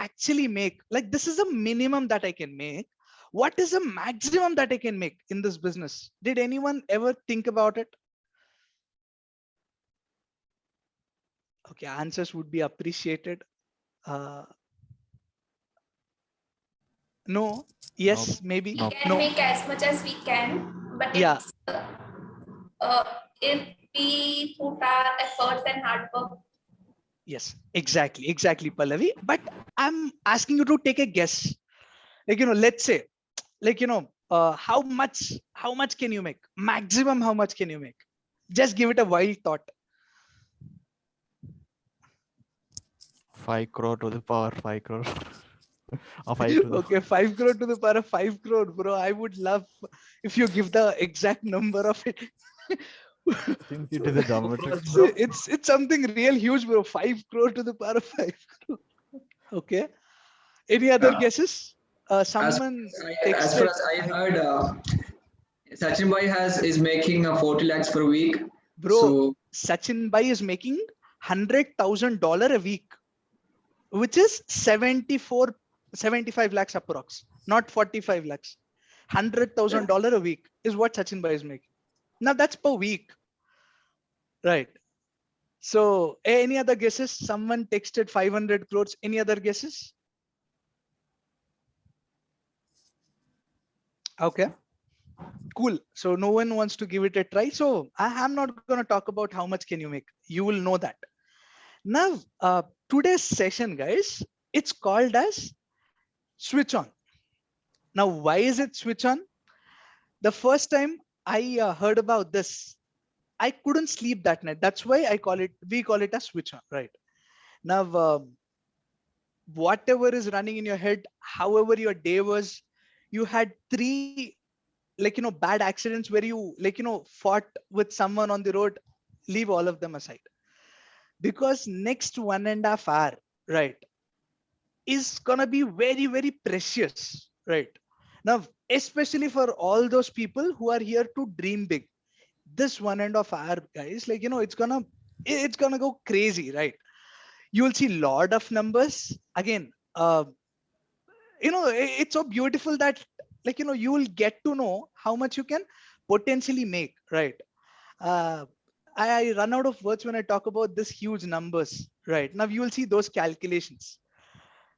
actually make? Like, this is a minimum that I can make. What is the maximum that I can make in this business? Did anyone ever think about it? Okay, answers would be appreciated. Uh, no, Nope. yes, maybe, Nope. We can no, make as much as we can, but yeah, it's if we put our efforts and hard work. yes, exactly, Pallavi. But I'm asking you to take a guess. Like, let's say, like, how much can you make? Maximum, how much can you make? Just give it a wild thought. 5 crore to the power 5 crore. Or 5 to the Okay, 5 crore to the power of 5 crore, bro. I would love if you give the exact number of it. since it is a geometric. So it's something real huge, bro. 5 crore to the power of 5 crore. Okay. Any other Yeah. guesses? Someone As far texted, as I heard, Sachin Bhai is making 40 lakhs per week. bro, So Sachin Bhai is making $100,000 a week, which is 75 lakhs approx, not 45 lakhs. $100,000 a week is what Sachin Bhai is making. Now that's per week, right? So any other guesses? Someone texted 500 crores. Any other guesses? Okay, cool. So no one wants to give it a try. So I'm not going to talk about how much can you make. You will know that. Now, today's session, guys, it's called as switch on. Now, why is it switch on? The first time I heard about this, I couldn't sleep that night. That's why we call it a switch on, right? Now, whatever is running in your head, however your day was, you had three, like, bad accidents where you, like, fought with someone on the road. Leave all of them aside, because next 1.5 hours, right, is gonna be very, very precious, right? Now, especially for all those people who are here to dream big, this 1.5 hour, guys, like, it's gonna go crazy, right? You will see lot of numbers again. It's so beautiful that, like, you will get to know how much you can potentially make, right? uh, I run out of words when I talk about this huge numbers, right? Now you will see those calculations.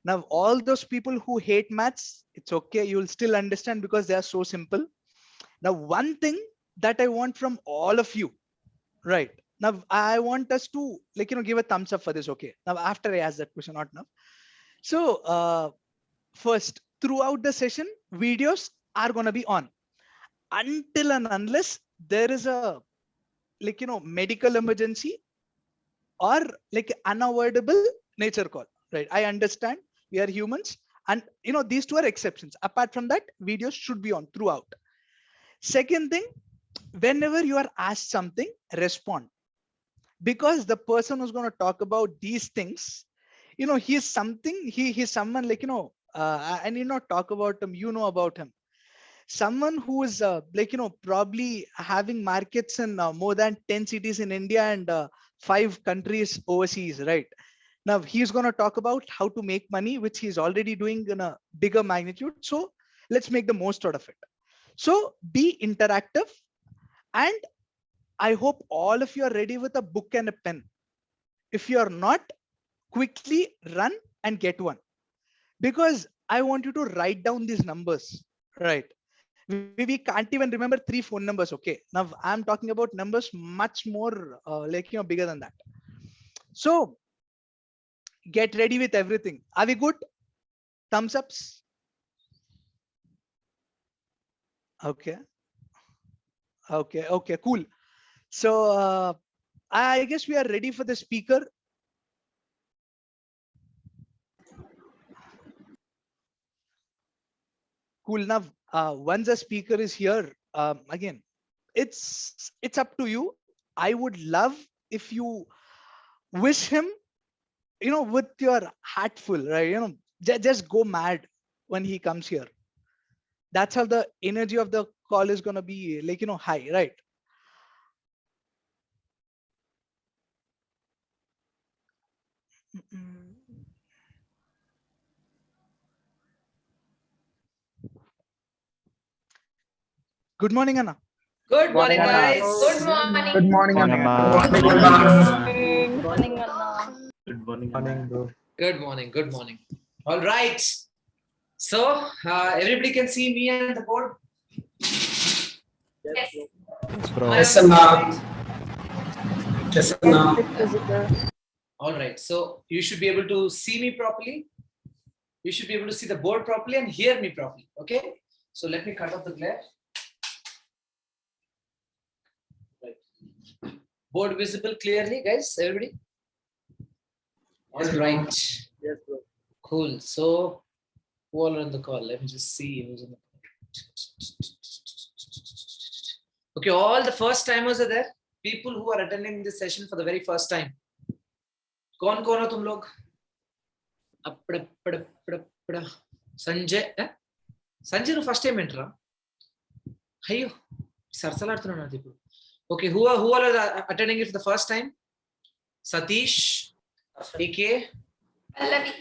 Now all those people who hate maths, it's okay, you will still understand because they are so simple. Now one thing that I want from all of you, right? Now I want us to, like, give a thumbs up for this. Okay, now after I ask that question, not now. So first, throughout the session, videos are going to be on until and unless there is a, like, medical emergency or like unavoidable nature call, right? I understand we are humans, and these two are exceptions. Apart from that, videos should be on throughout. Second thing, whenever you are asked something, respond, because the person who's going to talk about these things, he's something, he's someone, like, I need not talk about him, about him. Someone who is, like, probably having markets in more than 10 cities in India and 5 countries overseas, right? Now he's going to talk about how to make money, which he's already doing in a bigger magnitude. So let's make the most out of it. So be interactive, and I hope all of you are ready with a book and a pen. If you are not, quickly run and get one, because I want you to write down these numbers, right? We can't even remember 3 phone numbers. Okay, now I'm talking about numbers much more, like, bigger than that. So get ready with everything. Are we good? Thumbs ups. Okay, okay, cool. So I guess we are ready for the speaker. Cool. Now once the speaker is here, again, it's up to you. I would love if you wish him, with your heart full, right? Just go mad when he comes here. That's how the energy of the call is going to be, like, high, right? Good morning, Anna. Good morning, Anna. guys. Good morning. Good morning, Morning, Anna. Anna. Morning, Anna. Good morning. Bro. Good morning. Good morning. All right. So, everybody can see me and the board. Yes. Bro. Yes, Anna. Yes, Anna. All right. So, you should be able to see me properly. You should be able to see the board properly and hear me properly. Okay. So, let me cut off the glare. Right. Board visible clearly, guys. Everybody. All right. Yes, bro. Cool. So, who all are on the call? Let me just see who's on the call. Okay, all the first timers are there. People who are attending this session for the very first time. कौन कौन हो तुम लोग? Sanjay, Sanjay no first time enter. Ayo, sarsaladtunna ipudu. Okay, who all are attending it for the first time? Satish, AK. Pallavi.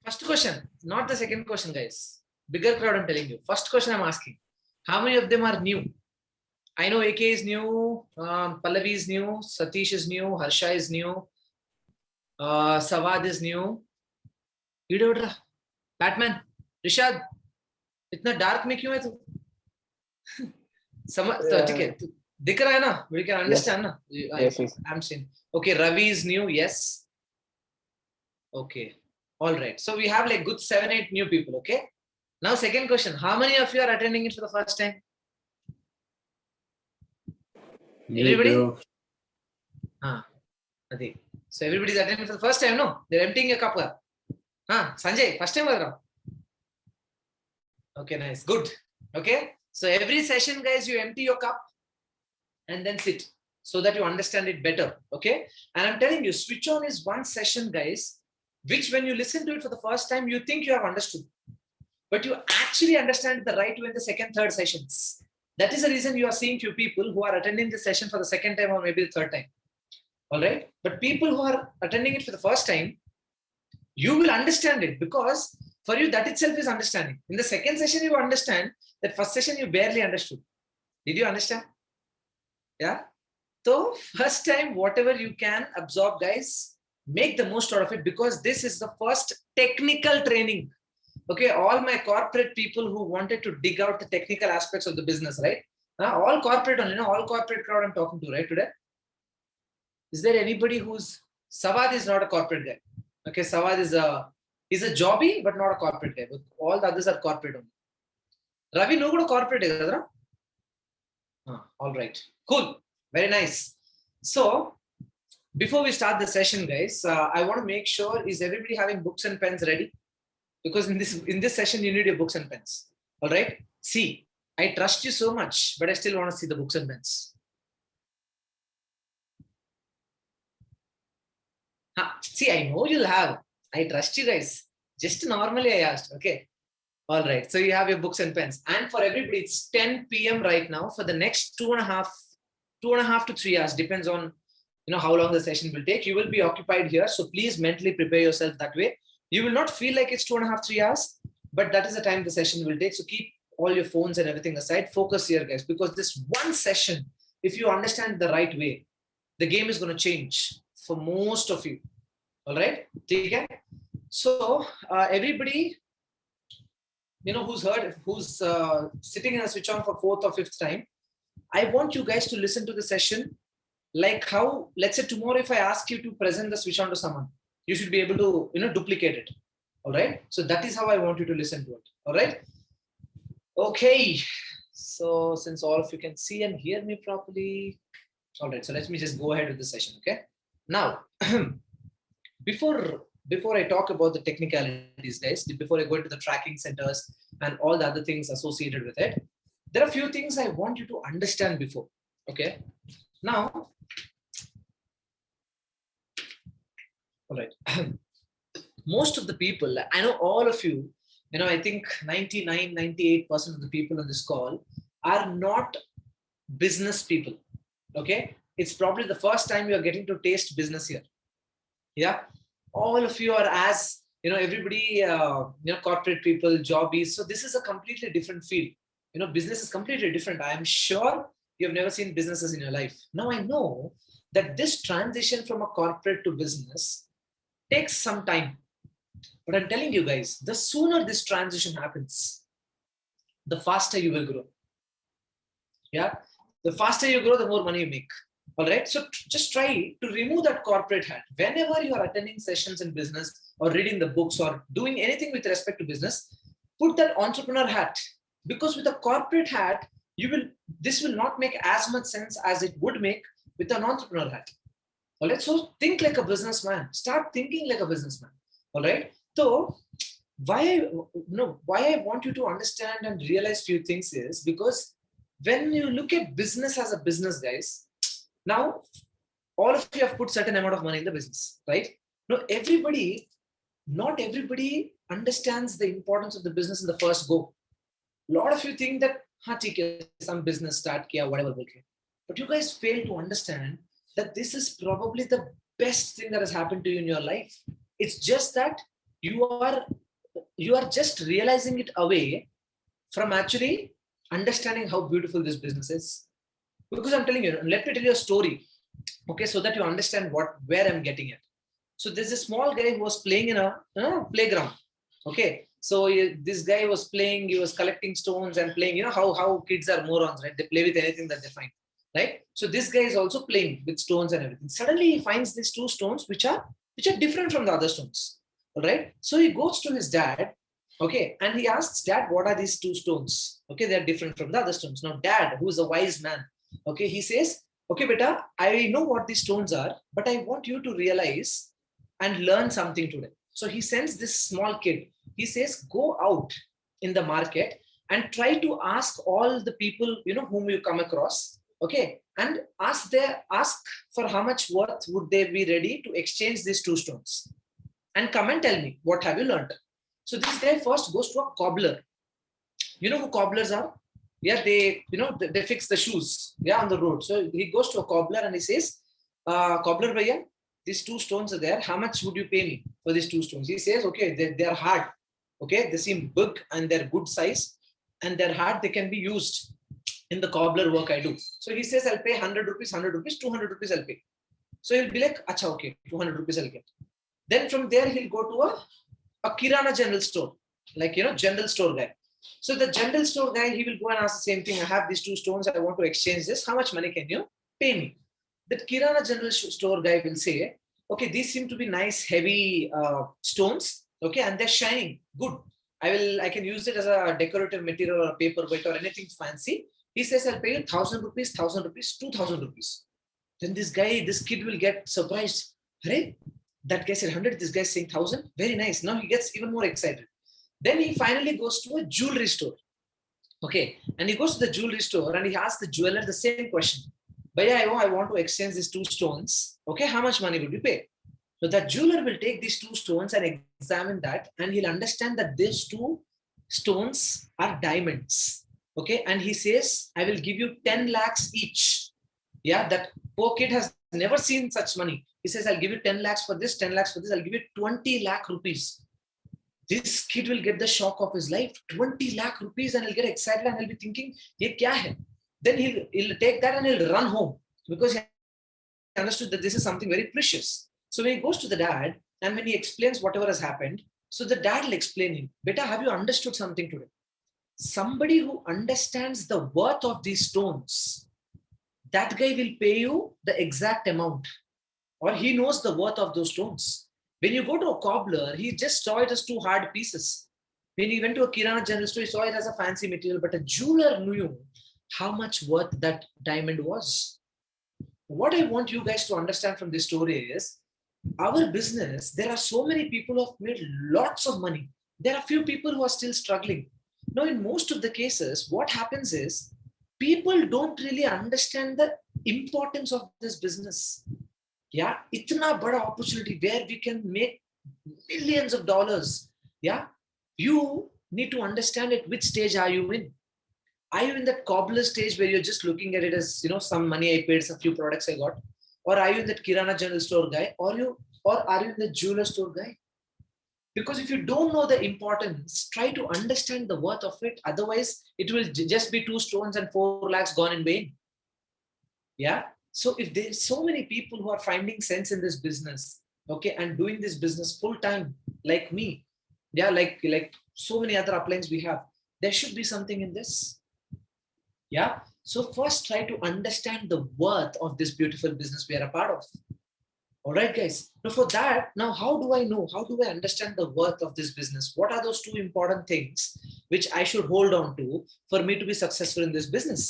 First question, not the second question, guys. Bigger crowd, I'm telling you. First question I'm asking. How many of them are new? I know AK is new, Pallavi is new, Satish is new, Harsha is new, Savad is new. Batman, Rishad, इतना dark में क्यों है तू? ठीक है, दिख रहा है ना? We can understand ना? Yes. I'm saying. Okay, Ravi is new, yes. Okay, all right. So we have like good 7-8 new people. Okay. Now second question: how many of you are attending it for the first time? Everybody? So everybody is attending for the first time, no? They're emptying a cup. Sanjay, first time or no? Okay, nice, good. Okay, so every session, guys, you empty your cup and then sit so that you understand it better. Okay, and I'm telling you, switch on is one session, guys, which when you listen to it for the first time, you think you have understood, but you actually understand it the right way in the second, third sessions. That is the reason you are seeing few people who are attending this session for the second time or maybe the third time. All right. But people who are attending it for the first time, you will understand it because for you, that itself is understanding. In the second session, you understand that first session, you barely understood. Did you understand? Yeah. So first time, whatever you can absorb, guys, make the most out of it because this is the first technical training. Okay, all my corporate people who wanted to dig out the technical aspects of the business, right? All corporate only, all corporate crowd I'm talking to, right, today? Is there anybody who's... Savad is not a corporate guy. Okay, Savad is he's a jobby, but not a corporate guy. But all the others are corporate only. Ravi, no good corporate guy, all right, cool, very nice. So, before we start the session, guys, I want to make sure, is everybody having books and pens ready? Because in this session, you need your books and pens. All right. See, I trust you so much, but I still want to see the books and pens. See, I know you'll have. I trust you guys. Just normally I asked. Okay. All right. So you have your books and pens. And for everybody, it's 10 p.m. right now. For the next 2.5 to 3 hours, depends on how long the session will take. You will be occupied here. So please mentally prepare yourself that way. You will not feel like it's 2.5, 3 hours, but that is the time the session will take. So keep all your phones and everything aside. Focus here, guys, because this one session, if you understand the right way, the game is going to change for most of you. All right. So everybody, who's sitting in a switch on for 4th or 5th time, I want you guys to listen to the session like how, let's say tomorrow, if I ask you to present the switch on to someone, you should be able to, duplicate it. All right. So that is how I want you to listen to it. All right. Okay. So since all of you can see and hear me properly. All right. So let me just go ahead with the session. Okay. Now, before I talk about the technicalities, guys, before I go into the tracking centers and all the other things associated with it, there are a few things I want you to understand before. Okay. Now, all right. Most of the people, I know all of you, I think 99, 98% of the people on this call are not business people. Okay. It's probably the first time you're getting to taste business here. Yeah. All of you are everybody, corporate people, jobbies. So this is a completely different field. business is completely different. I am sure you have never seen businesses in your life. Now I know that this transition from a corporate to business takes some time. But I'm telling you guys, the sooner this transition happens, the faster you will grow. Yeah. The faster you grow, the more money you make. All right. So just try to remove that corporate hat. Whenever you are attending sessions in business or reading the books or doing anything with respect to business, put that entrepreneur hat. Because with a corporate hat, this will not make as much sense as it would make with an entrepreneur hat. All right. So think like a businessman. Start thinking like a businessman. All right. So why I want you to understand and realize few things is because when you look at business as a business, guys, now all of you have put certain amount of money in the business, right? Now not everybody understands the importance of the business in the first go. A lot of you think that some business start kiya, whatever. But you guys fail to understand that this is probably the best thing that has happened to you in your life. It's just that you are just realizing it away from actually understanding how beautiful this business is. Because I'm telling you, let me tell you a story, okay, so that you understand where I'm getting at. So there's a small guy who was playing in a playground, okay. So this guy was playing, he was collecting stones and playing, how kids are morons, right? They play with anything that they find, right? So this guy is also playing with stones and everything. Suddenly he finds these two stones which are different from the other stones, all right? So he goes to his dad, okay, and he asks, Dad, what are these two stones? Okay, they're different from the other stones. Now Dad, who is a wise man, okay, he says, okay, beta, I know what these stones are, but I want you to realize and learn something today. So he sends this small kid. He says, go out in the market and try to ask all the people, whom you come across, okay, and ask for how much worth would they be ready to exchange these two stones, and come and tell me, what have you learned? So this guy first goes to a cobbler. You know who cobblers are? Yeah, they fix the shoes, yeah, on the road. So he goes to a cobbler and he says, cobbler bhaiya, these two stones are there. How much would you pay me for these two stones? He says, okay, they're hard. Okay, they seem big and they're good size and they're hard. They can be used in the cobbler work I do. So he says, I'll pay 100 rupees, 200 rupees I'll pay. So he'll be like, acha, okay, 200 rupees I'll get. Then from there, he'll go to a Kirana general store, like, general store guy. So the general store guy, he will go and ask the same thing. I have these two stones. I want to exchange this. How much money can you pay me? The Kirana general store guy will say, okay, these seem to be nice, heavy stones. Okay. And they're shining. Good. I can use it as a decorative material or a paperweight or anything fancy. He says, I'll pay you 1,000 rupees, 2,000 rupees. Then this kid will get surprised. Hey, that guy said 100. This guy is saying 1,000. Very nice. Now he gets even more excited. Then he finally goes to a jewelry store. Okay. And he goes to the jewelry store and he asks the jeweler the same question. Bhaiya, I want to exchange these two stones. Okay. How much money would you pay? So that jeweler will take these two stones and examine that, and he'll understand that these two stones are diamonds. Okay. And he says, I will give you 10 lakhs each. Yeah. That poor kid has never seen such money. He says, I'll give you 10 lakhs for this, 10 lakhs for this. I'll give you 20 lakh rupees. This kid will get the shock of his life, 20 lakh rupees, and he'll get excited and he'll be thinking, ye kya hai? Then he'll take that and he'll run home because he understood that this is something very precious. So when he goes to the dad and when he explains whatever has happened, so the dad will explain him, beta, have you understood something today? Somebody who understands the worth of these stones, that guy will pay you the exact amount, or he knows the worth of those stones. When you go to a cobbler, he just saw it as two hard pieces. When he went to a Kirana general store, he saw it as a fancy material, but a jeweler knew how much worth that diamond was. What I want you guys to understand from this story is, our business, there are so many people who have made lots of money. There are few people who are still struggling. Now, in most of the cases, what happens is, people don't really understand the importance of this business. Yeah, itna bada opportunity where we can make millions of dollars. Yeah, you need to understand at which stage are you in. Are you in that cobbler stage where you're just looking at it as, some money I paid, some few products I got? Or are you in that Kirana general store guy? Or are you in the jeweler store guy? Because if you don't know the importance, try to understand the worth of it. Otherwise, it will just be 2 stones and 4 lakhs gone in vain. Yeah. So if there's so many people who are finding sense in this business, okay, and doing this business full time, like me, yeah, like so many other uplines we have, there should be something in this. Yeah. So first try to understand the worth of this beautiful business we are a part of. All right, guys. Now for that, now how do I know? How do I understand the worth of this business? What are those 2 important things which I should hold on to for me to be successful in this business?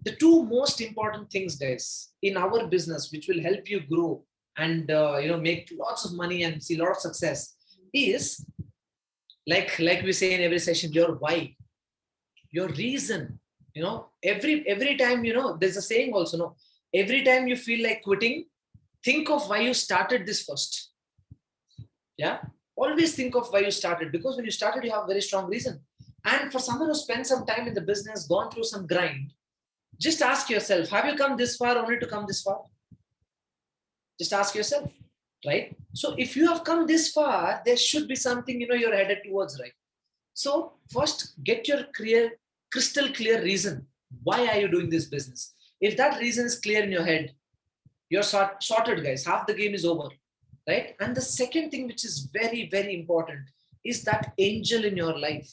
The 2 most important things, guys, in our business, which will help you grow and make lots of money and see a lot of success, is like we say in every session, your why, your reason. Every time, there's a saying also, no, every time you feel like quitting, think of why you started this first. Yeah, always think of why you started, because when you started, you have a very strong reason. And for someone who spent some time in the business, gone through some grind, just ask yourself, have you come this far only to come this far? Just ask yourself, right? So if you have come this far, there should be something, you're headed towards, right? So first, get your crystal clear reason. Why are you doing this business? If that reason is clear in your head, you're sorted, guys. Half the game is over, right? And the second thing, which is very, very important, is that angel in your life.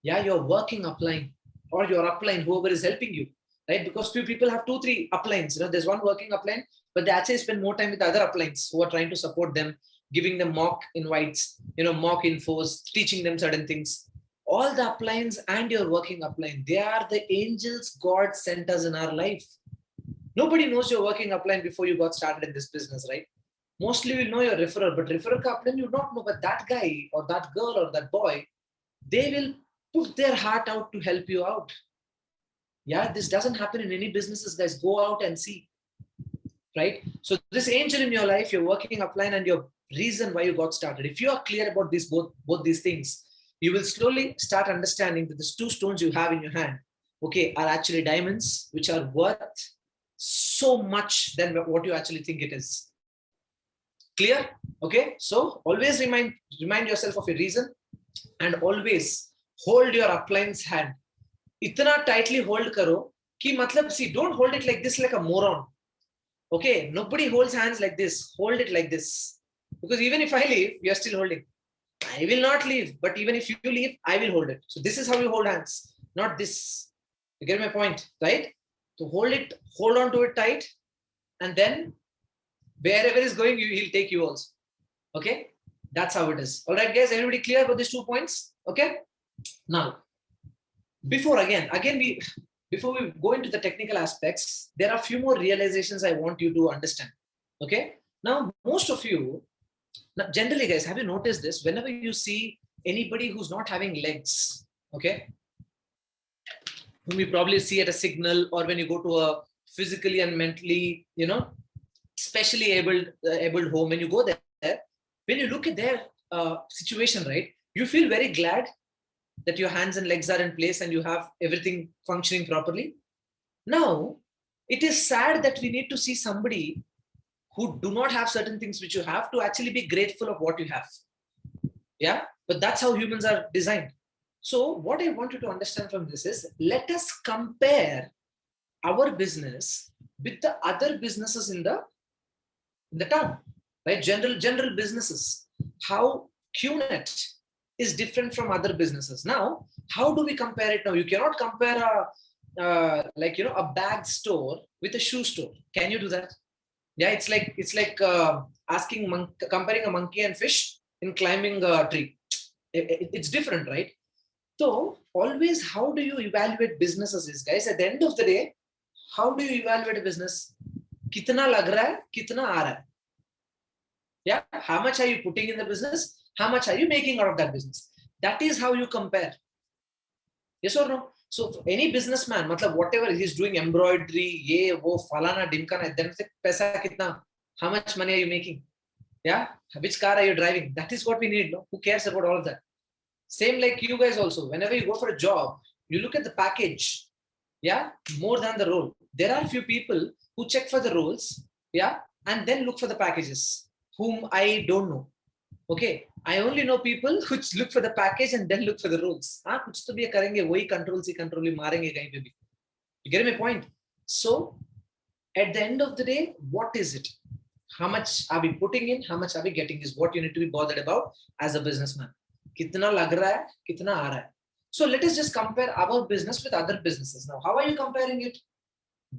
Yeah, your working upline or your upline, whoever is helping you, right? Because few people have 2, 3 uplines. There's one working upline, but they actually spend more time with other uplines who are trying to support them, giving them mock invites, mock infos, teaching them certain things. All the uplines and your working upline, they are the angels God sent us in our life. Nobody knows your working upline before you got started in this business, right? Mostly we'll know your referrer, but referrer ka upline you don't know. But that guy or that girl or that boy, they will put their heart out to help you out. Yeah, this doesn't happen in any businesses, guys. Go out and see, right? So this angel in your life, your working upline, and your reason why you got started. If you are clear about this, both these things, you will slowly start understanding that these 2 stones you have in your hand, okay, are actually diamonds, which are worth so much than what you actually think it is. Clear? Okay. So always remind yourself of your reason, and always hold your upline's hand. Itna tightly hold karo ki matlab, see, don't hold it like this like a moron. Okay. Nobody holds hands like this. Hold it like this. Because even if I leave, you're still holding. I will not leave. But even if you leave, I will hold it. So this is how you hold hands. Not this. You get my point, right? To hold on to it tight, and then wherever is going, he'll take you also. Okay, that's how it is. All right, guys, everybody clear about these 2 points? Okay. Now, before we go into the technical aspects, there are a few more realizations I want you to understand. Okay. Now, most of you, generally, guys, have you noticed this? Whenever you see anybody who's not having legs, okay, whom you probably see at a signal, or when you go to a physically and mentally, specially abled home, when you go there, when you look at their situation, right, you feel very glad that your hands and legs are in place and you have everything functioning properly. Now, it is sad that we need to see somebody who do not have certain things which you have to actually be grateful of what you have. Yeah, but that's how humans are designed. So what I want you to understand from this is, let us compare our business with the other businesses in the town, right? General businesses. How Qnet is different from other businesses. Now, how do we compare it now? You cannot compare a bag store with a shoe store. Can you do that? Yeah, it's like comparing a monkey and fish in climbing a tree. It's different, right? So always, how do you evaluate businesses is, guys, at the end of the day, how do you evaluate a business? Kitna lag raha hai, kitna aa raha hai? Yeah, how much are you putting in the business? How much are you making out of that business? That is how you compare. Yes or no? So any businessman, whatever he's doing, embroidery, ye, wo, falana, dimkana, then paisa kitna? How much money are you making? Yeah, which car are you driving? That is what we need. No? Who cares about all of that? Same like you guys also. Whenever you go for a job, you look at the package. Yeah, more than the role. There are a few people who check for the roles. Yeah, and then look for the packages, whom I don't know. Okay, I only know people who look for the package and then look for the rules. हाँ कुछ तो भी करेंगे वही control ही मारेंगे कहीं पे भी. You get my point? So at the end of the day, what is it? How much are we putting in? How much are we getting is what you need to be bothered about as a businessman. कितना लग रहा है, कितना आ रहा है. So let us just compare our business with other businesses. Now, how are you comparing it?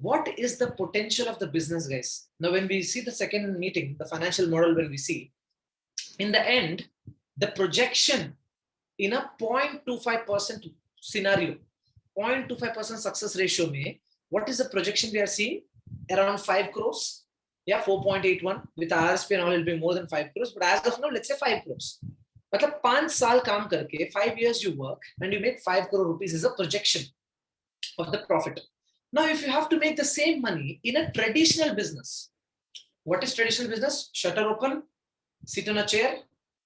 What is the potential of the business, guys? Now, when we see the second meeting, the financial model, when we see, in the end, the projection in a 0.25% scenario, 0.25% success ratio, what is the projection we are seeing? Around 5 crores. Yeah, 4.81 with RSP and all, it will be more than 5 crores. But as of now, let's say 5 crores. मतलब 5 साल काम करके 5 years you work and you make 5 crore rupees is a projection of the profit. Now, if you have to make the same money in a traditional business, what is traditional business? Shutter open, sit on a chair,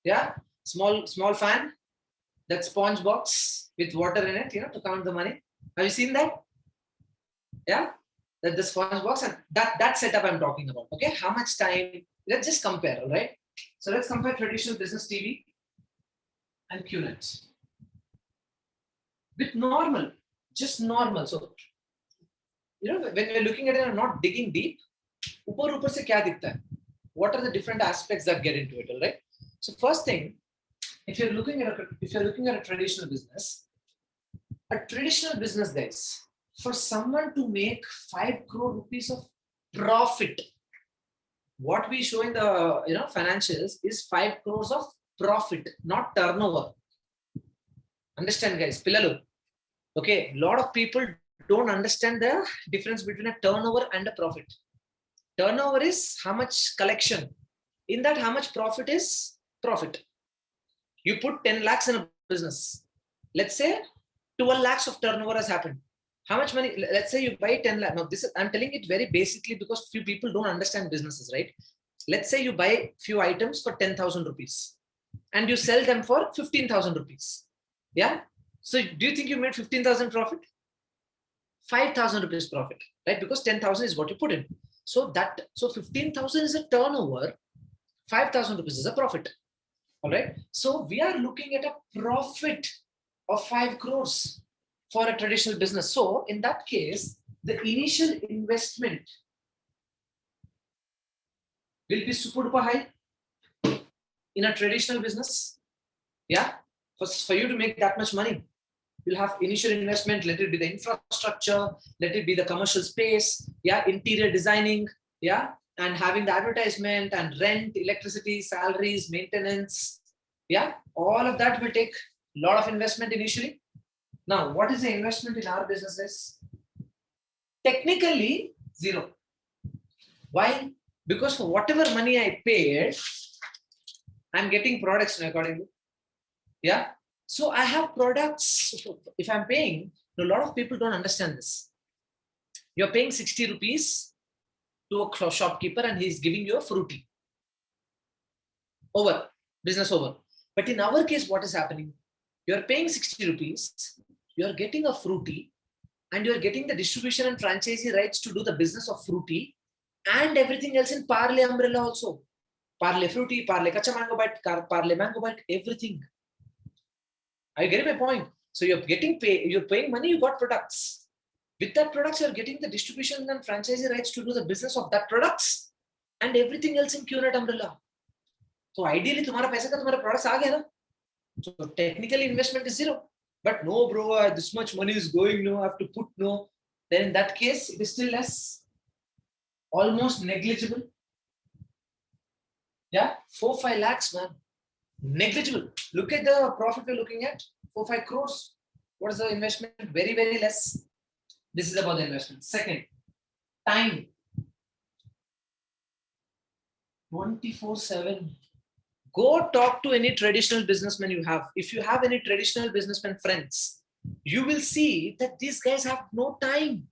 yeah, small fan, that sponge box with water in it, to count the money. Have you seen that? Yeah, that the sponge box, and that setup I'm talking about. Okay, how much time? Let's just compare, all right? So let's compare traditional business TV and Qnet with normal, just normal. So when we're looking at it and not digging deep, ऊपर से क्या दिखता है? What are the different aspects that get into it, all right? So first thing, if you're looking at a traditional business, guys, for someone to make 5 crore rupees of profit, what we show in the financials is 5 crores of profit, not turnover. Understand, guys? Pillalu. Okay, a lot of people don't understand the difference between a turnover and a profit. Turnover is how much collection. In that, how much profit is profit. You put 10 lakhs in a business. Let's say 12 lakhs of turnover has happened. How much money? Let's say you buy 10 lakhs. Now, I'm telling it very basically because few people don't understand businesses, right? Let's say you buy few items for 10,000 rupees and you sell them for 15,000 rupees. Yeah. So do you think you made 15,000 profit? 5,000 rupees profit, right? Because 10,000 is what you put in. So 15,000 is a turnover. 5,000 rupees is a profit. All right. So we are looking at a profit of 5 crores for a traditional business. So in that case, the initial investment will be super duper high in a traditional business. Yeah. For you to make that much money, you'll have initial investment. Let it be the infrastructure, let it be the commercial space, yeah, interior designing, yeah, and having the advertisement and rent, electricity, salaries, maintenance, yeah, all of that will take a lot of investment initially. Now, what is the investment in our businesses? Technically, zero. Why? Because for whatever money I paid, I'm getting products accordingly. Yeah. So I have products. If I'm paying, a lot of people don't understand this. You're paying 60 rupees to a shopkeeper and he's giving you a fruity. Over. Business over. But in our case, what is happening? You're paying 60 rupees, you're getting a fruity, and you're getting the distribution and franchisee rights to do the business of fruity and everything else in Parle umbrella also. Parle fruity, Parle kacha mango bite, Parle mango bite, everything. Are you getting my point? So you're paying money, you got products. With that products, you're getting the distribution and franchisee rights to do the business of that products and everything else in Qnet umbrella. So ideally, तुम्हारा पैसा का तुम्हारे products आ गया ना? So technically investment is zero. But no, bro, this much money is going, no, I have to put no. Then in that case, it is still less. Almost negligible. Yeah, 4-5 lakhs, man. Negligible. Look at the profit we're looking at. 4-5 crores. What is the investment? Very, very less. This is about the investment. Second, time. 24/7. Go talk to any traditional businessman you have. If you have any traditional businessman friends, you will see that these guys have no time.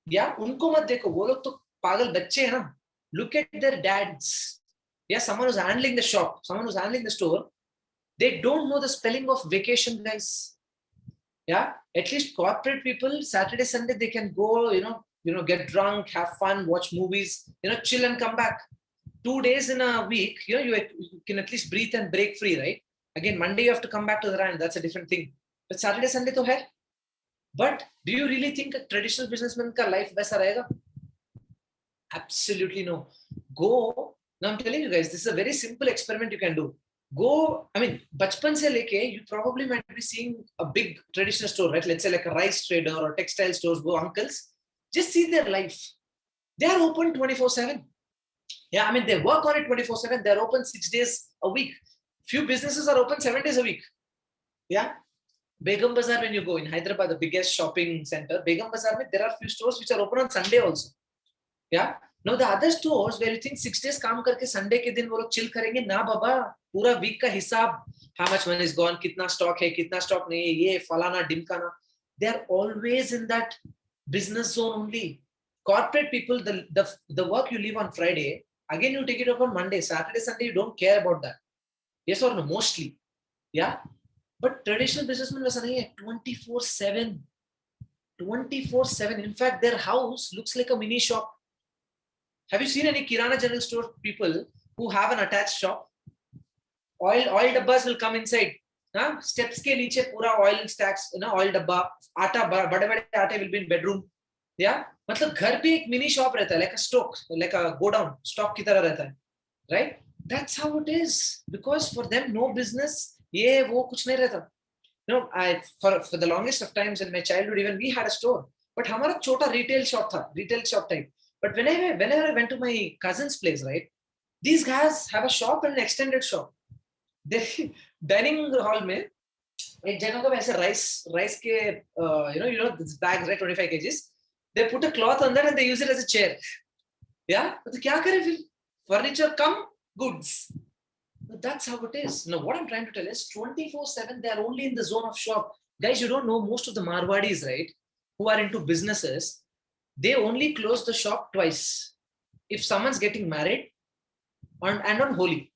Yeah, unko mat dekho. Wo log to pagal bacche hai na. Look at their dads. Yeah, someone who's handling the shop, someone who's handling the store. They don't know the spelling of vacation, guys. Yeah, at least corporate people, Saturday, Sunday, they can go, get drunk, have fun, watch movies, chill and come back. 2 days in a week, you can at least breathe and break free, right? Again, Monday you have to come back to the grind. That's a different thing. But Saturday, Sunday to hai. But do you really think a traditional businessman ka life वैसा रहेगा? Absolutely no. Go. Now I'm telling you guys, this is a very simple experiment you can do. Go. I mean, bachpan se leke, you probably might be seeing a big traditional store, right? Let's say like a rice trader or textile stores, go uncles. Just see their life. They are open 24/7. Yeah, I mean, they work on it 24/7. They're open 6 days a week. Few businesses are open 7 days a week. Yeah. Begum Bazaar, when you go in Hyderabad, the biggest shopping center, Begum Bazaar, there are few stores which are open on Sunday also. Yeah. Now the other stores where you think 6 days काम करके Sunday के दिन वो लोग chill करेंगे ना बाबा, पूरा week का हिसाब, how much money is gone, कितना stock है, कितना stock नहीं है, ये फलाना डिमकाना. They are always in that business zone only. Corporate people, the work you leave on Friday, again you take it up on Monday, Saturday, Sunday, you don't care about that. Yes or no? Mostly. Yeah. But traditional businessmen वैसा नहीं है. 24/7. 24/7. In fact, their house looks like a mini shop. Have you seen any Kirana general store people who have an attached shop? Oil dabbas will come inside. Huh? Steps ke niche pura oil stacks, oil dabba, aata, bade aate will be in bedroom. Yeah, मतलब घर पे एक mini shop रहता है, like a stock, like a go down stock की तरह रहता है, right? That's how it is, because for them no business, ये वो कुछ नहीं रहता. I for the longest of times in my childhood, even we had a store, but हमारा छोटा retail shop था, retail shop type. But whenever I went to my cousin's place, right, these guys have a shop and an extended shop. They dining hall में एक जगह को ऐसे rice के this bags, right, 25 kgs. They put a cloth on that and they use it as a chair. Yeah, but क्या करे फिर? Furniture come goods. That's how it is. Now, what I'm trying to tell is 24/7, they are only in the zone of shop. Guys, you don't know, most of the Marwadis, right, who are into businesses, they only close the shop twice. If someone's getting married and on Holi.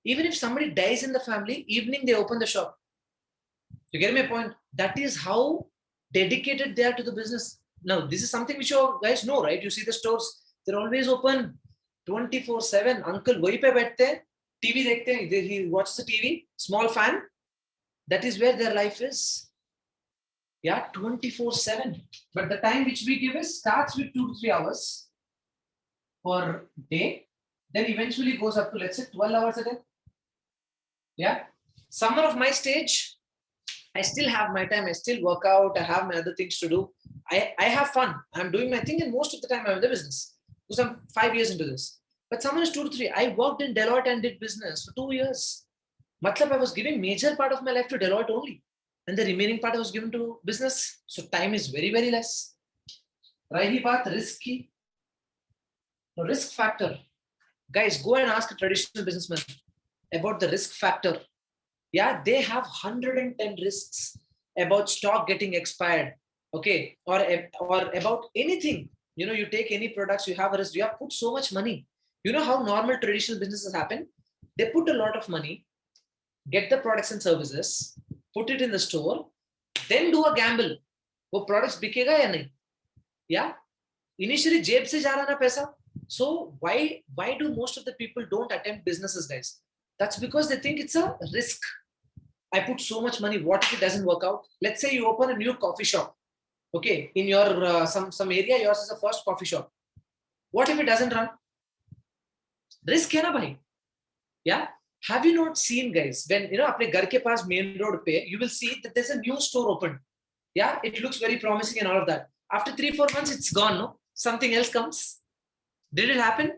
Even if somebody dies in the family, evening they open the shop. You get my point? That is how dedicated they are to the business. Now, this is something which you guys know, right? You see the stores, they're always open 24/7. Uncle wahi pe baiठते, TV dekhte, he watches the TV, small fan. That is where their life is. Yeah, 24/7. But the time which we give is starts with 2 to 3 hours per day, then eventually goes up to, let's say, 12 hours a day. Yeah. Summer of my stage, I still have my time. I still work out. I have my other things to do. I have fun. I'm doing my thing, and most of the time I'm in the business because I'm 5 years into this. But summer is 2 to 3. I worked in Deloitte and did business for 2 years. Matlab, I was giving major part of my life to Deloitte only, and the remaining part I was given to business. So time is very, very less. Rahi baat risky. The risk factor. Guys, go and ask a traditional businessman about the risk factor. Yeah, they have 110 risks about stock getting expired. Okay, or about anything. You take any products, you have a risk. You have put so much money. You know how normal traditional businesses happen? They put a lot of money, get the products and services, put it in the store, then do a gamble. वो products बिकेगा या नहीं? Yeah, initially जेब से जा रहा ना पैसा. So why do most of the people don't attempt businesses, guys? That's because they think it's a risk. I put so much money. What if it doesn't work out? Let's say you open a new coffee shop. Okay, in your some area, yours is the first coffee shop. What if it doesn't run? Risk है ना भाई? Yeah. Have you not seen, guys, when अपने घर के पास main road पे, you will see that there's a new store opened. Yeah, it looks very promising and all of that. After 3-4 months, it's gone. No, something else comes. Did it happen?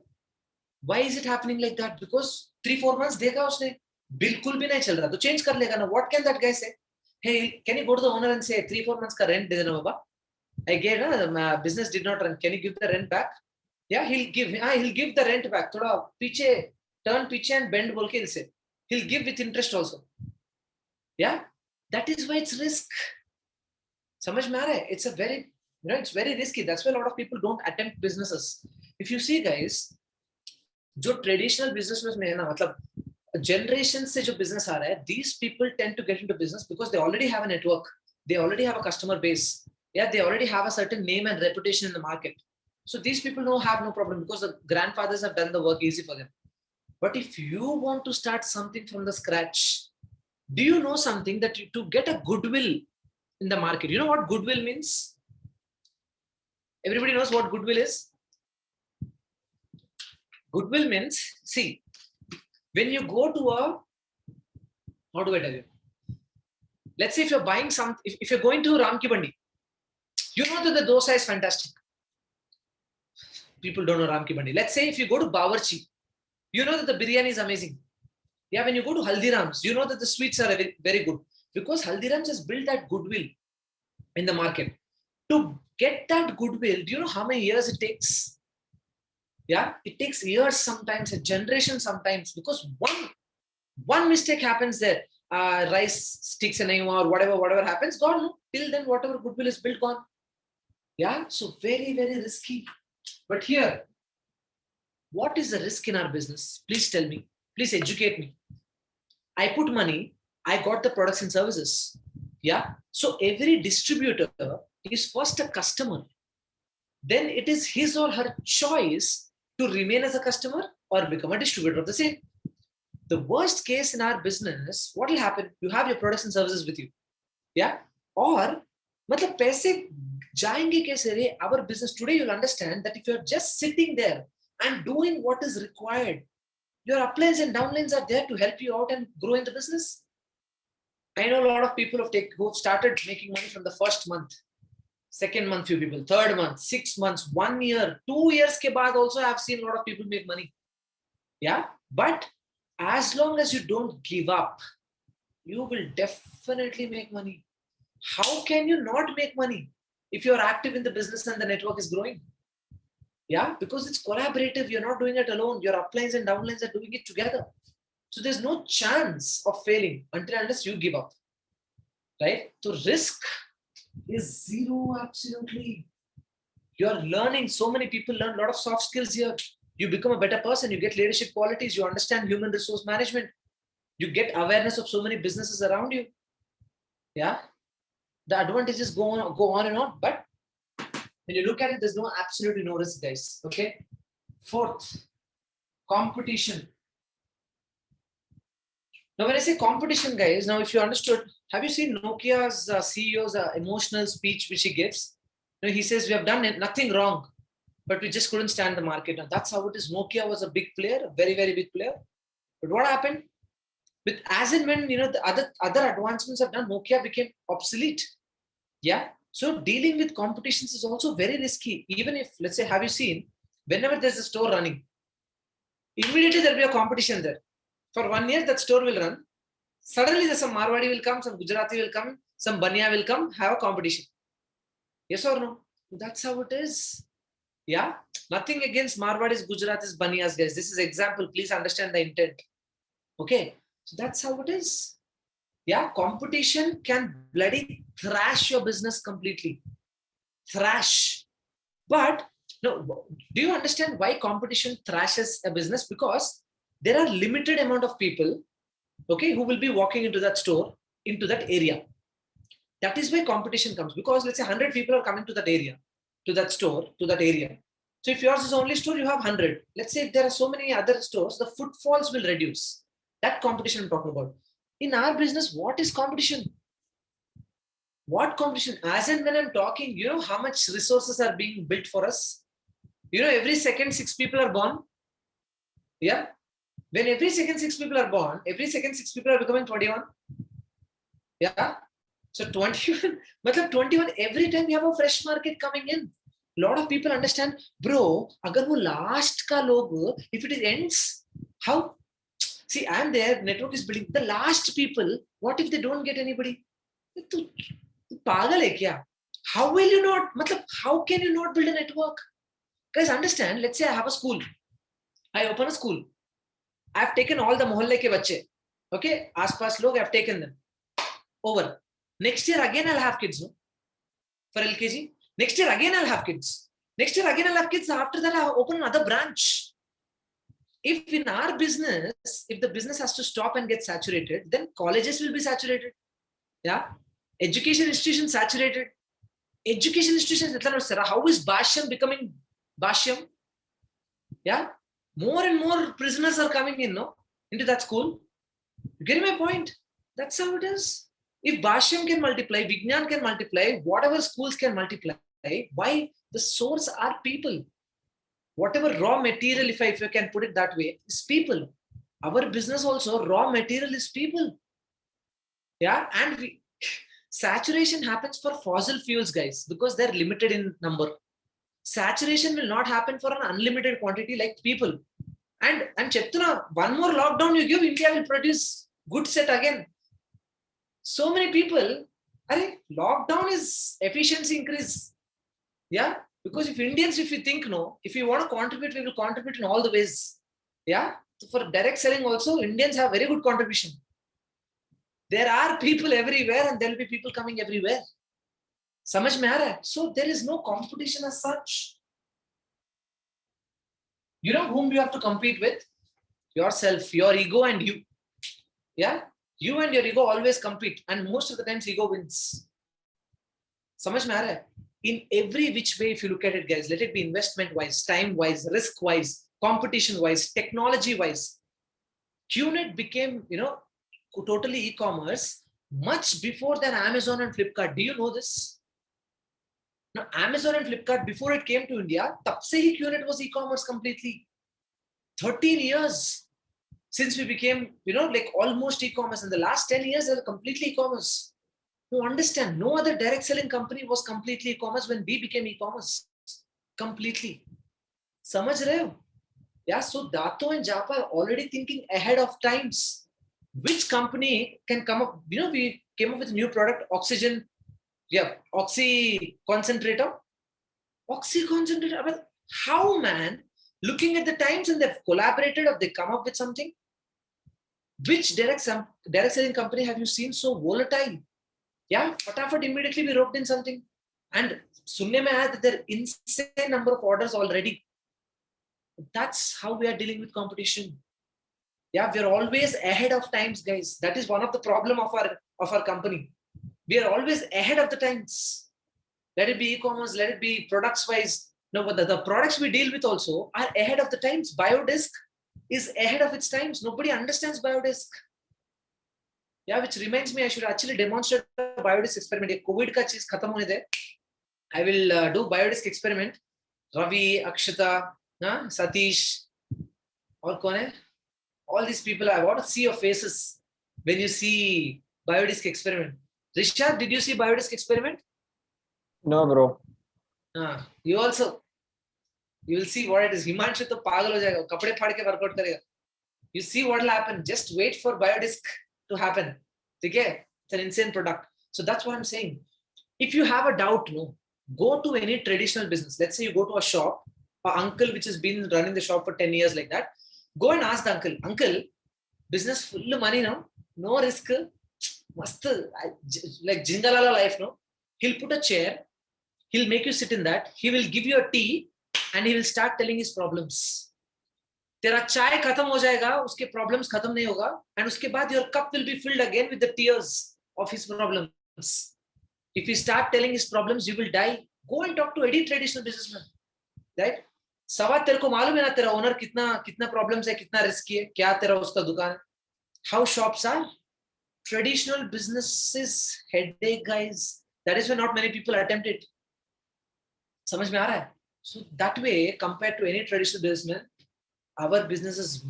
Why is it happening like that? Because 3-4 months देखा उसने बिल्कुल भी नहीं चल रहा तो change कर लेगा ना. What can that guy say? Hey, can you go to the owner and say 3-4 months का rent दे देना बाबा? I gave my business did not run. Can you give the rent back? Yeah, he'll give the rent back. थोड़ा पीछे turn पीछे and bend बोल के इसे. He'll give with interest also. Yeah, that is why it's risk. समझ में आ रहा है? It's a very it's very risky. That's why a lot of people don't attempt businesses. If you see, guys, जो traditional businesses में है ना, मतलब generations से जो business आ रहा है, these people tend to get into business because they already have a network, they already have a customer base, yeah, they already have a certain name and reputation in the market. So these people have no problem because the grandfathers have done the work easy for them. But if you want to start something from the scratch, do you know something that to get a goodwill in the market, you know what goodwill means? Everybody knows what goodwill is? Goodwill means, see, when you go to a, how do I tell you? Let's say if you're buying some, if you're going to Ram Ki Bandi, you know that the dosa is fantastic. People don't know Ram Ki Bandi. Let's say if you go to Bawarchi, you know that the biryani is amazing. Yeah, when you go to Haldiram's, you know that the sweets are very, very good. Because Haldiram's has built that goodwill in the market. To get that goodwill, do you know how many years it takes? Yeah, it takes years sometimes, a generation sometimes, because one mistake happens there. Rice sticks in or whatever happens, gone. Till then, whatever goodwill is built, gone. Yeah, so very, very risky. But here, what is the risk in our business? Please tell me. Please educate me. I put money, I got the products and services. Yeah. So every distributor is first a customer. Then it is his or her choice to remain as a customer or become a distributor of the same. The worst case in our business, what will happen? You have your products and services with you. Yeah. Or, matlab paise jayenge kaise? Our business today, you'll understand that if you're just sitting there and doing what is required, your uplines and downlines are there to help you out and grow in the business. I know a lot of people who've started making money from the first month, second month, few people, third month, 6 months, 1 year, 2 years ke baad also I've seen a lot of people make money. Yeah. But as long as you don't give up, you will definitely make money. How can you not make money if you're active in the business and the network is growing? Yeah, because it's collaborative. You're not doing it alone. Your uplines and downlines are doing it together. So there's no chance of failing unless you give up. Right? So risk is zero, absolutely. You're learning. So many people learn a lot of soft skills here. You become a better person. You get leadership qualities. You understand human resource management. You get awareness of so many businesses around you. Yeah. The advantages go on and on. But when you look at it, there's absolutely no risk, guys. Okay. Fourth, competition. Now, when I say competition, guys, now if you understood, have you seen Nokia's CEO's emotional speech which he gives? You know, he says, we have done nothing wrong, but we just couldn't stand the market. Now, that's how it is. Nokia was a big player, a very, very big player. But what happened? With as and when, you know, the other advancements have done, Nokia became obsolete. Yeah. So dealing with competitions is also very risky. Even if, let's say, have you seen, whenever there's a store running, immediately there'll be a competition there. For 1 year, that store will run. Suddenly, there's some Marwadi will come, some Gujarati will come, some Banya will come, have a competition. Yes or no? That's how it is. Yeah. Nothing against Marwadis, Gujaratis, Banyas, guys. This is example. Please understand the intent. Okay. So that's how it is. Yeah. Competition can bloody thrash your business completely. Thrash. But no, do you understand why competition thrashes a business? Because there are limited amount of people, okay, who will be walking into that store, into that area. That is why competition comes. Because let's say 100 people are coming to that area, to that store, to that area. So if yours is only store, you have 100. Let's say if there are so many other stores, the footfalls will reduce. That competition I'm talking about. In our business, what is competition? What competition? As and when I'm talking, you know how much resources are being built for us? You know, every second 6 people are born. Yeah. When every second 6 people are born, every second 6 people are becoming 21. Yeah. So 21, matlab 21, every time you have a fresh market coming in. A lot of people understand, bro, agar wo last ka log, if it ends, how? See, I'm there, network is building. The last people, what if they don't get anybody? Pagal hai kya? How will you not, matlab, how can you not build a network? Guys, understand, let's say I have a school. I open a school. I've taken all the mohalle ke bacche. Okay, aas-paas log, I've taken them. Over. Next year again I'll have kids, no? For LKG. Next year again I'll have kids. Next year again I'll have kids. After that I'll open another branch. If in our business, if the business has to stop and get saturated, then colleges will be saturated. Yeah. Education institutions saturated. Education institutions, how is Basham becoming Bashyam. Yeah, more and more prisoners are coming in, no, into that school. You get my point? That's how it is. If Bashyam can multiply, Vignan can multiply, whatever schools can multiply, why? The source are people. Whatever raw material, if I can put it that way, is people. Our business also, raw material is people. Yeah, and saturation happens for fossil fuels, guys, because they're limited in number. Saturation will not happen for an unlimited quantity like people. And Chettuna, one more lockdown you give, India will produce good set again. So many people, lockdown is efficiency increase. Yeah, because if Indians, if you think, no, if you want to contribute, we will contribute in all the ways. Yeah, so for direct selling also, Indians have very good contribution. There are people everywhere and there will be people coming everywhere. Samajh mein aa raha hai? So there is no competition as such. You know whom you have to compete with? Yourself, your ego and you. Yeah, you and your ego always compete, and most of the times ego wins. Samajh mein aa raha hai? In every which way, if you look at it, guys, let it be investment wise, time wise, risk wise, competition wise, technology wise. Qnet became, totally e-commerce much before than Amazon and Flipkart. Do you know this? Now, Amazon and Flipkart, before it came to India, tab se hi Qnet was e-commerce completely. 13 years since we became, like almost e-commerce. In the last 10 years, they're completely e-commerce. You understand, no other direct selling company was completely e-commerce when we became e-commerce. Completely. Samajh rahe ho? Yeah, so Dato and Japa are already thinking ahead of times. Which company can come up, we came up with a new product, oxygen, oxy concentrator. Oxy concentrator. But how, man? Looking at the times and they've collaborated or they come up with something. Which direct selling company have you seen so volatile? Yeah, fatafat immediately we roped in something. And sunne mein aaya that there are insane number of orders already. That's how we are dealing with competition. Yeah, we are always ahead of times, guys. That is one of the problem of our company. We are always ahead of the times. Let it be e-commerce, let it be products wise. No, but the products we deal with also are ahead of the times. Biodisk is ahead of its times. Nobody understands Biodisk. Yeah, which reminds me, I should actually demonstrate a Biodisk experiment. If COVID ka cheez khatam hone de, I will do Biodisk experiment. Ravi, Akshita, Satish, or kone? All these people, I want to see your faces when you see Biodisk experiment. Rishad, did you see Biodisk experiment? No, bro. You also. You will see what it is. Himanshu to pagal ho jayega. Kapde phad ke workout karega. You see what will happen. Just wait for Biodisk to happen. Okay? It's an insane product. So that's what I'm saying. If you have a doubt, go to any traditional business. Let's say you go to a shop, an uncle which has been running the shop for 10 years like that. Go and ask the uncle, uncle, business full money, no risk, mast, like Jingalala life, He'll put a chair, he'll make you sit in that, he will give you a tea, and he will start telling his problems. Tera chai khatam ho jayega, uske problems khatam nahi hoga, and uske baad your cup will be filled again with the tears of his problems. If you start telling his problems, you will die. Go and talk to any traditional businessman, right? सवाल तेरे को मालूम है ना तेरा owner कितना problems है कितना रिस्की है क्या तेरा उसका दुकान है how shops are traditional businesses headache guys that is why not many people attempt it समझ में आ रहा है so that way compared to any traditional businessman our business is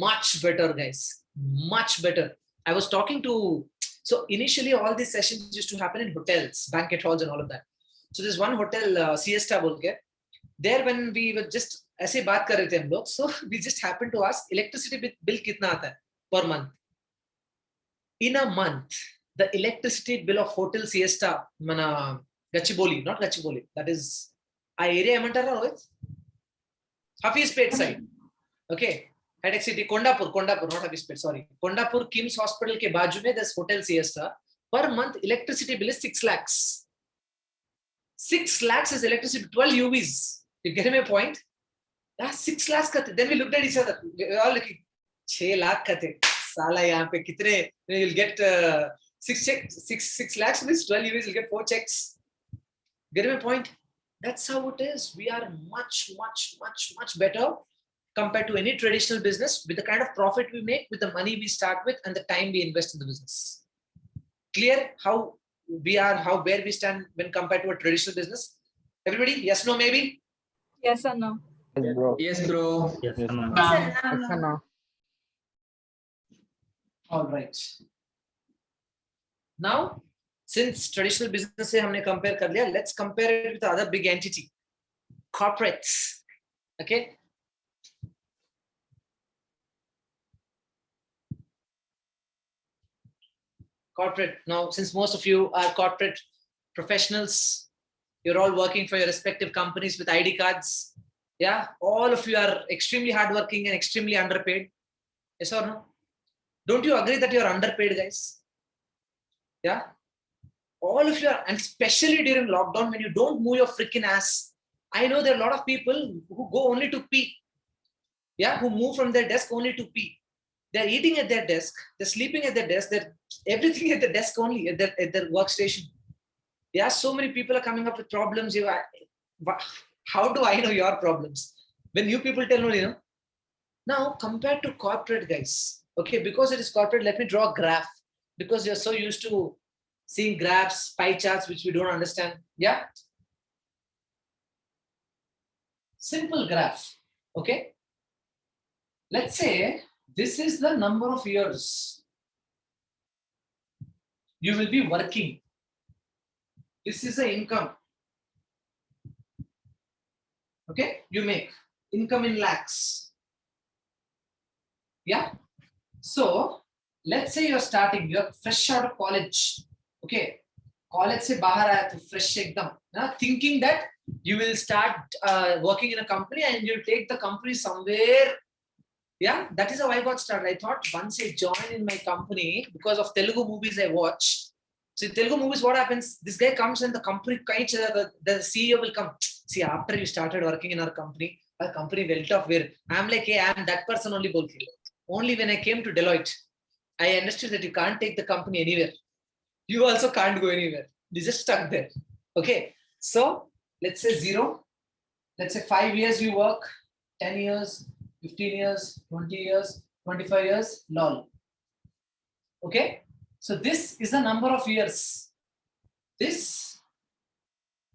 much better guys much better I was talking to so initially all these sessions used to happen in hotels banquet halls and all of that so there's one hotel siesta बोल के there when we were just ऐसे बात कर रहे थे हम लोग so we just happened to ask electricity bill कितना आता है per month in a month the electricity bill of hotel siesta mana Gachibowli not Gachibowli that is a area ఏమంటారా Rohit Hafizpet side okay Headache City Kondapur not Hafizpet sorry Kondapur Kim's Hospital के बाजू में this hotel siesta per month electricity bill is 6 lakhs 6 lakhs is electricity 12 UVs you get my point that's 6 lakhs ka then we looked at each other we all looking 6 lakh ka the sala yahan pe kitne you'll get 6 lakhs means 12 UVs you'll get 4 checks get my point That's how it is. We are much, much, much, much better compared to any traditional business with the kind of profit we make, with the money we start with, and the time we invest in the business. Clear how we are, where we stand when compared to a traditional business? Everybody, yes, no, maybe? Yes or no? Yes, bro. Yes, bro. Yes, Yes, Anna. Anna. All right. Now, since traditional business se humne compare kar liya, let's compare it with the other big entity, corporates. Okay. Corporate. Now, since most of you are corporate professionals, you're all working for your respective companies with ID cards. Yeah, all of you are extremely hardworking and extremely underpaid. Yes or no? Don't you agree that you're underpaid, guys? Yeah. All of you are, and especially during lockdown when you don't move your freaking ass. I know there are a lot of people who go only to pee. Yeah, who move from their desk only to pee. They're eating at their desk, they're sleeping at their desk, they're everything at the desk only, at their workstation. Yeah, so many people are coming up with problems. How do I know your problems? When you people tell me, Now, compared to corporate, guys, okay, because it is corporate, let me draw a graph. Because you're so used to seeing graphs, pie charts, which we don't understand. Yeah. Simple graph. Okay. Let's say this is the number of years you will be working. This is the income. Okay, you make income in lakhs. Yeah. So let's say you're starting, you're fresh out of college. Okay. College se bahar aaya to fresh ekdam. Thinking that you will start working in a company and you'll take the company somewhere. Yeah, that is how I got started. I thought once I join in my company, because of Telugu movies I watch. So in Telugu movies, what happens? This guy comes and the company, the CEO will come. See, after you started working in our company went off where I'm like, hey, I'm that person only. Only when I came to Deloitte, I understood that you can't take the company anywhere. You also can't go anywhere. You just stuck there. Okay. So let's say 0. Let's say 5 years you work, 10 years, 15 years, 20 years, 25 years, lol. Okay. So this is the number of years. This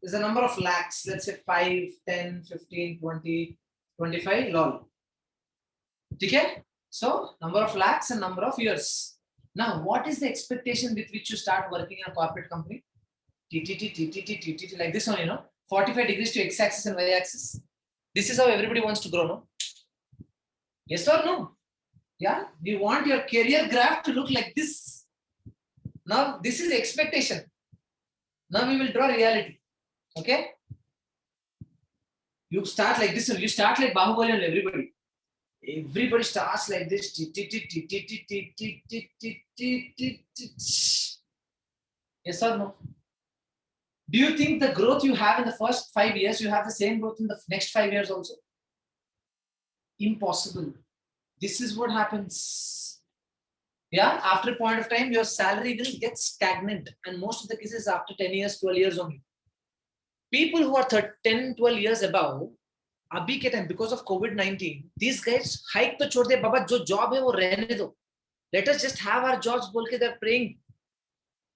is the number of lakhs. Let's say 5, 10, 15, 20, 25, lol. Okay. So number of lakhs and number of years. Now, what is the expectation with which you start working in a corporate company? TTT, like this one, 45 degrees to x-axis and y-axis. This is how everybody wants to grow, no? Yes or no? Yeah, you want your career graph to look like this. Now, this is expectation. Now we will draw reality. Okay? You start like this, you start like Bahubali and everybody. Everybody starts like this. Yes or no? Do you think the growth you have in the first 5 years, you have the same growth in the next 5 years also? Impossible. This is what happens. Yeah, after a point of time, your salary will get stagnant. And most of the cases after 10 years, 12 years only. People who are 10, 12 years above, abhi ke time, because of COVID-19, these guys hike to chhod de, baba, jo job hai, wo rehne do. Let us just have our jobs, bolke they're praying.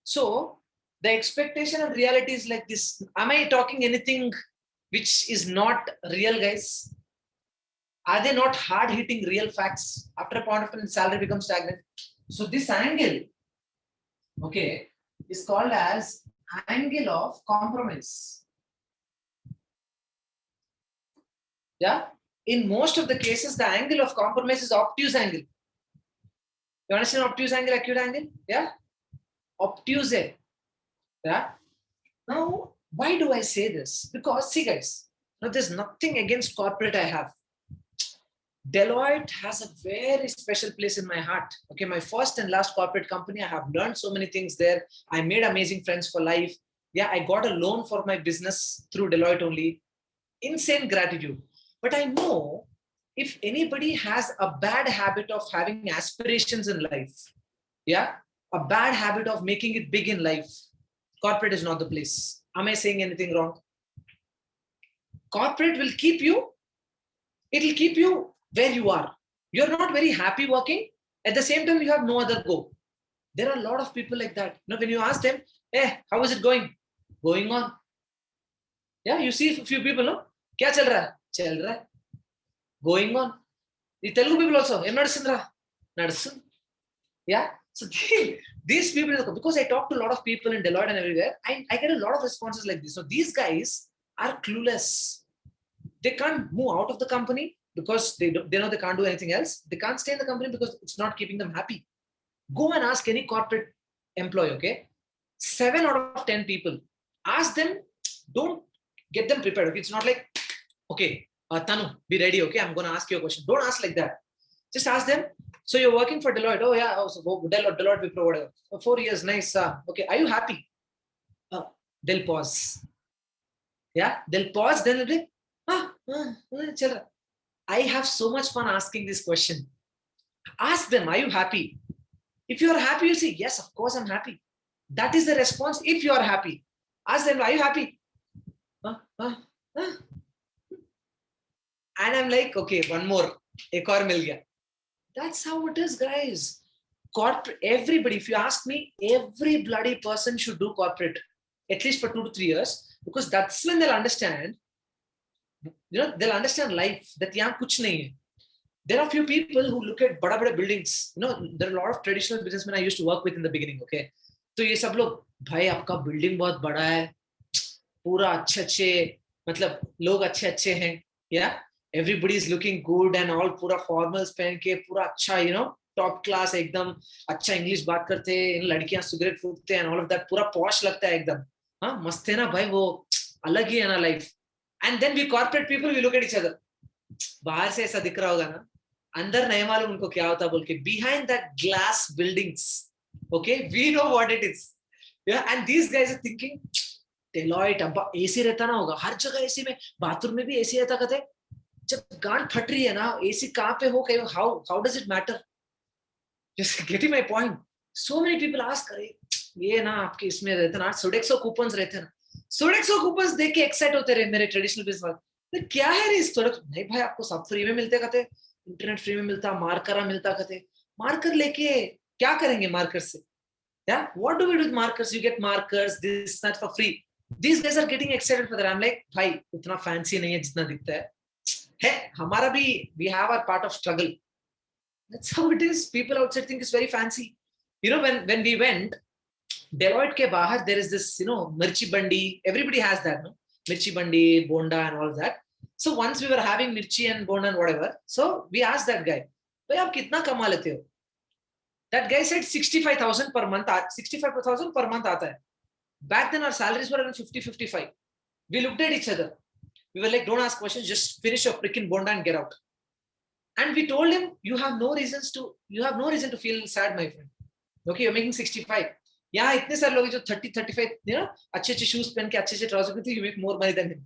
So, the expectation and reality is like this. Am I talking anything which is not real, guys? Are they not hard-hitting real facts? After a point of time, salary becomes stagnant. So this angle, okay, is called as angle of compromise. Yeah. In most of the cases, the angle of compromise is obtuse angle. You understand obtuse angle, acute angle? Yeah. Obtuse. Yeah. Now, why do I say this? Because, see, guys, now there's nothing against corporate I have. Deloitte has a very special place in my heart. Okay, my first and last corporate company, I have learned so many things there. I made amazing friends for life. Yeah, I got a loan for my business through Deloitte only. Insane gratitude. But I know if anybody has a bad habit of having aspirations in life, yeah, a bad habit of making it big in life, corporate is not the place. Am I saying anything wrong? Corporate will keep you, it will keep you where you are. You're not very happy working. At the same time, you have no other go. There are a lot of people like that. When you ask them, hey, how is it going? Going on. Yeah, you see a few people, no? Kya chal raha hai? Chal raha hai. Going on. The Telugu people also, Nadasindra. Yeah. So these people, because I talk to a lot of people in Deloitte and everywhere, I get a lot of responses like this. So these guys are clueless. They can't move out of the company because they know they can't do anything else. They can't stay in the company because it's not keeping them happy. Go and ask any corporate employee, okay? 7 out of 10 people. Ask them, don't get them prepared. Okay? It's not like, okay, Tanu, be ready, okay? I'm going to ask you a question. Don't ask like that. Just ask them, so you're working for Deloitte. Oh, yeah, so Deloitte, Wipro, whatever. For 4 years, nice. Okay, are you happy? They'll pause. Yeah, they'll pause, then they'll be, I have so much fun asking this question. Ask them, are you happy? If you are happy, you say, yes, of course I'm happy. That is the response if you are happy. Ask them, are you happy? And I'm like, okay, one more. Ek aur mil gaya. That's how it is, guys. Corporate, everybody, if you ask me, every bloody person should do corporate, at least for 2 to 3 years, because that's when they'll understand, they'll understand life, that yahan kuch nahi hai. There are few people who look at bada buildings. There are a lot of traditional businessmen I used to work with in the beginning, okay? So ye sab log, bhai, aapka building bahut bada hai, pura अच्छे, मतलब लोग अच्छे हैं, yeah? Everybody is looking good and all, पूरा formals पहन के, पूरा अच्छा, top class, एकदम अच्छा English बात करते हैं, लड़कियां सिगरेट फूकते हैं and all of that, पूरा posh लगता है एकदम. हाँ, मस्त है ना भाई, वो अलग ही है ना life. And then we corporate people, we look at each other. बाहर से ऐसा दिख रहा होगा ना, अंदर नहीं मालूम उनको क्या होता बोल के. Behind that glass buildings, okay, we know what it is. Yeah, and these guys are thinking, Deloitte, अब AC रहता ना होगा, हर जगह AC में, बाथरूम में भी AC रहता कहते. जब गांड फट रही है ना, AC कहाँ पे हो, कहीं how does it matter? Just getting my point. So many people ask, अरे ये ना आपके इसमें रहते ना, Sodexo coupons रहते ना, Sodexo coupons देख के excite होते रहे मेरे traditional business वाले. क्या है रे इस Sodexo? नहीं भाई, आपको सब फ्री में मिलते कहते, इंटरनेट फ्री में मिलता, मार्कर मिलता कहते. मार्कर लेके क्या करेंगे मार्कर से? Yeah, what do we do with markers? You get markers, this, that for free. These guys are getting excited for that. I'm like, भाई उतना fancy नहीं है जितना दिखता है. है हमारा भी, we have our part of struggle. That's how it is. People outside think it's very fancy. When we went, Deloitte ke bahar, there is this, mirchi bandi. Everybody has that, no? Mirchi bandi, bonda and all of that. So once we were having mirchi and bonda and whatever, so we asked that guy, भाई आप कितना कमा लेते हो? That guy said 65,000 per month. 65,000 per month आता है. Back then our salaries were around 50-55. We looked at each other. We were like, don't ask questions, just finish your freaking bonda and get out. And we told him, you have no reason to feel sad, my friend. Okay, you're making 65. Yeah, itne sare log jo 30-35, अच्छे shoes पहन के अच्छे trousers पहनते, you make more money than him.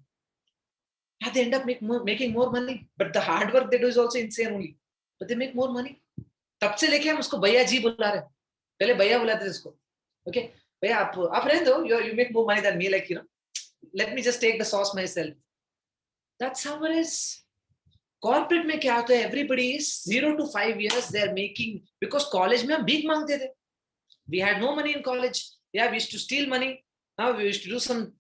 Yeah, they end up making more money, but the hard work they do is also insane only. But they make more money. तब से लेके हम उसको भैया जी बुला रहे हैं. पहले भैया बुलाते थे उसको. Okay, भैया आप रहने दो, you make more money than me, like, let me just take the sauce myself. That's how it is. Corporate में क्या होता है? Everybody is 0 to 5 years they're making, because college में हम भीख मांगते थे. We had no money in college. Yeah, we used to steal money. We used to do some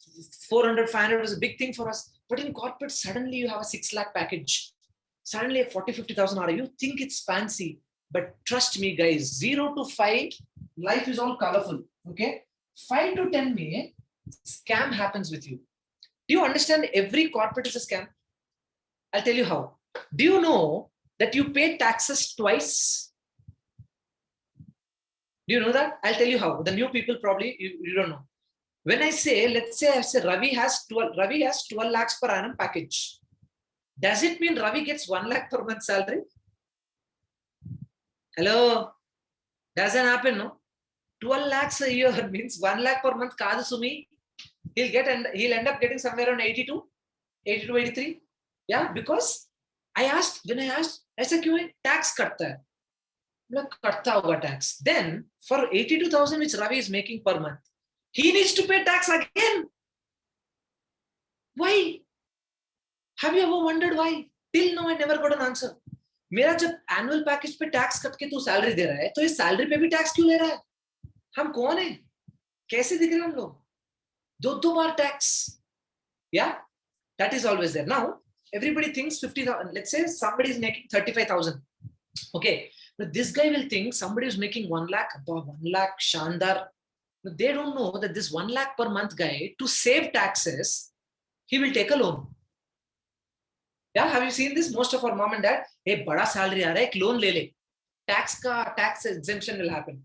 400-500 was a big thing for us. But in corporate, suddenly you have a 6 lakh package. Suddenly a 40-50,000 you think it's fancy. But trust me, guys, 0 to 5, life is all colorful. Okay, 5 to 10 mein, scam happens with you. Do you understand? Every corporate is a scam. I'll tell you how. Do you know that you pay taxes twice? Do you know that? I'll tell you how. The new people probably you don't know. When I say, let's say I say Ravi has 12 lakhs per annum package. Does it mean Ravi gets 1 lakh per month salary? Hello? Doesn't happen, no? 12 lakhs a year means 1 lakh per month. Kaadu Sumi, he'll end up getting somewhere around 82-83. Yeah, because when I asked, ऐसा क्यों है? Tax कटता है. मतलब कटता होगा tax. Then for 82,000 which Ravi is making per month, he needs to pay tax again. Why? Have you ever wondered why? Till now I never got an answer. मेरा जब एनुअल पैकेज पे tax cut के तू salary दे रहा है तो इस salary पे भी टैक्स क्यों ले रहा है? हम कौन है? कैसे दिख रहे हैं हम लोग? दो बार tax. Yeah, that is always there. Now everybody thinks 50,000. Let's say somebody is making 35,000. Okay, but this guy will think somebody is making 1 lakh, above 1 lakh, shandar. But they don't know that this 1 lakh per month guy, to save taxes, he will take a loan. Yeah, have you seen this? Most of our mom and dad, hey, bada salary aa raha hai, ek loan le le. Tax exemption will happen.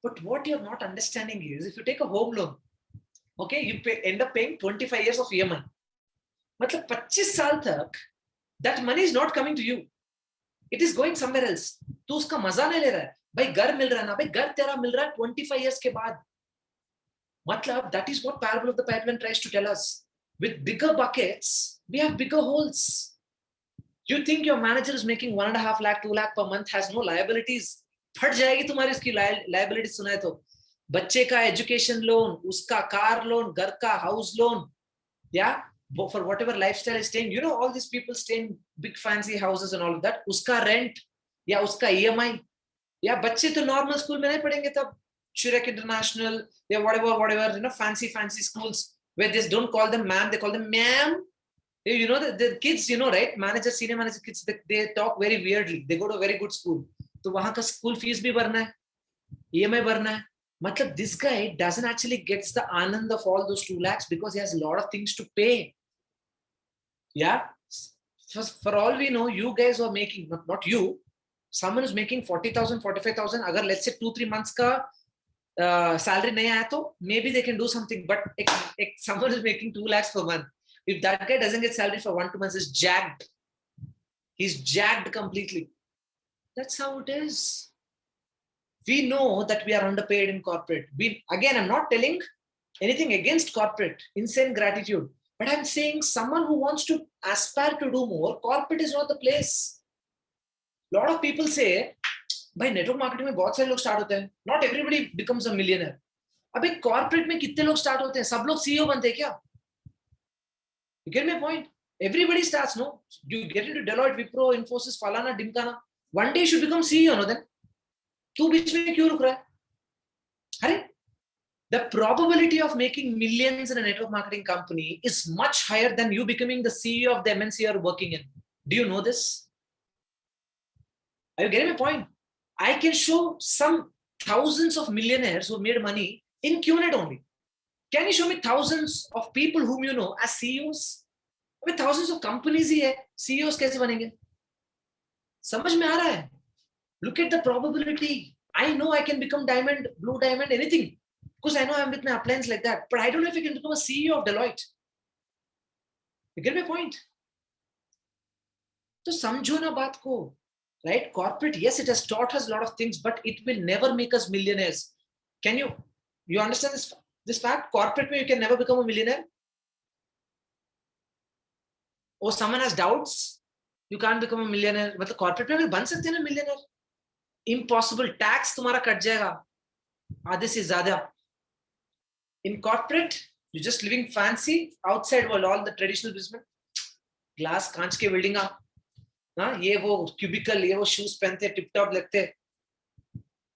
But what you're not understanding is, if you take a home loan, okay, you end up paying 25 years of EMI. मतलब 25 साल तक that money is not coming to you. It is going somewhere else. तू उसका मजा नहीं ले रहा है. भाई घर मिल रहा है ना, भाई घर तेरा मिल रहा है 25 years के बाद. मतलब that is what parable of the pipeline tries to tell us. With bigger buckets, we have bigger holes. You think your manager is making 1.5 lakh, 2 lakh per month, has no liabilities. फट जाएगी तुम्हारी उसकी liabilities सुनाए तो. बच्चे का education loan, उसका car loan, घर का house loan, yeah, for whatever lifestyle is staying, you know, all these people stay in big fancy houses and all of that, उसका rent, या उसका EMI, या बच्चे तो normal school में नहीं पढ़ेंगे तब, Shurek International, या whatever, you know, fancy schools where they don't call them ma'am, they call them ma'am. You know, the kids, you know, right? Manager, senior manager kids, they talk very weirdly. They go to a very good school. तो वहाँ का school fees भी भरना है, EMI भरना है. मतलब this guy doesn't actually gets the anand of all those 2 lakhs because he has a lot of things to pay. Yeah. For all we know, you guys are making, not you, someone is making 40,000, 45,000. Agar let's say 2-3 months ka salary nahi aaya to maybe they can do something. But someone is making 2 lakhs per month. If that guy doesn't get salary for 1-2 months, he's jagged. He's jagged completely. That's how it is. We know that we are underpaid in corporate. Again, I'm not telling anything against corporate, insane gratitude. But I'm saying someone who wants to aspire to do more, corporate is not the place. A lot of people say, by network marketing में बहुत सारे लोग start होते हैं. Not everybody becomes a millionaire. अबे corporate में कितने लोग start होते हैं? सब लोग CEO बनते हैं क्या? You get my point? Everybody starts, no? You get into Deloitte, Wipro, Infosys, Falana, Dimkana. One day you should become CEO, no then? तू बीच में क्यों रुक रहा है? अरे, the probability of making millions in a network marketing company is much higher than you becoming the CEO of the MNC you're working in. Do you know this? Are you getting my point? I can show some thousands of millionaires who made money in Qnet only. Can you show me thousands of people whom you know as CEOs? With thousands of companies ही है, CEOs कैसे बनेंगे? समझ में आ रहा है? Look at the probability. I know I can become diamond, blue diamond, anything. Because I know I'm with my uplines like that. But I don't know if I can become a CEO of Deloitte. You get my point? So समझो ना बात को. Right? Corporate, yes, it has taught us a lot of things, but it will never make us millionaires. Can you understand this fact? Corporate में you can never become a millionaire. Or someone has doubts, you can't become a millionaire. मतलब corporate में अगर बन सकते हैं ना millionaire? Impossible. Tax तुम्हारा cut जाएगा आधे से ज़्यादा. In corporate, you're just living fancy outside world, all the traditional business. Glass, कांच के बिल्डिंग ये वो cubicle, ये वो shoes पहनते, tip top लगते.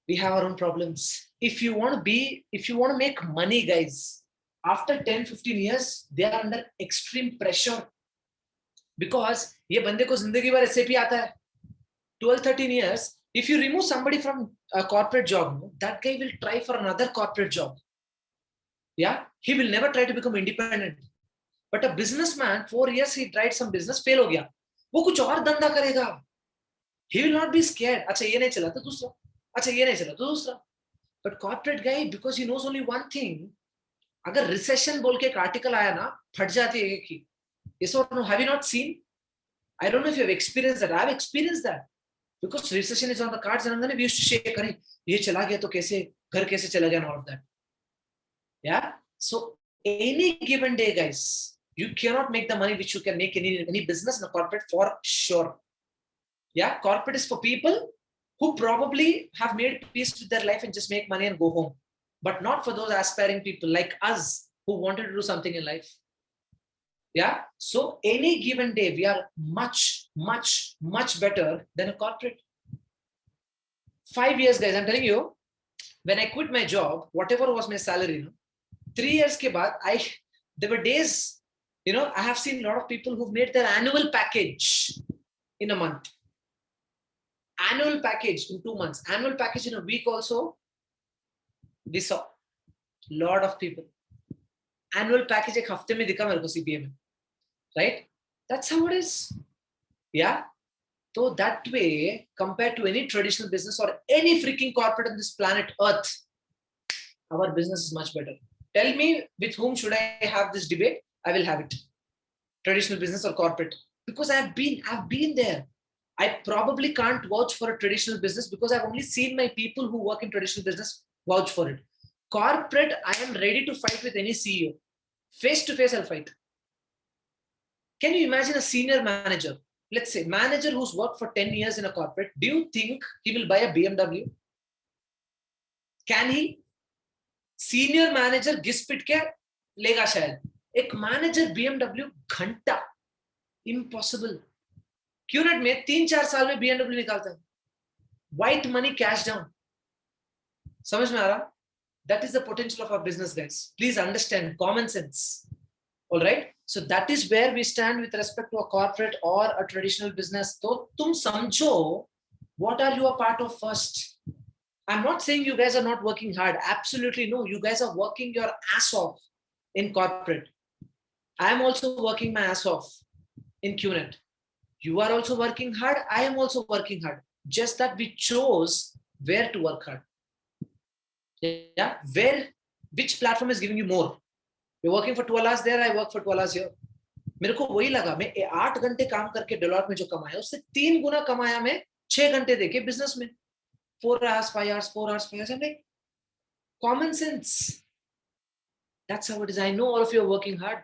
We have our own problems. If you want to make money, guys, after 10-15 years, they are under extreme pressure. Because ये बंदे को जिंदगी भर SAP आता है. 12-13 years, if you remove somebody from a corporate job, that guy will try for another corporate job. Yeah, he will never try to become independent. But a businessman, 4 years he tried some business, fail हो गया. वो कुछ और धंधा करेगा. He will not be scared. अच्छा ये नहीं चला तो दूसरा. अच्छा ये नहीं चला तो दूसरा. But corporate guy, because he knows only one thing, अगर recession बोल के एक article आया ना, फट जाती है एक ही. Yes or no? Have you not seen? I don't know if you have experienced that. I have experienced that. Because recession is on the cards and then we used to shake, अरे ये चला गया तो कैसे घर कैसे चला गया and all of that. Yeah. So any given day, guys, you cannot make the money which you can make in any business in a corporate for sure. Yeah. Corporate is for people who probably have made peace with their life and just make money and go home. But not for those aspiring people like us who wanted to do something in life. Yeah. So any given day, we are much, much, much better than a corporate. 5 years, guys, I'm telling you, when I quit my job, whatever was my salary, 3 years ke baad, there were days, I have seen a lot of people who've made their annual package in a month. Annual package in 2 months. Annual package in a week also. We saw a lot of people. Annual package ek hafte mein dikha mere ko CPA mein. Right? That's how it is. Yeah. So that way, compared to any traditional business or any freaking corporate on this planet Earth, our business is much better. Tell me with whom should I have this debate? I will have it. Traditional business or corporate? Because I've been there. I probably can't vouch for a traditional business because I've only seen my people who work in traditional business vouch for it. Corporate, I am ready to fight with any CEO. Face to face, I'll fight. Can you imagine a senior manager? Let's say manager who's worked for 10 years in a corporate. Do you think he will buy a BMW? Can he? Senior manager gispit ke lega shayad. Ek manager BMW घंटा impossible. Qnet में 3-4 साल में BMW निकालता है. White money cash down. समझ में आ रहा? That is the potential of our business, guys. Please understand common sense. All right. So that is where we stand with respect to a corporate or a traditional business. So tum samjho, what are you a part of first? I'm not saying you guys are not working hard. Absolutely no. You guys are working your ass off in corporate. I'm also working my ass off in Qnet. You are also working hard. I am also working hard. Just that we chose where to work hard. Yeah. Which platform is giving you more? You're working for 12 hours there, I work for 12 hours here. मेरे को वही लगा मैं 8 घंटे काम करके Deloitte में जो कमाया उससे 3 गुना कमाया मैं 6 घंटे देके बिजनेस में 4 hours 5 hours 4 hours 5 hours. I'm like, common sense. That's how it is. I know all of you are working hard.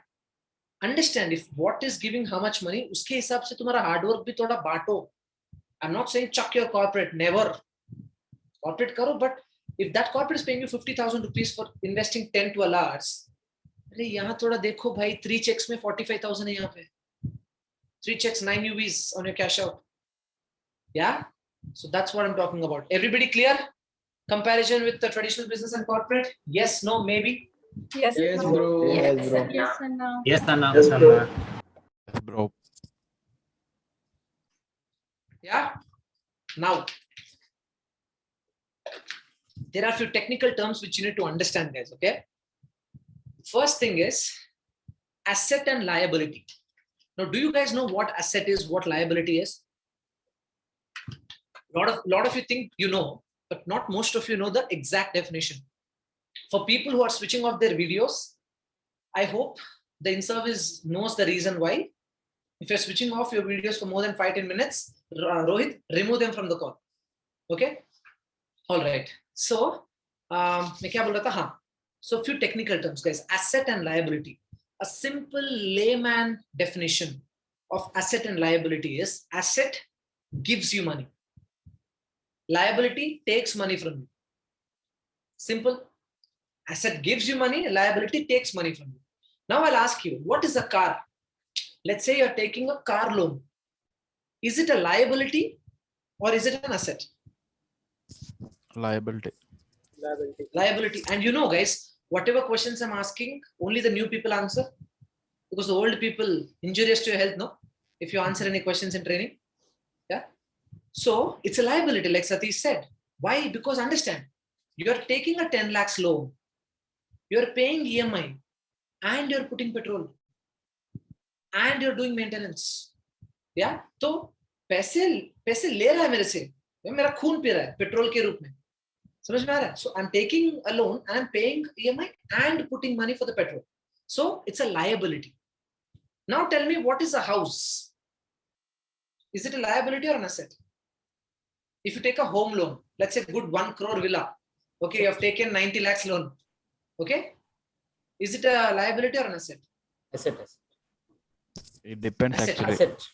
Understand if what is giving how much money उसके हिसाब से तुम्हारा hard work भी थोड़ा बांटो. I'm not saying chuck your corporate, never. Corporate करो, but if that corporate is paying you 50,000 rupees for investing 10-12 hours, अरे यहाँ थोड़ा देखो भाई 3 checks में 45,000 है यहाँ पे 3 checks 9 UVs on your cash out. Yeah, so that's what I'm talking about. Everybody clear? Comparison with the traditional business and corporate? Yes, no, maybe. Yes, bro. Yes, bro. yes, Yes, Anna. Yes, bro. Yes, bro. Yeah. Now, there are a few technical terms which you need to understand, guys. Okay. First thing is asset and liability. Now, do you guys know what asset is, what liability is? Lot of you think you know, but not most of you know the exact definition. For people who are switching off their videos, I hope the in-service knows the reason why. If you're switching off your videos for more than 5-10 minutes, Rohit, remove them from the call. Okay? All right. So, मैं क्या बोल रहा था? हाँ. So, few technical terms, guys. Asset and liability. A simple layman definition of asset and liability is asset gives you money. Liability takes money from you. Simple. Asset gives you money, liability takes money from you. Now I'll ask you, what is a car? Let's say you're taking a car loan. Is it a liability or is it an asset? Liability. Liability. And you know, guys, whatever questions I'm asking, only the new people answer. Because the old people, injurious to your health, no? If you answer any questions in training. Yeah. So it's a liability, like Satish said. Why? Because understand, you're taking a 10 lakhs loan. You're paying EMI and you're putting petrol and you're doing maintenance. Yeah. तो पैसे ले रहा है मेरे से, मेरा खून P रहा है पेट्रोल के रूप में. समझ में आ रहा है? So I'm taking a loan and I'm paying EMI and putting money for the petrol. So it's a liability. Now tell me, what is a house? Is it a liability or an asset? If you take a home loan, let's say good 1 crore villa. Okay, you have taken 90 lakhs loan. Okay, is it a liability or an asset? Asset. It depends Asset. actually. Asset.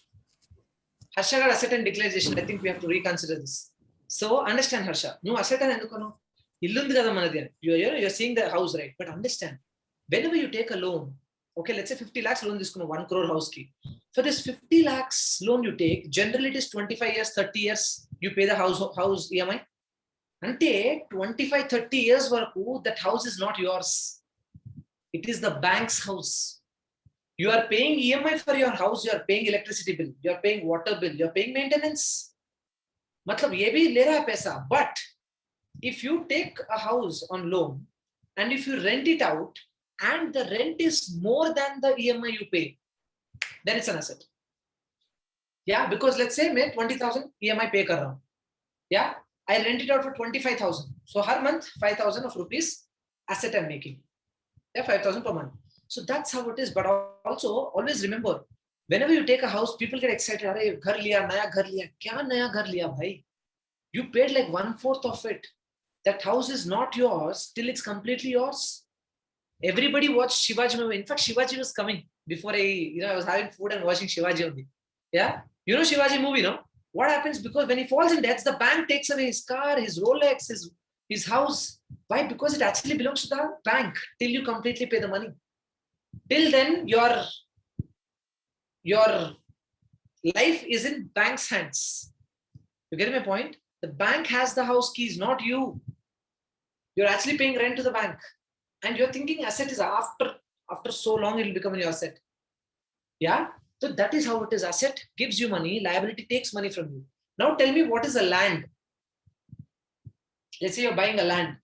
Harsha got asset and declaration. I think we have to reconsider this. So understand, Harsha. No asset and endukono. Illundi kada manadi. You're seeing the house, right? But understand, whenever you take a loan, Okay, let's say 50 lakhs loan this 1 crore house key. For this 50 lakhs loan you take, generally it is 25 years, 30 years, you pay the house EMI. Ante 25, 30 years varaku, that house is not yours. It is the bank's house. You are paying EMI for your house, you are paying electricity bill, you are paying water bill, you are paying maintenance. Matlab ye bhi le raha hai paisa. But if you take a house on loan and if you rent it out and the rent is more than the EMI you pay, then it's an asset. Yeah, because let's say मैं 20,000 EMI pay कर रहा हूँ. Yeah, I rent it out for 25,000. So her month 5,000 of rupees asset I'm making. Yeah, 5,000 per month. So that's how it is. But also always remember, whenever you take a house, people get excited. अरे घर लिया, नया घर लिया. क्या नया घर लिया भाई? You paid like 1/4 of it. That house is not yours till it's completely yours. Everybody watched Shivaji movie. In fact, Shivaji was coming before I was having food and watching Shivaji only. Yeah, you know Shivaji movie, no? What happens? Because when he falls in debt, the bank takes away his car, his Rolex, his house. Why? Because it actually belongs to the bank till you completely pay the money. Till then, your life is in bank's hands. You get my point? The bank has the house keys, not you. You're actually paying rent to the bank. And you're thinking asset is after so long, it will become your asset. Yeah? So that is how it is. Asset gives you money, liability takes money from you. Now tell me, what is a land? Let's say you're buying a land.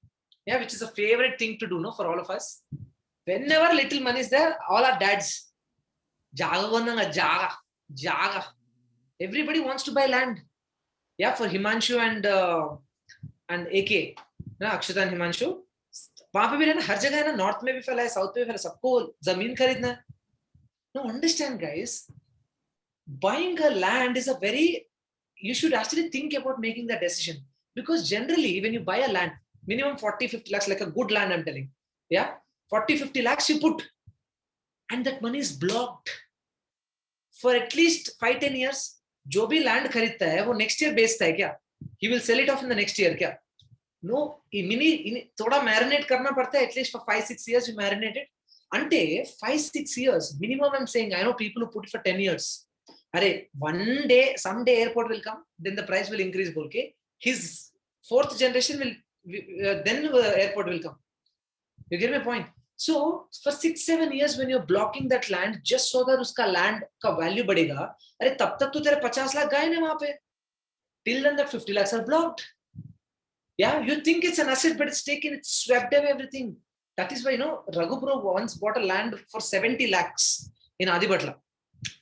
Yeah, which is a favorite thing to do, no, for all of us. Whenever little money is there, all our dads, jaga. Everybody wants to buy land. Yeah, for Himanshu and AK, Akshita and Himanshu. वहां पे भी रहना, हर जगह है ना, north में भी फैला है, साउथ में भी फैला, सबको जमीन खरीदना है. No, understand guys, buying a land is you should actually think about making that decision, because generally when you buy a land, minimum 40-50 lakhs, like a good land I'm telling, yeah, 40-50 lakhs you put, and that money is blocked for at least 5-10 years. जो भी land खरीदता है वो next year बेचता है क्या? He will sell it off in the next year क्या? No, थोड़ा marinate करना पड़ता है, at least for 5-6 years you marinate it. Ante 5-6 years minimum, I'm saying. I know people who put it for 10 years. Someday airport will come, then the price will increase. Okay, his fourth generation will then airport will come. You get my point? So for 6-7 years when you're blocking that land just so that uska land ka value badega, अरे तब तक तो तेरे 50 लाख गए ना वहां पे. Till then that 50 lakhs are blocked. Yeah, you think it's an asset, but it's taken, it's swept away everything. That is why, Raghu bro once bought a land for 70 lakhs in Adibatla.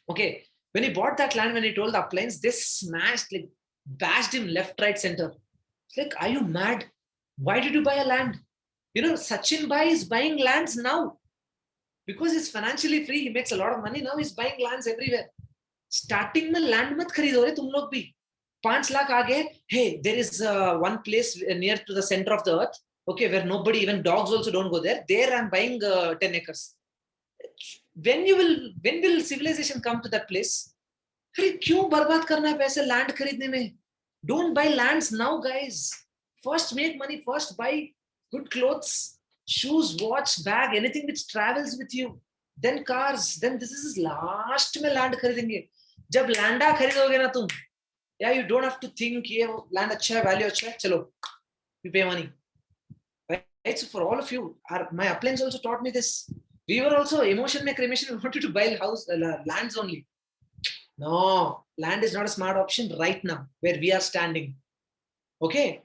Okay, when he bought that land, when he told the uplines, they smashed, like bashed him left, right, center. It's like, are you mad? Why did you buy a land? Sachin Bhai is buying lands now because he's financially free. He makes a lot of money now. He's buying lands everywhere. Starting में land मत खरीदो रे तुम लोग भी. 5 lakh आगे, hey, there is one place near to the center of the earth, okay, where nobody, even dogs also don't go there. There I'm buying 10 acres. When will civilization come to that place? अरे क्यों बर्बाद करना है पैसे land खरीदने में? Don't buy lands now, guys. First make money. First buy good clothes, shoes, watch, bag, anything which travels with you. Then cars. Then this is last में land खरीदेंगे. जब land खरीदोगे ना तुम, yeah, you don't have to think, ये land अच्छा है, value अच्छा है, चलो, you pay money. Right? So for all of you, my uplines also taught me this. We were also emotion में cremation. We wanted to buy lands only. No, land is not a smart option right now where we are standing. Okay.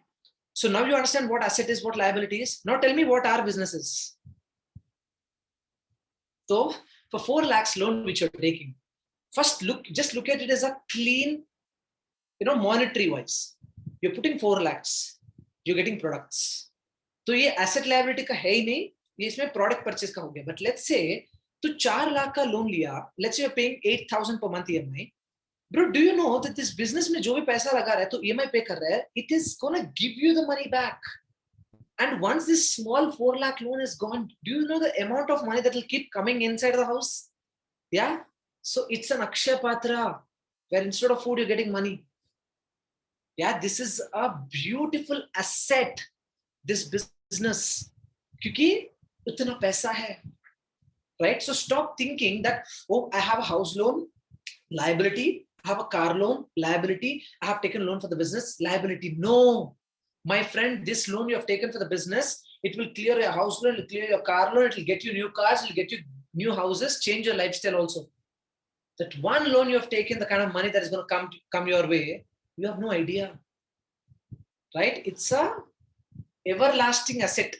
So now you understand what asset is, what liability is. Now tell me what our business is. So for 4 lakhs loan which you're taking, first just look at it as a clean, monetary wise. You're putting 4 lakhs, you're getting products. So ये asset liability का है ही नहीं, ये इसमें product purchase का हो गया. But let's say तो 4 लाख का लोन लिया, let's say you're paying 8,000 per month EMI. Bro, do you know that this business में जो भी पैसा लगा रहा है तो EMI pay कर रहा है, it is gonna give you the money back. And once this small 4 lakh loan is gone, do you know the amount of money that will keep coming inside the house? Yeah. So it's an Akshaya Patra where instead of food you're getting money. Yeah, this is a beautiful asset, this business. क्योंकि उतना पैसा है, right? So stop thinking that, oh, I have a house loan, liability. I have a car loan, liability. I have taken a loan for the business, liability. No, my friend, this loan you have taken for the business, it will clear your house loan, it will clear your car loan, it will get you new cars, it will get you new houses, change your lifestyle also. That one loan you have taken, the kind of money that is going to come your way, you have no idea, right? It's a everlasting asset,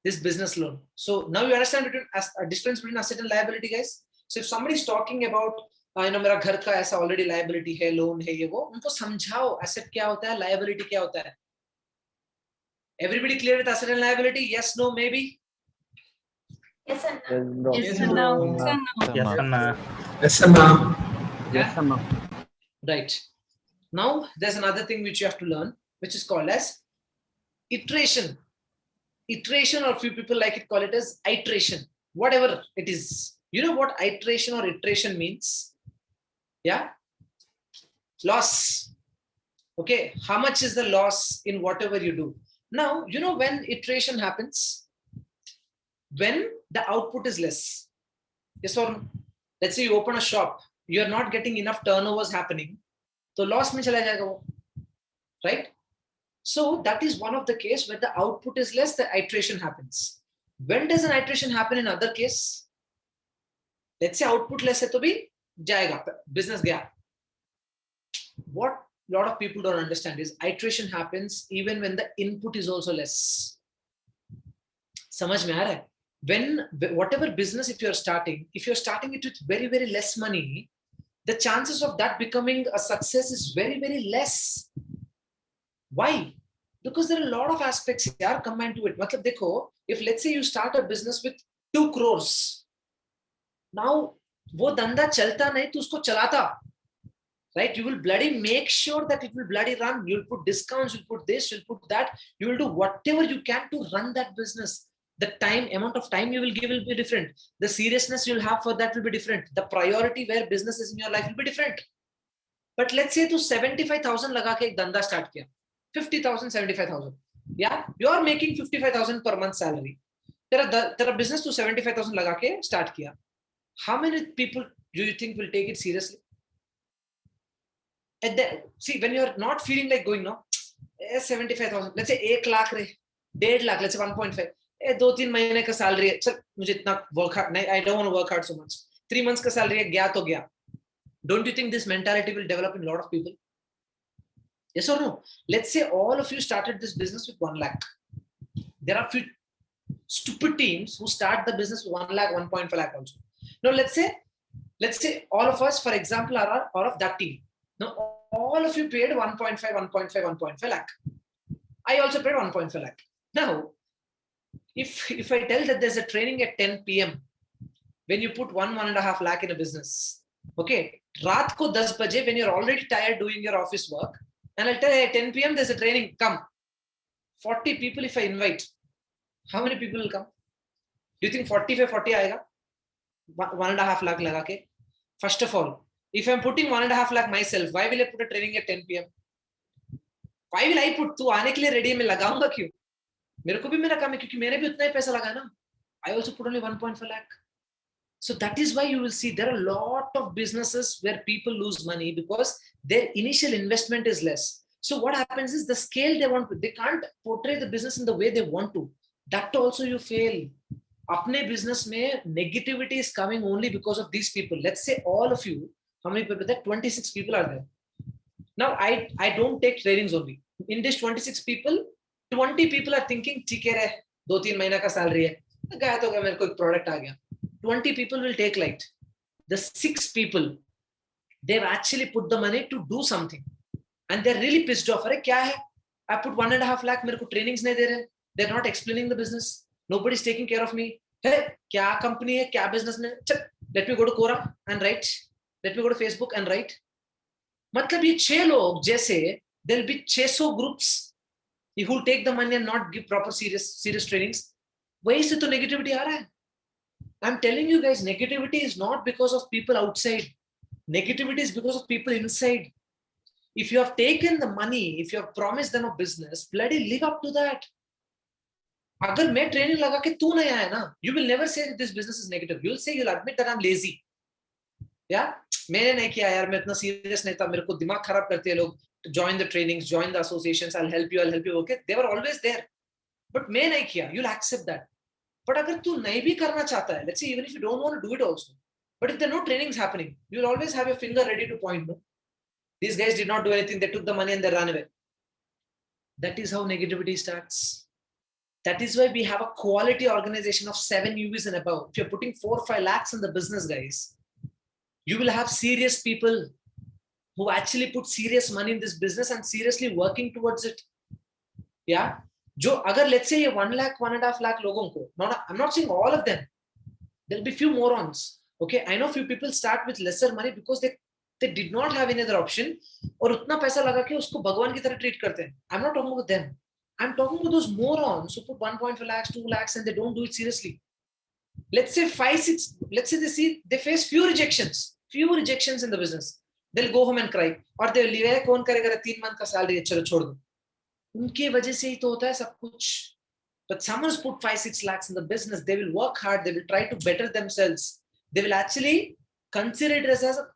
this business loan. So now you understand a difference between asset and liability, guys. So if somebody is talking about, मेरा घर का ऐसा already liability है, loan है ये वो, उनको समझाओ asset क्या होता है, liability क्या होता है. Everybody clear with asset and liability? Yes, no, maybe? Yes, and Yes, bro. Yes, Yes, bro. Yes, Anna. Yes, Anna. Yes, Anna. Right. Now, there's another thing which you have to learn, which is called as iteration. Iteration, or few people like it call it as iteration, whatever it is. You know what iteration or iteration means? Yeah? Loss. Okay. How much is the loss in whatever you do? Now, you know when iteration happens? When the output is less. Yes or no? Let's say you open a shop, you're not getting enough turnovers happening. So loss mein chala jayega wo. Right? So that is one of the case where the output is less, the iteration happens. When does an iteration happen in other case? Let's say output less hai to bhi jayega, business gaya. What a lot of people don't understand is iteration happens even when the input is also less. Samajh mein aa raha hai? When whatever business if you're starting it with very, very less money, the chances of that becoming a success is very, very less. Why? Because there are a lot of aspects here combined to it. Matlab dekho, if let's say you start a business with 2 crores, now wo danda chalta nahi to usko chalata, right? You will bloody make sure that it will bloody run. You'll put discounts, you'll put this, you'll put that. You will do whatever you can to run that business. The amount of time you will give will be different. The seriousness you'll have for that will be different. The priority where business is in your life will be different. But let's say to 75,000 laga ke ek danda start kiya. 50,000, 75,000. Yeah, you are making 55,000 per month salary. Tera business to 75,000 laga ke start kiya. How many people do you think will take it seriously? See, when you're not feeling like going, no, 75,000, let's say 1 lakh re, 1.5 lakh, let's say 1.5. 2-3 महीने का salary है, चल मुझे इतना work hard नहीं, I don't want to work hard so much. 3 months का salary है, गया तो गया. Don't you think this mentality will develop in a lot of people? Yes or no? Let's say all of you started this business with 1 lakh. There are few stupid teams who start the business with 1 lakh, 1.5 lakh also. Now let's say all of us, for example, are of that team. Now all of you paid 1.5 lakh. I also paid 1.5 lakh. Now, if I tell that there's a training at 10 p.m. when you put 1.5 lakh in a business, okay, raat ko 10 baje when you're already tired doing your office work, and I'll tell you, hey, 10 p.m. there's a training, come. 40 people if I invite, how many people will come? Do you think 40 aayega? 1.5 lakh laga ke? First of all, if I'm putting 1.5 lakh myself, why will I put a training at 10 p.m.? Why will I put? तू आने के लिए ready मैं लगाऊंगा क्यों? मेरे को भी मेरा काम है क्योंकि मैंने भी उतना ही पैसा लगाया ना. I also put only 1.5 lakh. So that is why you will see there are a lot of businesses where people lose money because their initial investment is less. So what happens is the scale they want to, they can't portray the business in the way they want to. That also you fail. Apne business mein negativity is coming only because of these people. Let's say all of you, how many people there? 26 people are there. Now I don't take trainings only. In this 26 people, 20 people are thinking, ठीक है रे, 2-3 महीना का salary है, गया तो गया, मेरे को एक product आ गया. 20 people will take light. The 6 people, they've actually put the money to do something, and they're really pissed off. अरे क्या है? I put 1.5 lakh, मेरे को trainings नहीं दे रहे. They're not explaining the business. Nobody's taking care of me. Hey, क्या company है? क्या business में? चल, let me go to Quora and write. Let me go to Facebook and write. मतलब ये 6 लोग जैसे, there'll be 600 groups who will take the money and not give proper serious trainings. वही से तो negativity आ रहा है. I'm telling you guys, negativity is not because of people outside. Negativity is because of people inside. If you have taken the money, if you have promised them a business, bloody live up to that. अगर मैं training लगा के तू नहीं आया ना, you will never say that this business is negative. You'll say, you'll admit that I'm lazy. Yeah, मैंने नहीं किया यार, मैं इतना serious नहीं था, मेरे को दिमाग खराब करते हैं लोग. Join the trainings, join the associations, I'll help you. Okay, they were always there. But मैं नहीं किया. You'll accept that. But अगर तू नहीं भी करना चाहता है, let's say even if you don't want to do it also, but if there are no trainings happening, you'll always have your finger ready to point. No, these guys did not do anything. They took the money and they ran away. That is how negativity starts. That is why we have a quality organization of 7 UVs and above. If you're putting 4 or 5 lakhs in the business, guys, you will have serious people who actually put serious money in this business and seriously working towards it. Yeah. Jo, agar let's say 1 lakh, 1.5 lakh logon ko, I'm not saying all of them. There'll be few morons. Okay. I know few people start with lesser money because they did not have any other option. और उतना पैसा लगा के उसको भगवान की तरह treat करते हैं. I'm not talking about them. I'm talking about those morons who put 1.5 lakhs, 2 lakhs, and they don't do it seriously. Let's say 5, 6, let's say they face few rejections in the business. They'll go home and cry. Or they'll leave, कौन करेगा 3 month का salary, चलो छोड़ दो. उनके वजह से ही तो होता है सब कुछ. But someone's put 5, 6 lakhs in the business, they will work hard, they will try to better themselves. They will actually consider it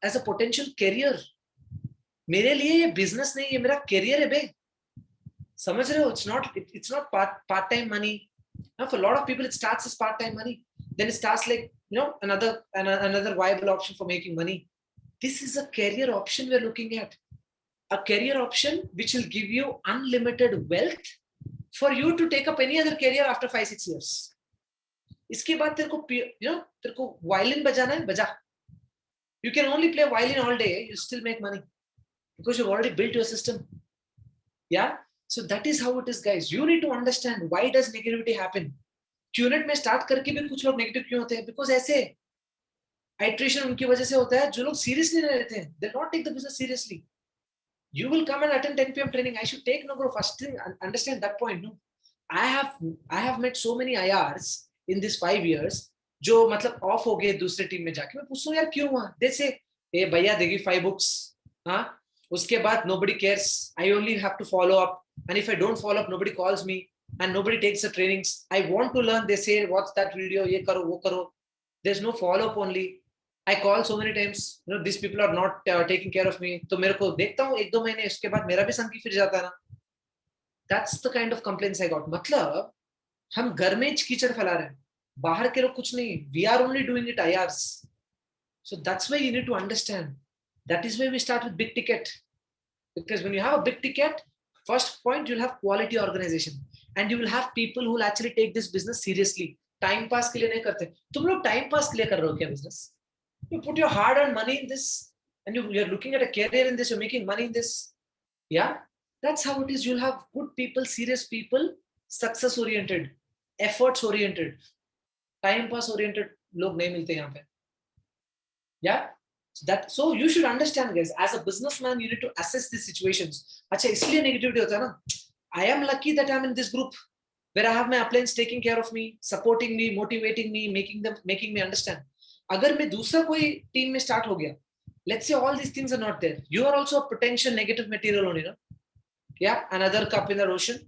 as a potential career. मेरे लिए ये business नहीं, ये मेरा career है बे. समझ रहे हो? It's not part-time money. Now, for a lot of people, it starts as part-time money. Then it starts like, another viable option for making money. This is a career option we're looking at. A career option which will give you unlimited wealth for you to take up any other career after 5, 6 years. इसके बाद तेरे को violin बजाना है, बजा. You can only play violin all day, you still make money because you've already built your system. Yeah. So that is how it is, guys. You need to understand why does negativity happen. Qnet में start करके भी कुछ लोग negative क्यों होते हैं? Because ऐसे iteration उनकी वजह से होता है, जो लोग seriously नहीं लेते हैं. They not take the business seriously. You will come and attend 10 PM training. I should take no, bro. First thing, understand that point. No, I have met so many IRs in these 5 years. जो मतलब off हो गए दूसरे team में जाके, मैं पूछूं यार क्यों हुआ? They say, ए भैया देगी 5 books, हाँ? उसके बाद nobody cares. I only have to follow up. And if I don't follow up, nobody calls me and nobody takes the trainings. I want to learn. They say, what's that video? Ye karo, wo karo. There's no follow up only. I call so many times. These people are not taking care of me. तो मेरे को देखता हूँ 1-2 महीने, इसके बाद मेरा भी संकी फिर जाता है ना. That's the kind of complaints I got. मतलब हम घर में कीचड़ फैला रहे हैं. बाहर के लोग कुछ नहीं. We are only doing it IRs. So that's why you need to understand. That is why we start with big ticket. Because when you have a big ticket, first point, you'll have quality organization and you will have people who will actually take this business seriously. Time pass के लिए नहीं करते. तुम लोग time pass के लिए कर रहे हो क्या business? You put your hard-earned money in this and you're looking at a career in this, you're making money in this. Yeah, that's how it is. You'll have good people, serious people, success-oriented, efforts-oriented, time pass-oriented लोग नहीं मिलते यहाँ पे. Yeah. So you should understand, guys, as a businessman, you need to assess these situations. अच्छा, इसलिए negativity होता है ना. I am lucky that I'm in this group where I have my upliners taking care of me, supporting me, motivating me, making me understand. अगर मैं दूसरा कोई team में start हो गया, let's say all these things are not there. You are also a potential negative material only, no? Yeah, another cup in the ocean.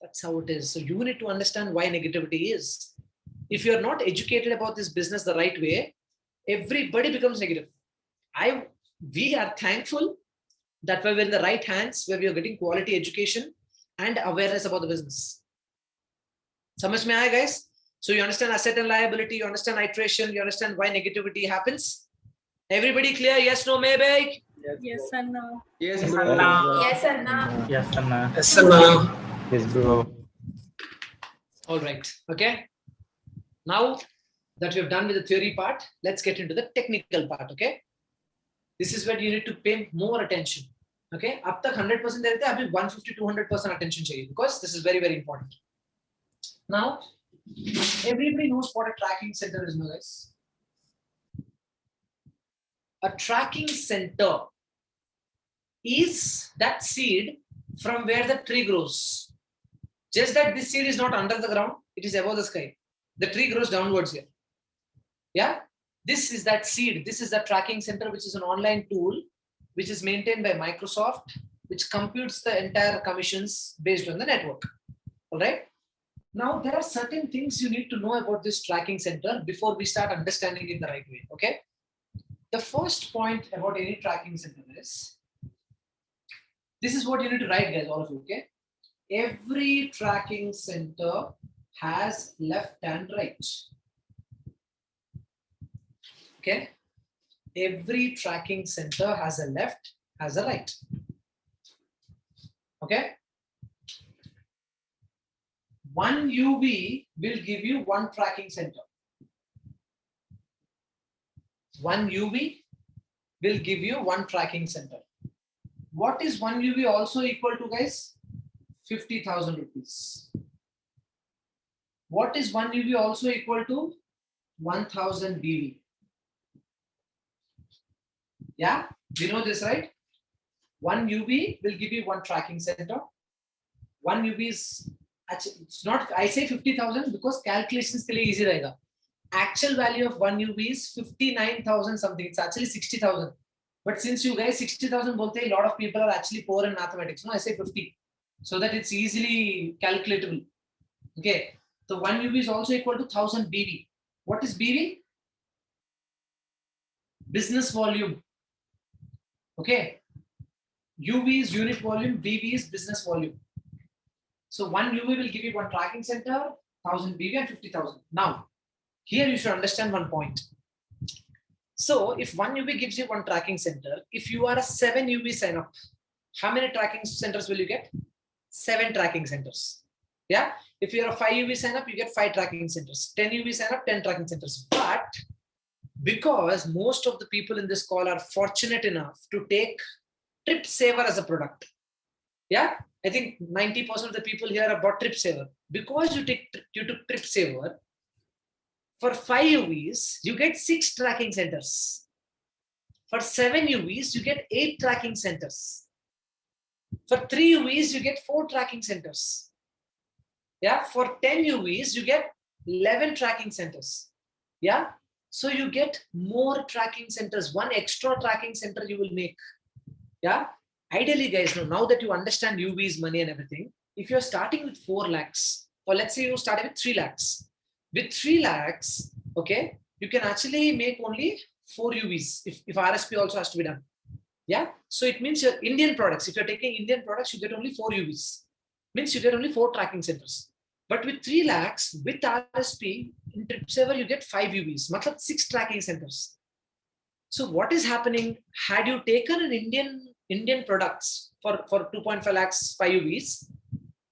That's how it is. So you need to understand why negativity is. If you are not educated about this business the right way, everybody becomes negative. We are thankful that we're in the right hands where we are getting quality education and awareness about the business. समझ में आया, guys? So you understand asset and liability, you understand iteration, you understand why negativity happens. Everybody clear? Yes, no, maybe? Yes and no. Yes, bro. Yes and no. Yes, Anna. Yes, no. Yes, bro. All right. Okay. Now that we've done with the theory part, let's get into the technical part. Okay. This is where you need to pay more attention. Okay. अब तक 100% देते हैं, अभी 150-200% attention चाहिए because this is very, very important. Now, everybody knows what a tracking center is, no, guys? A tracking center is that seed from where the tree grows. Just that this seed is not under the ground, it is above the sky. The tree grows downwards here. Yeah, this is that seed. This is the tracking center, which is an online tool, which is maintained by Microsoft, which computes the entire commissions based on the network. All right. Now, there are certain things you need to know about this tracking center before we start understanding it the right way. Okay. The first point about any tracking center is, this is what you need to write, guys, all of you. Okay. Every tracking center has left and right. Okay. Every tracking center has a left, has a right. Okay. One UV will give you one tracking center. One UV will give you one tracking center. What is one UV also equal to, guys? 50,000 rupees. What is one UV also equal to? 1000 BV. Yeah, we know this, right? One UV will give you one tracking center. One UV is, it's not, I say 50,000 because calculations ke liye easy rahega. Actual value of one UV is 59,000 something. It's actually 60,000. But since you guys 60,000 bolte, a lot of people are actually poor in mathematics. No, I say 50 so that it's easily calculatable. Okay. So one UV is also equal to 1000 BV. What is BV? Business volume. Okay. UV is unit volume, BV is business volume. So one UV will give you one tracking center, 1000 BV and 50,000. Now, here you should understand one point. So if one UV gives you one tracking center, if you are a 7 UV sign up, how many tracking centers will you get? 7 tracking centers. Yeah. If you're a 5 UV sign up, you get 5 tracking centers. 10 UV sign up, 10 tracking centers. But because most of the people in this call are fortunate enough to take Trip Saver as a product. Yeah. I think 90% of the people here have bought Trip Saver. Because you took Trip Saver, for 5 UVs, you get 6 tracking centers. For 7 UVs, you get 8 tracking centers. For 3 UVs, you get 4 tracking centers. Yeah. For 10 UVs, you get 11 tracking centers. Yeah. So you get more tracking centers. One extra tracking center you will make. Yeah. Ideally, guys, now that you understand UV's money and everything, if you're starting with 4 lakhs, or let's say you started with 3 lakhs, with 3 lakhs, okay, you can actually make only 4 UVs if RSP also has to be done. Yeah. So it means your Indian products, if you're taking Indian products, you get only 4 UVs. Means you get only 4 tracking centers. But with 3 lakhs, with RSP, in Trip Saver, you get 5 UVs, matlab 6 tracking centers. So what is happening? Had you taken an Indian products for 2.5 lakhs, 5 UVs,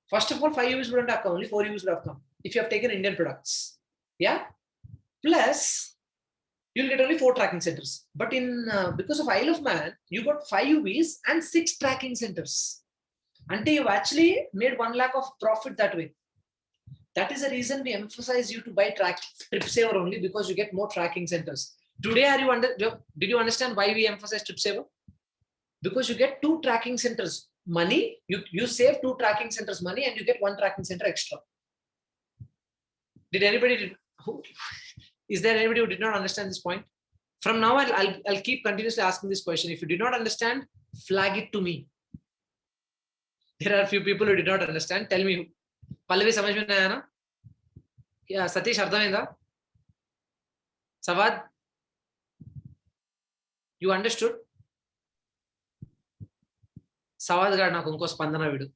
first of all, 5 UVs wouldn't have come, only 4 UVs would have come if you have taken Indian products. Yeah. Plus, you'll get only 4 tracking centers. But in because of Isle of Man, you got 5 UVs and 6 tracking centers. Until you've actually made 1 lakh of profit that way. That is the reason we emphasize you to buy Trip Saver only, because you get more tracking centers. Today, did you understand why we emphasize Trip Saver? Because you get 2 tracking centers money, you save 2 tracking centers money and you get 1 tracking center extra. Is there anybody who did not understand this point? From now, I'll keep continuously asking this question. If you did not understand, flag it to me. There are a few people who did not understand. Tell me. Pallavi, samajh mein nahi aaya na? Yeah, Satish, ardhamainda? Savad, you understood? Savad gaadu naaku inko spandana vidu.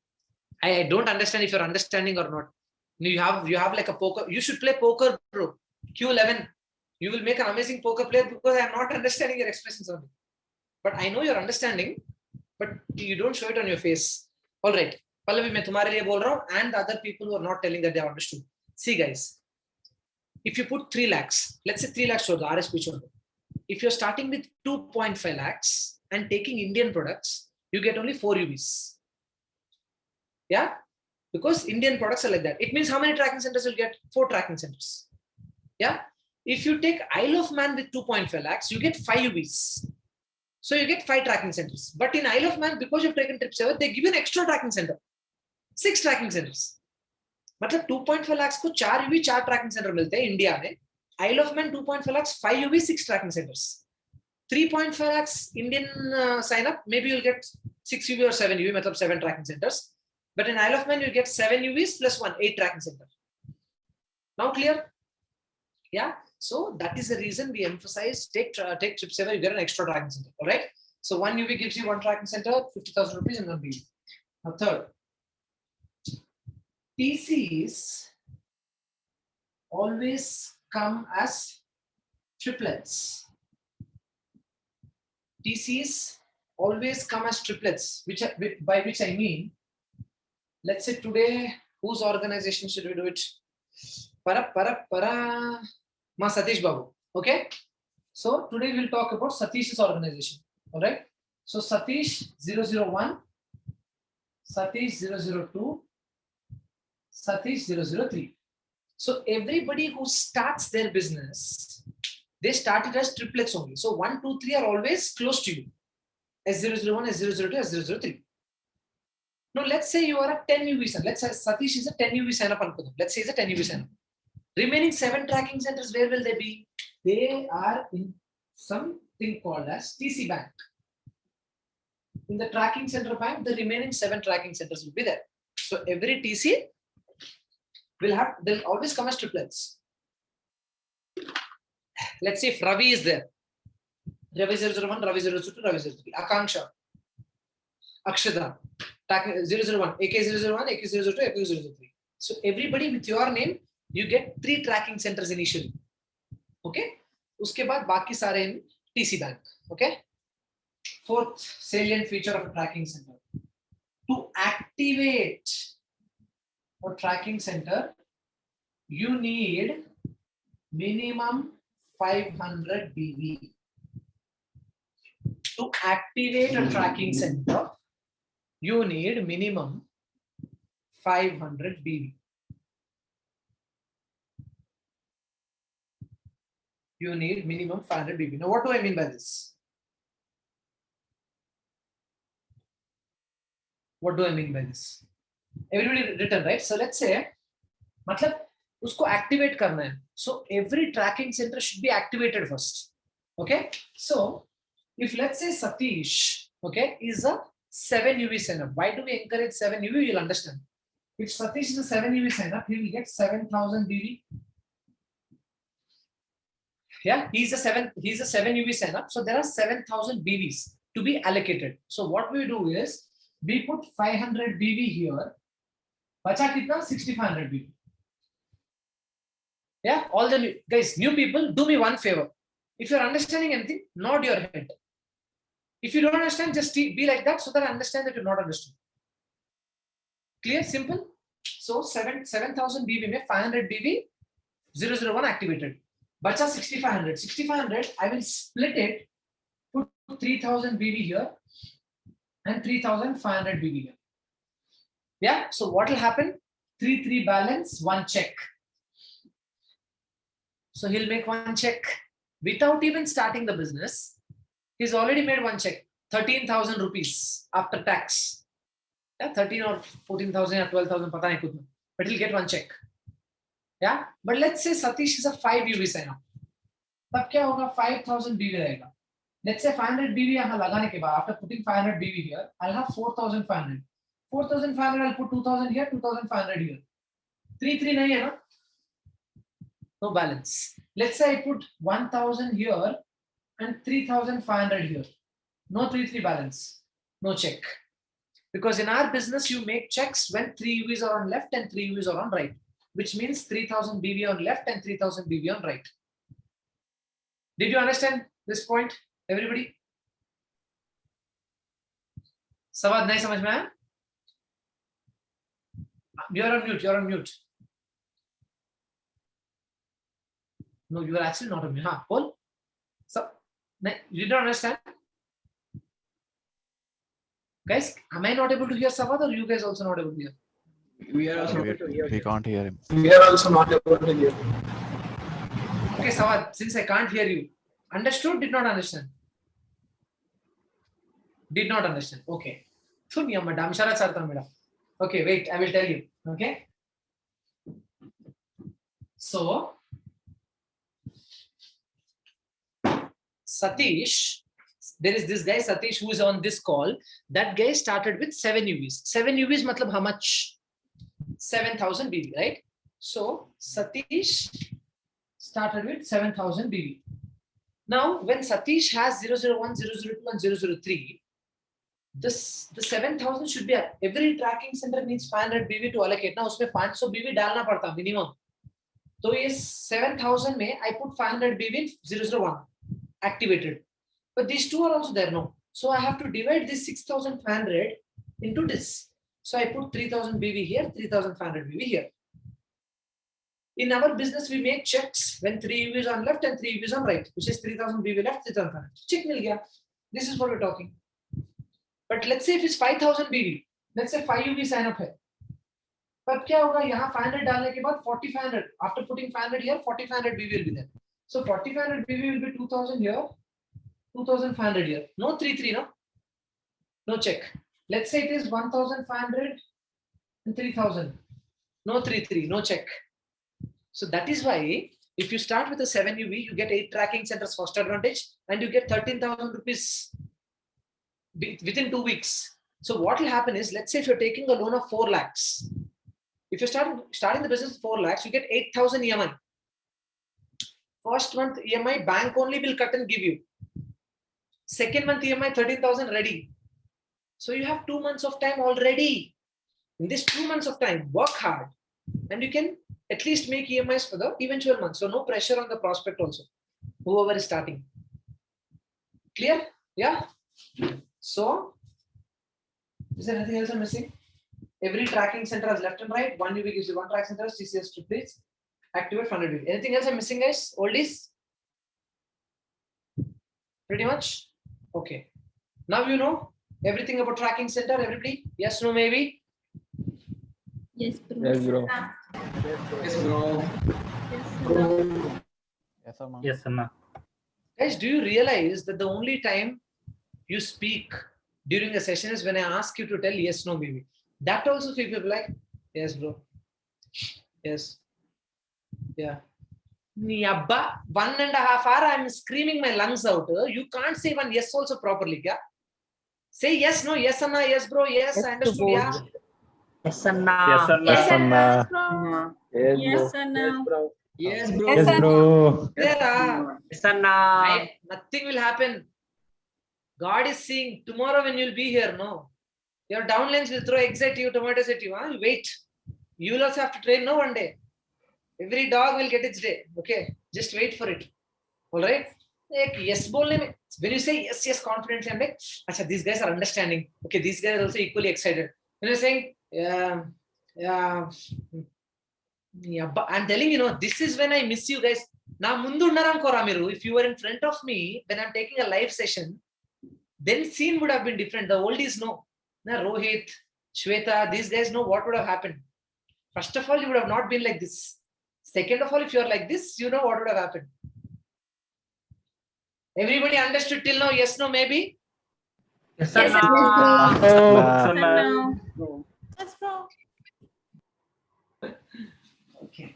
I don't understand if you're understanding or not. You have like a poker. You should play poker, bro. Q11. You will make an amazing poker player, because I am not understanding your expressions only. But I know you're understanding, but you don't show it on your face. All right. Pallavi, मैं तुम्हारे लिए बोल रहा हूँ, and the other people who are not telling that they have understood. See, guys, if you put 3 lakhs, let's say 3 lakhs for the RSP. If you're starting with 2.5 lakhs and taking Indian products, you get only 4 UVs. Yeah, because Indian products are like that. It means how many tracking centers you'll get? 4 tracking centers. Yeah. If you take Isle of Man with 2.5 lakhs, you get 5 UVs. So you get 5 tracking centers. But in Isle of Man, because you've taken Trip Saver, they give you an extra tracking center. 6 tracking centers. मतलब 2.5 lakhs को 4 UV 4 tracking center मिलते हैं India में. Isle of Man 2.5 lakhs 5 UV 6 tracking centers. 3.5 lakhs Indian sign up, maybe you'll get 6 UV or 7 UV, मतलब 7 tracking centers. But in Isle of Man, you get 7 UVs plus 1, 8 tracking center. Now clear? Yeah. So that is the reason we emphasize take trip saver, you get an extra tracking center. All right. So one UV gives you one tracking center, 50,000 rupees, and one BV. Now third, TCs always come as triplets. TCs always come as triplets, by which I mean, let's say today, whose organization should we do it? Ma Satish Babu. Okay. So today we'll talk about Satish's organization. All right. So Satish 001, Satish 002, Satish 003. So everybody who starts their business, they started as triplets only. So 1, 2, 3 are always close to you. S001, S002, S003. Now let's say you are a 10 UV sign. Let's say Satish is a 10 UV sign up. Let's say he's a 10 UV sign up. Remaining 7 tracking centers, where will they be? They are in something called as TC Bank. In the tracking center bank, the remaining 7 tracking centers will be there. So every TC they'll always come as triplets. Let's say if Ravi is there. Ravi 001, Ravi 002, Ravi 003. Akanksha, Akshada, 001, AK 001, AK 002, AK 003. So everybody with your name, you get 3 tracking centers initially. Okay? Uske baad baki sare in TC Bank. Okay? Fourth salient feature of a tracking center. To activate a tracking center, you need minimum 500 BV. To activate a tracking center, you need minimum 500 BV. You need minimum 500 BV. Now, what do I mean by this? What do I mean by this? Everybody written, right? So let's say, matlab, usko activate karna hai. So every tracking center should be activated first. Okay? So if let's say Satish, okay, is a 7 UV sign-up. Why do we encourage 7 UV? You'll understand. If Satish is a 7 UV sign-up, he will get 7,000 BV. Yeah, he's a 7 UV sign-up. So there are 7,000 BVs to be allocated. So what we do is we put 500 BV here. Bacha kitna? 6,500 BV. Yeah, all the guys, new people, do me one favor. If you're understanding anything, nod your head. If you don't understand, just be like that so that I understand that you're not understood. Clear? Simple? So 7,000 BV mein 500 BV 001 activated. Bacha 6,500. 6,500, I will split it, put 3,000 BV here and 3,500 BV here. Yeah, so what will happen? 3 balance, 1 check. So he'll make 1 check without even starting the business. He's already made 1 check, 13,000 rupees after tax. Yeah, 13 or 14,000 or 12,000, pata nahi kutna. But he'll get 1 check. Yeah, but let's say Satish is a 5 UV sign up. Tab kya hoga? 5,000 BV rahega. Let's say 500 BV yahan lagane ke baad, after putting 500 BV here, I'll have 4,500. 4,500, I'll put 2,000 here, 2,500 here. 3 nahi hai na? No balance. Let's say I put 1,000 here and 3,500 here. No 3 balance. No check. Because in our business, you make checks when 3 UVs are on left and 3 UVs are on right, which means 3,000 BV on left and 3,000 BV on right. Did you understand this point, everybody? Sawad nahi samajh mein aaya? You're on mute. You're on mute. No, you are actually not on mute. Huh? Paul? So, you don't understand? Guys, am I not able to hear Sawad, or you guys also not able to hear? We are also able to hear. We can't hear him. We are also not able to hear. Okay, Sawad, since I can't hear you, understood, did not understand? Did not understand. Okay. Okay, wait, I will tell you. Okay. So, Satish, there is this guy Satish who is on this call. That guy started with 7 UVs. 7 UVs matlab how much? 7,000 BV, right? So Satish started with 7,000 BV. Now, when Satish has 001, 002, and 003, the 7,000 should be at every tracking center needs 500 BV to allocate. Now, उसमें 500 BV डालना पड़ता minimum. So, yes, 7,000 में I put 500 BV in 001 activated. But these two are also there now. So I have to divide this 6,500 into this. So I put 3,000 BV here, 3,500 BV here. In our business, we make checks when 3 UVs on left and 3 UVs on right, which is 3,000 BV left, 3,500. Check mil gaya. This is what we're talking. But let's say if it's 5,000 BV, let's say 5 UV sign up hai. But क्या होगा यहाँ 500 डालने के बाद 4,500. After putting 500 here, 4,500 BV will be there. So 4,500 BV will be 2,000 here, 2,500 here. No 3,3, no? No check. Let's say it is 1,500 and 3,000. No 3,3, no check. So that is why if you start with a 7 UV, you get 8 tracking centers first advantage and you get 13,000 rupees within 2 weeks. So what will happen is, let's say if you're taking a loan of 4 lakhs, if you're starting the business with 4 lakhs, you get 8,000 EMI. First month EMI, bank only will cut and give you. Second month EMI, 13,000 ready. So you have 2 months of time already. In this 2 months of time, work hard and you can at least make EMIs for the eventual month. So no pressure on the prospect also, whoever is starting. Clear? Yeah? So, is there anything else I'm missing? Every tracking center has left and right. 1 UV gives you 1 track center, TCS to please activate 100 UV. Anything else I'm missing, guys? Oldies? Pretty much? Okay. Now you know everything about tracking center, everybody? Yes, no, maybe? Yes, bro. Yes, bro. Yes, bro. Yes, sir, ma'am. Yes, Anna. Guys, do you realize that the only time you speak during a session is when I ask you to tell yes, no, maybe? That also people like, yes, bro. Yes. Yeah. 1.5 hours, I'm screaming my lungs out. You can't say one yes also properly. Yeah? Say yes, no, yes, Anna, yes, bro, yes, I understood. Yeah. Yes, Anna. Yes, Yes, Anna. Anna. Yes, Anna. Yes, bro. Yes, bro. There are. Yes, Anna. Nothing will happen. God is seeing tomorrow when you'll be here. No, your downlines will throw eggs at you, tomatoes at you. Huh? Wait. You will also have to train. No, one day. Every dog will get its day. Okay, just wait for it. All right. Like, yes, when you say yes, yes, confidently, I'm like, Acha, these guys are understanding. Okay, these guys are also equally excited. When you're saying, yeah, but I'm telling you, this is when I miss you guys. Now, if you were in front of me when I'm taking a live session, then scene would have been different. The oldies know. Now, Rohit, Shweta, these guys know what would have happened. First of all, you would have not been like this. Second of all, if you're like this, you know what would have happened. Everybody understood till now? Yes, no, maybe? Yes, Yes, Anna. Yes, Anna. Anna. Yes, bro. Okay.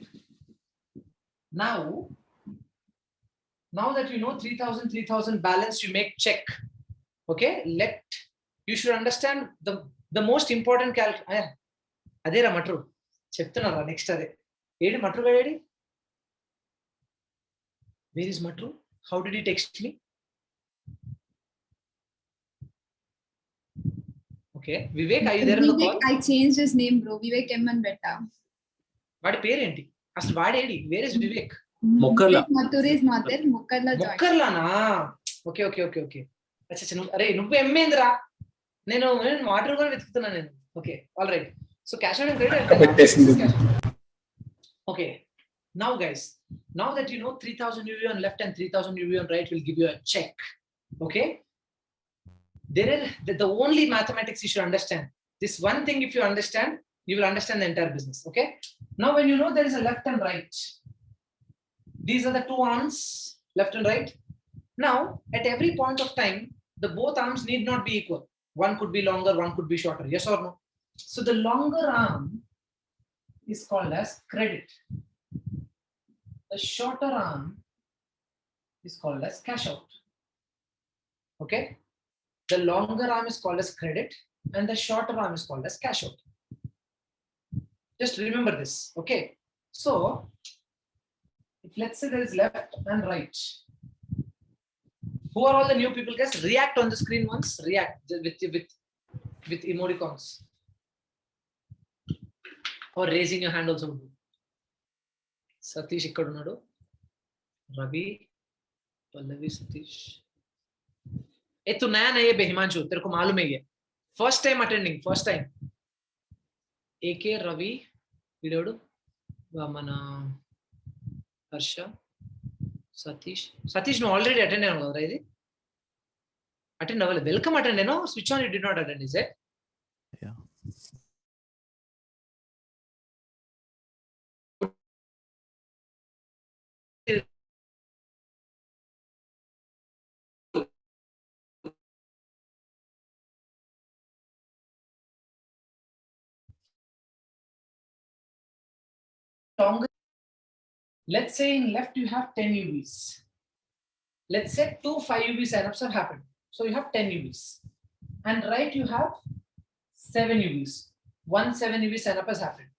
Now that you know 3,000 balance, you make check. Okay, you should understand the most important adera matru. Cheptunara next ade. Edi matru gadedi? Where is Matru? How did he text me? Okay, Vivek, are you there in the Vivek, call? I changed his name, bro. Vivek M. and Betta. Vaadi parenti? Asalu vaadedi? Where is Vivek? Mokkarla. Vivek Mathur is Mathur. Mokkarla joined. Mokkarlana. Okay. Acha, are nuvvu emmendra? Nenu water koni vetukutunna nenu. Okay, all right. So cash out and credit. Okay. Now, guys, now that you know 3,000 UV on left and 3,000 UV on right will give you a check. Okay. The only mathematics you should understand. This one thing, if you understand, you will understand the entire business. Okay. Now, when you know there is a left and right, these are the two arms, left and right. Now, at every point of time, the both arms need not be equal. One could be longer, one could be shorter. Yes or no? So the longer arm is called as credit. The shorter arm is called as cash out. Okay. The longer arm is called as credit and the shorter arm is called as cash out. Just remember this. Okay. So if let's say there is left and right, who are all the new people, guys? React on the screen once. React with emoticons, or raising your hand also. Satish ikkada unnadu. Ravi, Pallavi, Satish. ये तो नया नहीं है बेहिमांशु, तेरे को मालूम है ये. First time attending, first time. AK Ravi, వీడోడు మన హర్ష, సతీష్. సతీష్ నువ్వు ఆల్రెడీ అటెండ్ అయ్యాను కదా ఇది? అటెండ్ అవ్వలేదు. వెల్కమ్ అటెండ్ అయ్యాను. Switch on, you did not attend, is it? Yeah. Longer. Let's say in left you have 10 UVs. Let's say 2 5 UV signups have happened. So you have 10 UVs. And right you have 7 UVs. 1 7 UV signup has happened.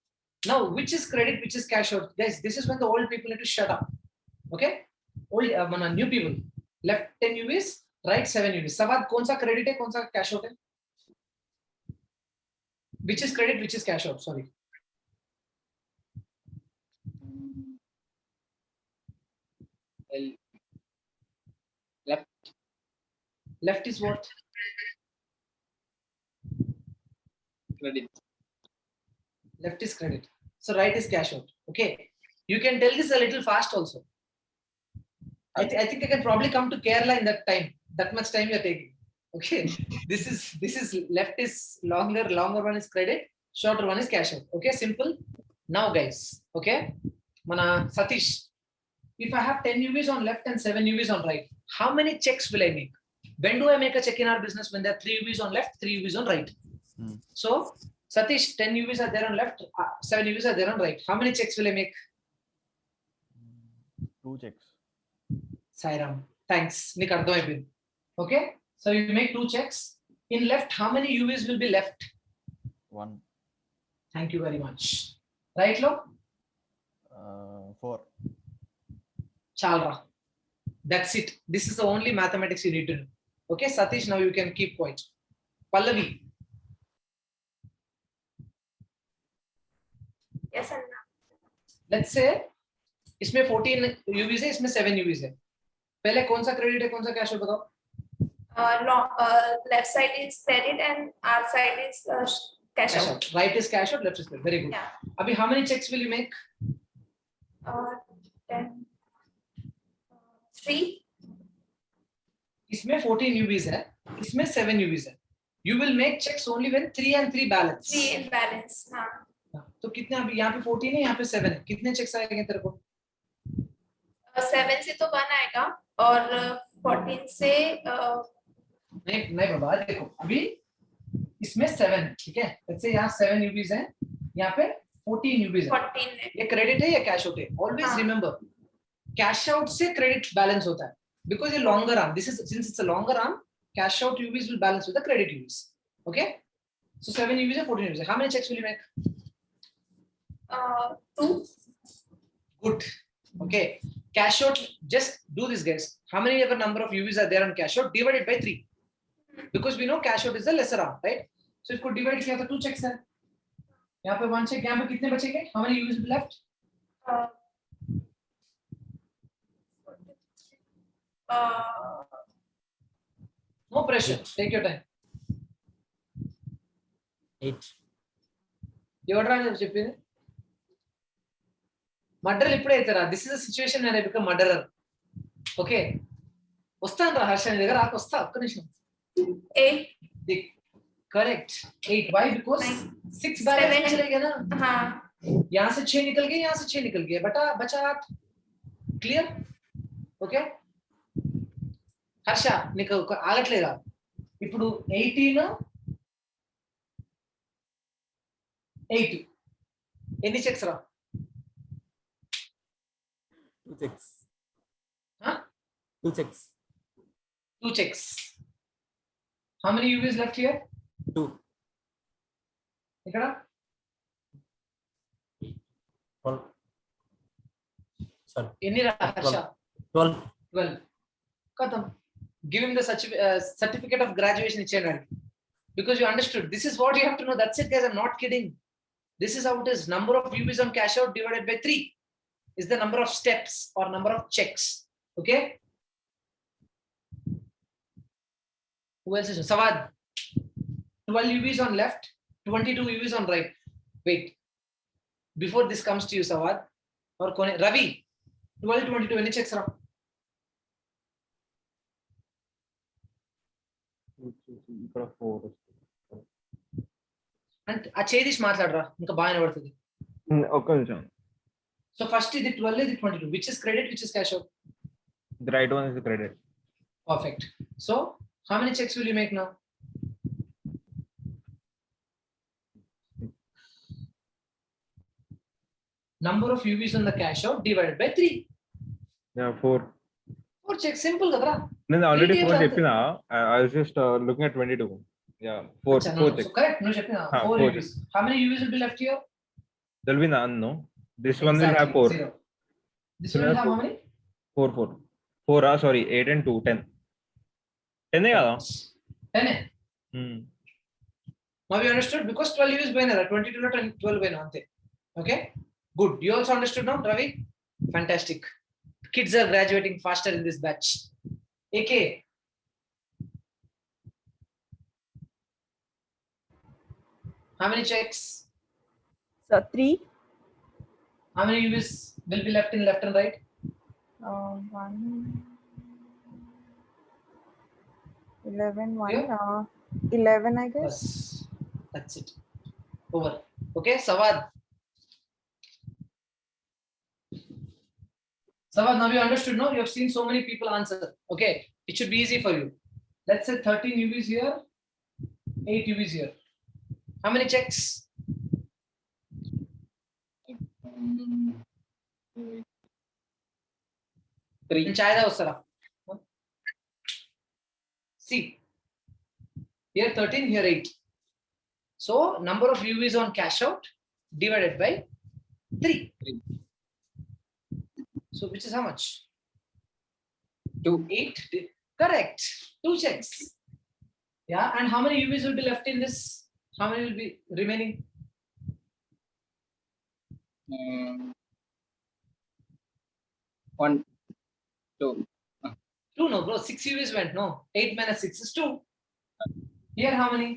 Now which is credit, which is cash out? Guys, this is when the old people need to shut up. Okay? Old new people. Left 10 UVs, right 7 UVs. Savad, kaun sa credit hai, kaun sa cash out hai? Which is credit, which is cash out? Sorry. Left is what? Credit. Left is credit. So right is cash out. Okay. You can tell this a little fast also. I think I can probably come to Kerala in that time. That much time you are taking. Okay. This is left is longer one is credit, shorter one is cash out. Okay, simple. Now guys, okay. Mana Satish, if I have 10 UVs on left and 7 UVs on right, how many checks will I make? When do I make a check in our business? When there are 3 UVs on left, 3 UVs on right. So Satish, 10 UVs are there on left, 7 UVs are there on right. How many checks will I make? 2 checks. Sairam, thanks. Nik ardham ayipindi. Okay, so you make 2 checks. In left, how many UVs will be left? 1. Thank you very much. Right, lo? 4. Chalra. That's it. This is the only mathematics you need to know. Okay, Satish, now you can keep quiet. Pallavi. Yes, Anna. Let's say इसमें 14 UVs है, इसमें 7 UVs है. पहले कौन सा credit है, कौन सा कैश है, बताओ. Left side is credit and our side is cash out. Right is cash out, left is credit. Very good. Yeah. Abhi, how many checks will you make? 3. इसमें 14 UVs है, इसमें 7 UVs है. You will make checks only when 3 and 3 balance. 3 in balance. हाँ. तो कितने, अभी यहाँ पे 14 है, यहाँ पे 7 है. कितने checks आएंगे तेरे को? 7 से तो 1 आएगा और 14 से नहीं बाबा, देखो अभी इसमें 7 है, ठीक है. Let's say यहाँ 7 UVs है, यहाँ पे 14 UVs है. 14 है. ये क्रेडिट है या कैश आउट है? Always remember, कैश आउट से क्रेडिट बैलेंस होता है. Because ये longer arm, this is since it's a longer arm, cash out UVs will balance with the credit UVs. Okay, so 7 UVs and 14 UVs. How many checks will you make? 2. Good. Okay, cash out, just do this guys. How many ever number of UVs are there on cash out? Divide it by 3, because we know cash out is the lesser arm, right? So if you divide किया तो 2 checks है. यहाँ पे 1 check, यहाँ पे कितने बचेंगे? How many UVs will be left? No pressure. Take your time. 8. ఎవడరా చెప్పింది? మర్డర్ ఇప్పుడే అవుతారా? This is a situation where I become murderer. Okay, వస్తాను రా హర్ష నీ దగ్గర, వస్తా, ఒక్క నిమిషం. 8. करेक्ट. 8. Why? Because 6 बैलेंस चलेगा ना. हाँ. यहाँ से 6 निकल गए, यहाँ से 6 निकल गए, बचा 8. क्लियर? ओके. హర్ష నీకు ఆగట్లేదా? ఇప్పుడు 18 8 ఎన్ని చెక్స్ రా? 2 checks. Huh? 2 checks. 2 checks. How many UVs left here? 2. ఇక్కడ 1. Sorry. Any Harsha? 12. 12. Katham. Give him the certificate of graduation. Because you understood. This is what you have to know. That's it, guys. I'm not kidding. This is how it is. Number of UVs on cash out divided by 3 is the number of steps or number of checks. Okay. Who else is Sawad? 12 UVs on left, 22 UVs on right. Wait. Before this comes to you, Sawad or Kone, Ravi, 12, 22, any checks around? ఇక్కడ 4. And ఆ చేదిష్ మాట్లాడరా ఇంకా బాగానే పడుతుంది. ఒక్క నిమిషం. So first is the 12, is the 22. Which is credit, which is cash out? The right one is the credit. Perfect. So how many checks will you make now? Number of UVs on the cash out divided by 3. Yeah, 4. 4 checks, simple kadra. నేను already Three 4 days చెప్పినా. I was just looking at 22. Yeah, 4 Achha, 4 no, checks. so correct. No, cheppina. 4 4 UVs. How many UVs will be left here? There will be none, no? This one will have 4. 0. This So one will now have how many? 4. 4, sorry, 8 and 2, 10. 10 కదా? 10. Now you understood? Because 12 UVs by 22 and 12 by ante. Okay? Good. You also understood now, Ravi? Fantastic. Kids are graduating faster in this batch. AK. How many checks? So 3. How many UVs will be left in left and right? 1. 11. 1. Yeah. 11, I guess. Yes. That's it. Over. Okay, Sawad. Sawad, now you understood, no? You have seen so many people answer. Okay, it should be easy for you. Let's say 13 UVs here, 8 UVs here. How many checks? 3. Chayda usara. See, here 13, here 8. So number of UVs on cash out divided by 3. So which is how much? 2. 8. Correct. 2 checks. Yeah. And how many UVs will be left in this? How many will be remaining? 1, 2. 2, no, bro. 6 UVs went. No. 8 minus 6 is 2. Here, how many?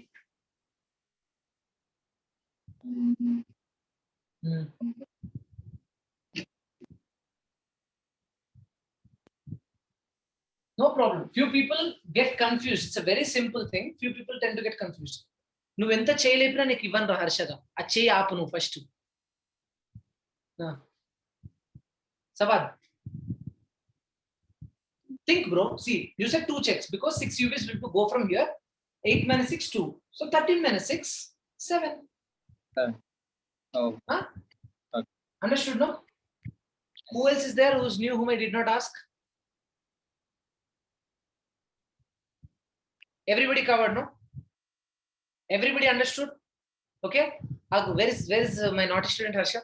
No problem. Few people get confused. It's a very simple thing. Few people tend to get confused. నువ్వు ఎంత చేయలేపినా నీకు ఇవ్వను రా హర్షగా ఆ చేయి ఆపు నువ్వు first సవాద్ think bro, see you said 2 checks because 6 UVs will go from here, 8 minus 6 2, so 13 minus 6 7. Oh. Huh? Okay. Understood, no? Who else is there who's new whom I did not ask? Everybody covered, no? Everybody understood? Okay. Where is my naughty student Harsha?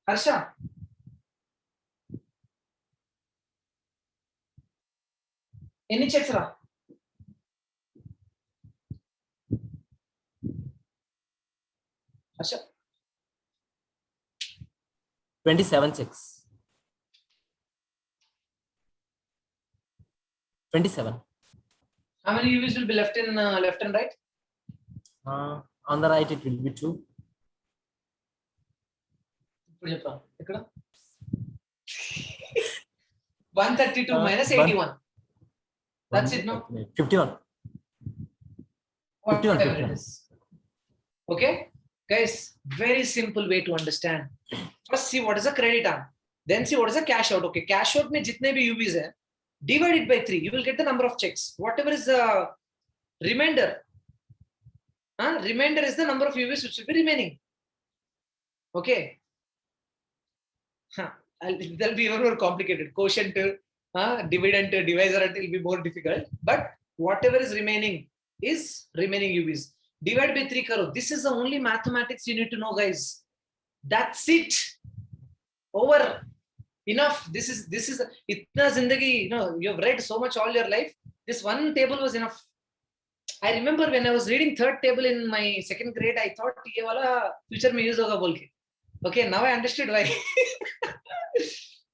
Harsha. Any checks, ra? Harsha. 27 checks. 27. How many UVs will be left in left and right? On the right, it will be 2. ఇప్పుడు చెప్పరా ఎక్కడ 132 minus 81. That's it, no? 51. Whatever 51. it is. Okay, guys, very simple way to understand. First see what is a credit arm, then see what is a cash out. Okay, cash out mein jitne bhi UVs hai, divide it by 3, you will get the number of checks. Whatever is the remainder, remainder is the number of UVs which will be remaining. Okay, that'll be even more complicated. Quotient, dividend, divisor, it will be more difficult. But whatever is remaining UVs. Divide by 3 karo. This is the only mathematics you need to know, guys. That's it. Over. enough. This is itna zindagi, you've read so much all your life. This one table was enough. I remember when I was reading third table in my second grade, I thought ye wala future mein use hoga bolke. Okay, now I understood why.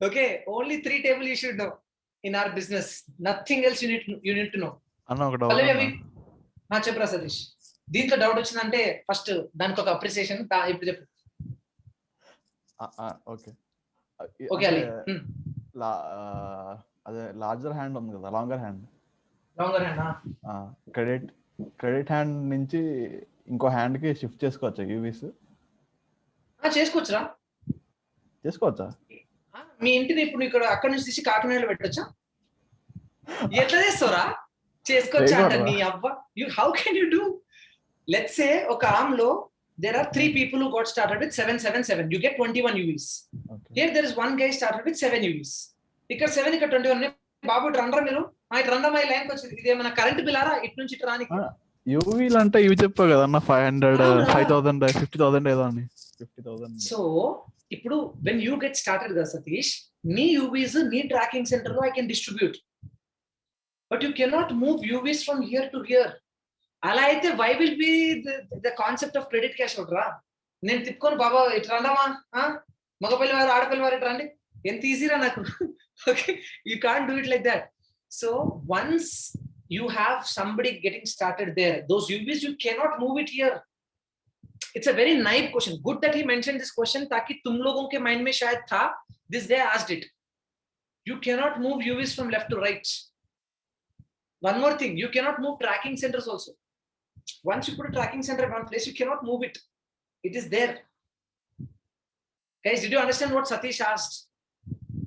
Okay, only 3 table you should know in our business. Nothing else you need to know. అన్న ఒక doubt పల్లవి అవి చెప్పరా సతీష్. దీంట్లో doubt వచ్చిందంటే first దానికి ఒక appreciation ఇప్పుడు చెప్పు. Okay okay Ali. అదే లార్జర్ హ్యాండ్ ఉంది కదా, longer hand hand credit hand నుంచి ఇంకో హ్యాండ్ కి షిఫ్ట్ చేసుకోవచ్చా యూవీస్? చేసుకోవచ్చా? మీ ఇంటిని ఇప్పుడు ఇక్కడ అక్కడ నుంచి తీసి కాకినాడలో పెట్టొచ్చా? ఎట్లా చేస్తావురా? చేసుకోవచ్చా అంట నీ అవ్వ. How can you do? Let's say ఒక ఆర్మ్ లో there are 3 people who got started with 777. You get 21 UVs. Okay. Here there is one guy started with 7 UVs. ఇక్కడ 7 ఇక్కడ 21. బాబు రండ్రా మీరు రండ్రా మా లైన్కి వచ్చింది. ఇది ఏమైనా కరెంట్ బిల్ ఆరా ఇటు నుంచి ఇటు రానికి? యూవీలు అంటే ఇవి చెప్పావు కదా అన్న, 500 5000 50,000 ఏదో అని 50,000. సో ఇప్పుడు when you get started కదా సతీష్, నీ UVs నీ ట్రాకింగ్ సెంటర్ లో I can distribute, but you cannot move UVs from here to here. అలా అయితే why will be the concept of credit cash out రా? నేను తిప్పుకొని బాబా ఇటు రండమా, మగపల్లి వారు ఆడపల్లి వారు ఇటు రండి, ఎంత ఈజీరా నాకు. Okay, you can't do it like that. So once you have somebody getting started there, those UVs you cannot move it here. It's a very naive question. Good that he mentioned this question ताकि तुम लोगों के mind में शायद था. This day I asked it. You cannot move UVs from left to right. One more thing, you cannot move tracking centers also. Once you put a tracking center at one place, you cannot move it. It is there. Guys, did you understand what Satish asked?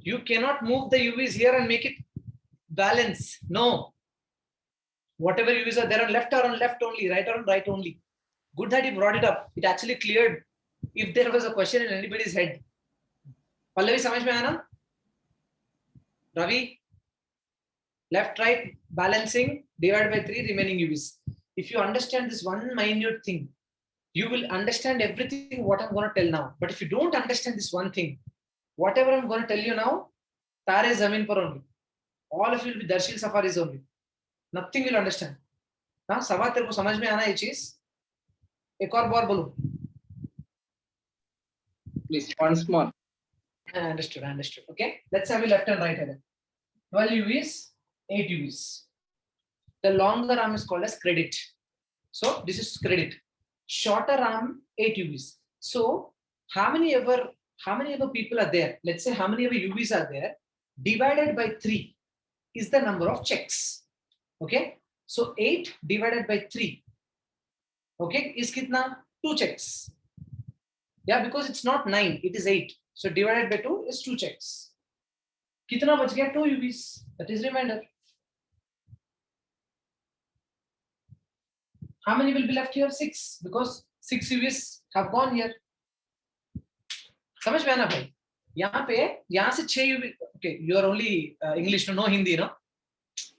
You cannot move the UVs here and make it balance. No. Whatever UVs are there on left are on left only, right are on right only. Good that he brought it up. It actually cleared if there was a question in anybody's head. Pallavi, samajh mein aaya na? Ravi? Left, right, balancing, divided by 3, remaining UVs. If you understand this one minute thing, you will understand everything what I'm going to tell now. But if you don't understand this one thing, whatever I'm going to tell you now, Tare Zamin par only. All of you will be Darshil Safaris only. Nothing you'll understand. हाँ, सवाल तेरे को समझ में आना ये चीज? एक और बार बोलो. Please, once more. I understood. Okay, let's have a left and right hand. 12 UVs, 8 UVs. The longer arm is called as credit. So this is credit. Shorter arm, 8 UVs. So how many ever people are there? Let's say how many ever UVs are there, divided by 3 is the number of checks. Okay, so 8 divided by 3, okay, is kitna? 2 checks. Yeah, because it's not 9, it is 8. So divided by 2 is 2 checks. Kitna bach gaya? 2 UVs. That is remainder. How many will be left here? 6, because 6 UVs have gone here. समझ में आना भाई? यहाँ से 6 UV. Okay, you are only English, no Hindi, no?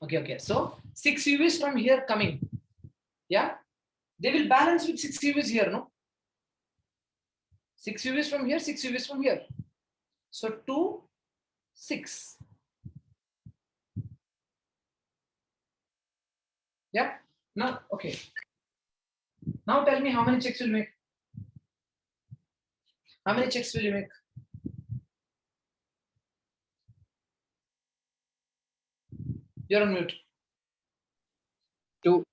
Okay. So 6 UVs from here coming. Yeah, they will balance with 6 UVs here, no? 6 UVs from here, 6 UVs from here. So 2, 6. Yeah. Now, okay. Now tell me how many checks will make? How many checks will you make? You're on mute. 2.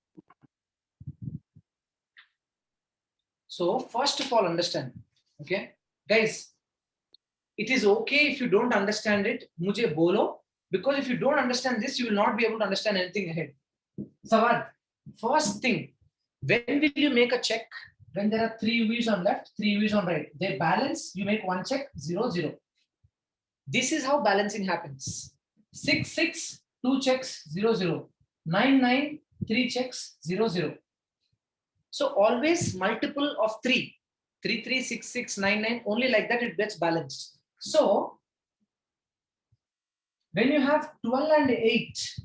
So first of all, understand. Okay, guys, it is okay if you don't understand it. Mujhe bolo, because if you don't understand this, you will not be able to understand anything ahead. Sawad, first thing, when will you make a check? When there are 3 UVs on left, 3 UVs on right, they balance, you make 1 check, 0, 0. This is how balancing happens. 6, 6, 2 checks, 0, 0. 9, 9, 3 checks, 0, 0. So always multiple of 3. 3, 3, 6, 6, 9, 9, only like that it gets balanced. So when you have 12 and 8,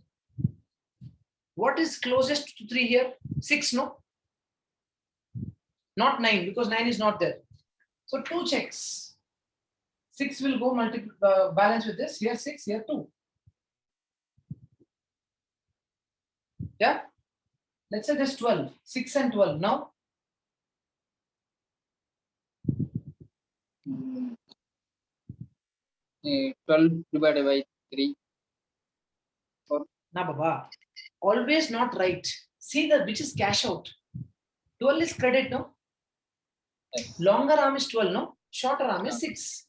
what is closest to 3 here? 6, no? Not 9, because 9 is not there. So 2 checks. 6 will go balance with this. Here 6, here 2. Yeah. Let's say this 12. 6 and 12. Now. 12 divided by 3. Now, Baba. Always not right. See the which is cash out. 12 is credit, no? Yes. Longer arm is 12, no? Shorter arm is 6.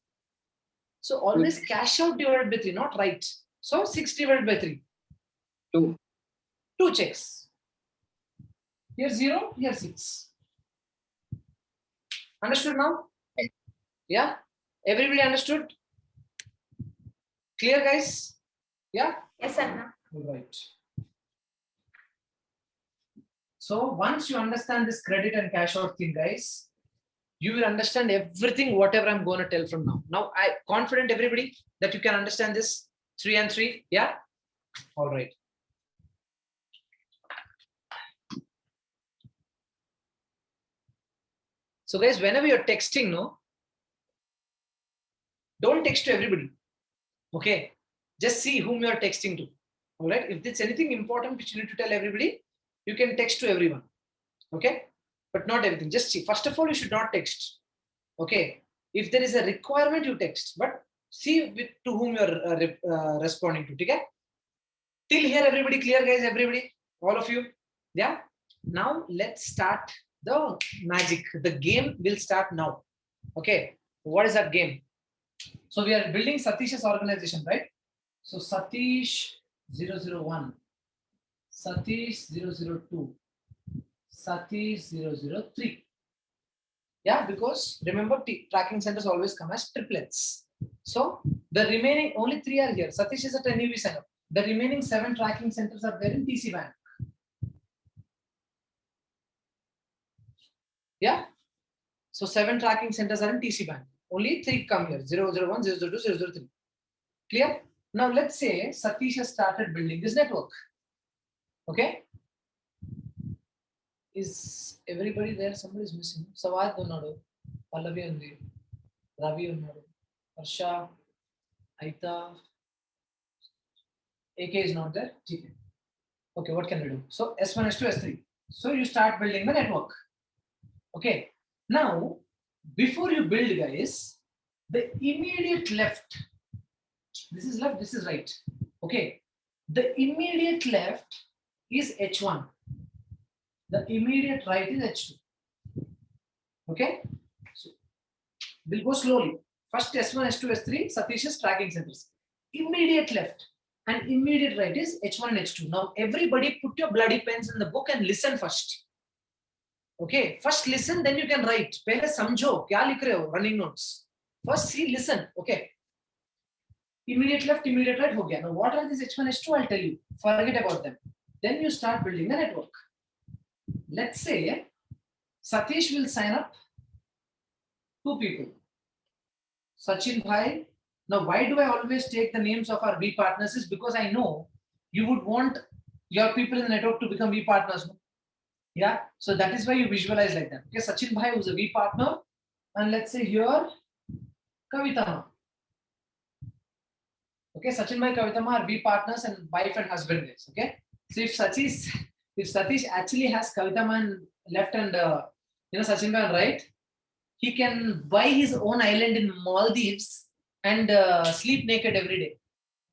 So always cash out divided by 3, not right. So 6 divided by 3. 2. 2 checks. Here 0, here 6. Understood now? Yes. Yeah? Everybody understood? Clear, guys? Yeah? Yes, Anna. All right. So once you understand this credit and cash out thing, guys, you will understand everything, whatever I'm going to tell from now. Now, I confident everybody that you can understand this 3 and 3. Yeah. All right. So, guys, whenever you're texting, no, don't text to everybody. Okay. Just see whom you are texting to. All right. If there's anything important which you need to tell everybody, you can text to everyone. Okay. But not everything. Just see. First of all, you should not text. Okay. If there is a requirement, you text. But see to whom you are responding to. Okay. Till here, everybody clear, guys? Everybody? All of you? Yeah. Now, let's start the magic. The game will start now. Okay. What is that game? So, we are building Satish's organization, right? So, Satish 001. Satish 002. Satish 003. Yeah, because remember tracking centers always come as triplets. So the remaining only 3 are here. Satish is at NUV sign up. The remaining 7 tracking centers are there in TC Bank. Yeah. So 7 tracking centers are in TC Bank. Only 3 come here. 001, 002, 003. Clear? Now let's say Satish has started building this network. Okay. Is everybody there? Somebody is missing. Sawad unnadu. Pallavi undi. Ravi unnadu. Harsha. Aita. AK is not there. Okay, what can we do? So S1, S2, S3. So you start building the network. Okay. Now, before you build, guys, the immediate left. This is left, this is right. Okay. The immediate left is H1. The immediate right is H2. Okay. So we'll go slowly. First S1, S2, S3, Satish's tracking centers. Immediate left and immediate right is H1 and H2. Now everybody put your bloody pens in the book and listen first. Okay. First listen, then you can write. Pehle samjho, kya likh rahe ho, running notes. First see, listen. Okay. Immediate left, immediate right, ho gaya. Now what are these H1, H2? I'll tell you. Forget about them. Then you start building the network. Let's say Satish will sign up 2 people. Sachin Bhai. Now, why do I always take the names of our V partners? Is because I know you would want your people in the network to become V partners. No? Yeah. So that is why you visualize like that. Okay. Sachin Bhai who's a V partner. And let's say here, Kavita. Okay. Sachin Bhai, Kavita are V partners and wife and husband. Guys. Okay. So if Satish actually has Kavita man left and Sachin man right, he can buy his own island in Maldives and sleep naked every day.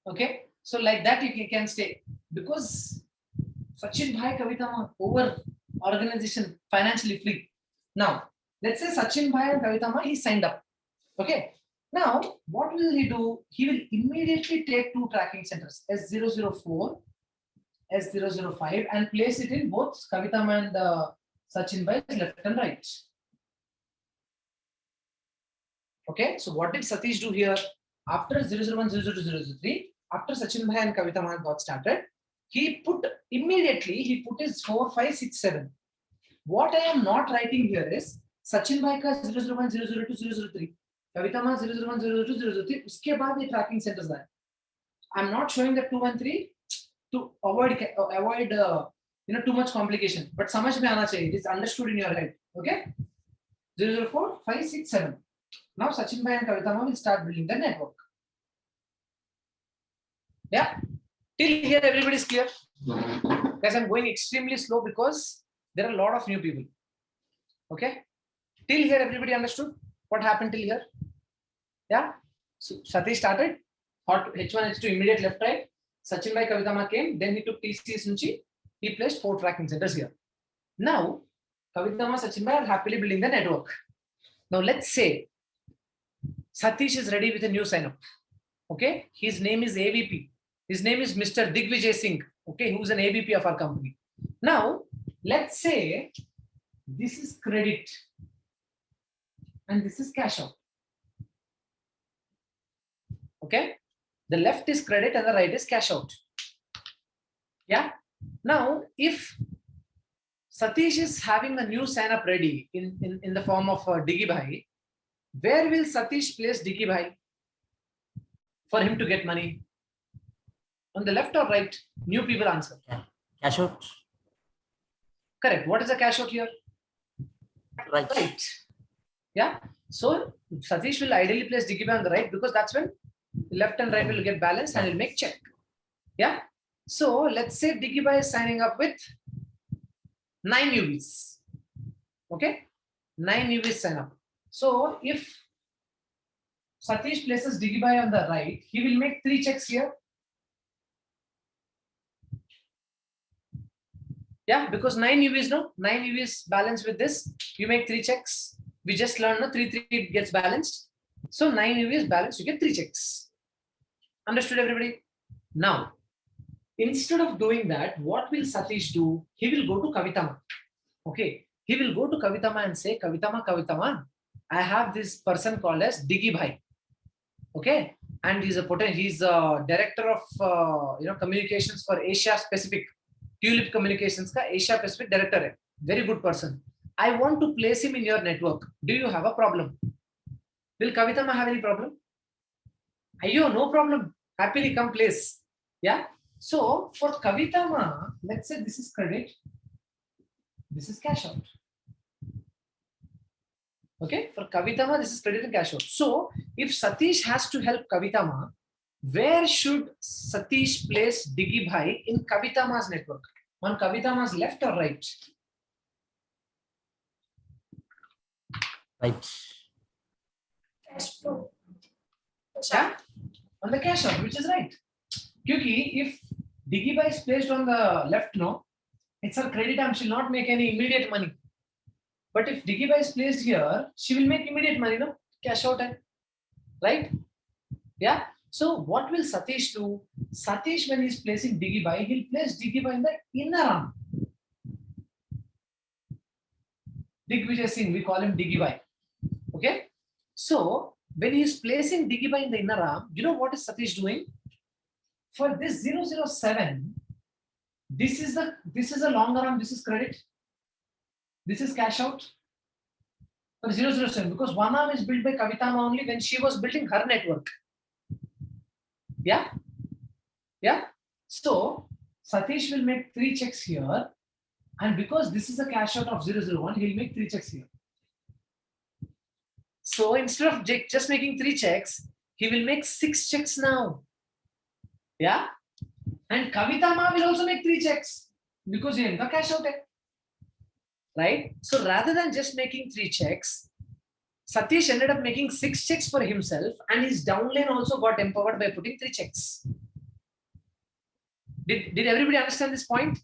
Okay, so like that you can stay because Sachin Bhai Kavita over organization financially free. Now let's say Sachin Bhai and Kavita he signed up. Okay, now what will he do? He will immediately take 2 tracking centers S004. S005 and place it in both Kavita and Sachin Bhai's left and right. Okay, so what did Satish do here? After 001, 002, 003, after Sachin Bhai and Kavita got started, he put his 4, 5, 6, 7. What I am not writing here is Sachin Bhai ka 001, 002, 003, Kavita ma 001, 002, 003. Uske baad ye tracking centers are. I'm not showing the 2 and 3. To avoid too much complication, but samajh mein aana chahiye. It is understood in your head. Okay. 004, 5, 6, 7. Now Sachin Bhai and Kavitama will start building the network. Yeah. Till here, everybody is clear. Guys, I'm going extremely slow because there are a lot of new people. Okay. Till here, everybody understood what happened till here? Yeah. So Satish started. Hot H1, H2, immediate left, right. Sachin Bhai Kavitama came. Then he took TCS Nunchi. He placed 4 tracking centers here. Now, Kavitama, Sachin Bhai are happily building the network. Now, let's say Satish is ready with a new sign up. Okay. His name is AVP. His name is Mr. Digvijay Singh. Okay. Who's an AVP of our company. Now, let's say this is credit and this is cash out. Okay. The left is credit and the right is cash out. Yeah. Now, if Satish is having a new sign up ready in the form of Diggy Bhai, where will Satish place Diggy Bhai for him to get money? On the left or right? New people answer. Cash out. Correct. What is the cash out here? Right. Right. Yeah. So Satish will ideally place Diggy Bhai on the right because that's when left and right will get balanced and will make check. Yeah. So let's say Diggy Bhai is signing up with 9 UVs. Okay. 9 UVs sign up. So if Satish places Diggy Bhai on the right, he will make 3 checks here. Yeah, because 9 UVs, no? 9 UVs balance with this. You make 3 checks. We just learned, no? 3 gets balanced. So 9 UVs balanced, you get 3 checks. Understood, everybody? Now, instead of doing that, what will Satish do? He will go to Kavitama. Okay. He will go to Kavitama and say, Kavitama, I have this person called as Diggy Bhai. Okay. And he's a director of communications for Asia Pacific. Tulip Communications ka Asia Pacific director hai. Very good person. I want to place him in your network. Do you have a problem? Will Kavitama have any problem? Ayyo, no problem. Happily come place. Yeah. So for Kavitama, let's say this is credit. This is cash out. Okay. For Kavitama, this is credit and cash out. So if Satish has to help Kavitama, where should Satish place Diggy Bhai in Kavitama's network? On Kavitama's left or right? Right. Yeah? On the cash out, which is right. Kyuki, if Diggy Bhai is placed on the left, no, it's her credit arm, she'll not make any immediate money. But if Diggy Bhai is placed here, she will make immediate money, no? Cash out, right? Yeah. So what will Satish do? Satish, when he's placing Diggy Bhai, he'll place Diggy Bhai in the inner arm. Digvijay Singh, we call him Diggy Bhai. Okay. So when he's placing Diggy Bhai in the inner arm, you know what is Satish doing? For this 007, this is a long arm, this is credit. This is cash out. For 007, because one arm is built by Kavitama only when she was building her network. Yeah. Yeah. So Satish will make 3 checks here. And because this is a cash out of 001, he'll make 3 checks here. So instead of just making 3 checks, he will make 6 checks now. Yeah. And Kavitama will also make 3 checks because he has cash out. Right. So rather than just making 3 checks, Satish ended up making 6 checks for himself, and his downline also got empowered by putting 3 checks. Did everybody understand this point?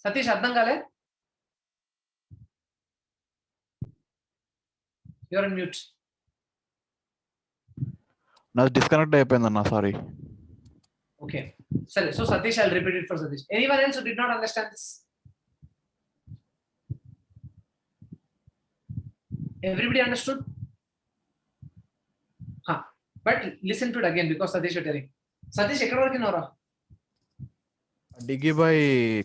Satish, Adnan Gale? You're on mute. Now disconnect అయిపోయిందన్న, sorry. Okay. Sorry. So Satish, I'll repeat it for Satish. Anyone else who did not understand this? Everybody understood? Huh. But listen to it again because Satish was telling. Satish, ఎక్కడ వరకు నోరా? డిగ్గీ బై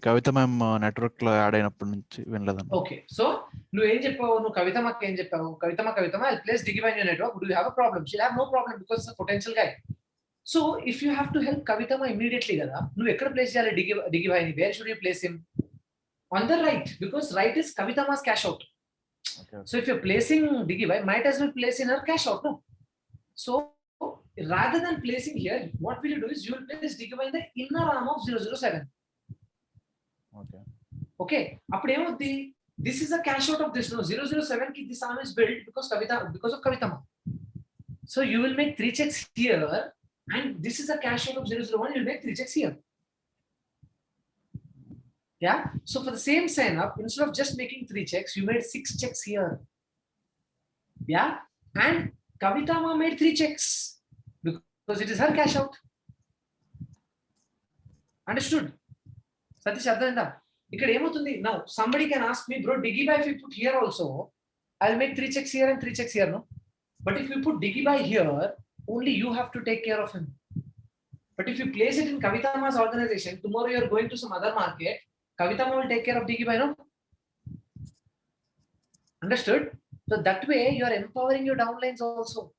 Kavitha ma'am network లో add అయినప్పటి నుంచి వినలేదన్న. Okay. So నువ్వు ఏం చెప్పావు? నువ్వు కవితమ్మకి ఏం చెప్పావు? కవితమ్మ ఐ ప్లేస్ డిగ్గీ బై in your network. Do you have a problem? She have no problem because it's a potential guy. So if you have to help Kavithamma immediately కదా, నువ్వు ఎక్కడ ప్లేస్ చేయాలి డిగ్గీ బైని? Where should you place him? On the right, because right is Kavithamma's cash out. Okay. So if you're placing DigiBuy, might as well place in her cash out, no? So rather than placing here, what will you do is you will place DigiBuy in the inner arm of 007. Okay. Okay. This is a cash out of this. No, 007 ki this arm is built because of Kavitama. So you will make 3 checks here, and this is a cash out of 001. You'll make 3 checks here. Yeah. So for the same sign up, instead of just making 3 checks, you made 6 checks here. Yeah. And Kavitama made 3 checks because it is her cash out. Understood? Satish, Ardhainda. Now somebody can ask me, bro, DigiBuy if you put here also, I'll make 3 checks here and 3 checks here, no? But if you put DigiBuy here, only you have to take care of him. But if you place it in Kavitama's organization, tomorrow you're going to some other market, Kavitama will take care of DigiBuy, no? Understood? So that way you are empowering your downlines also.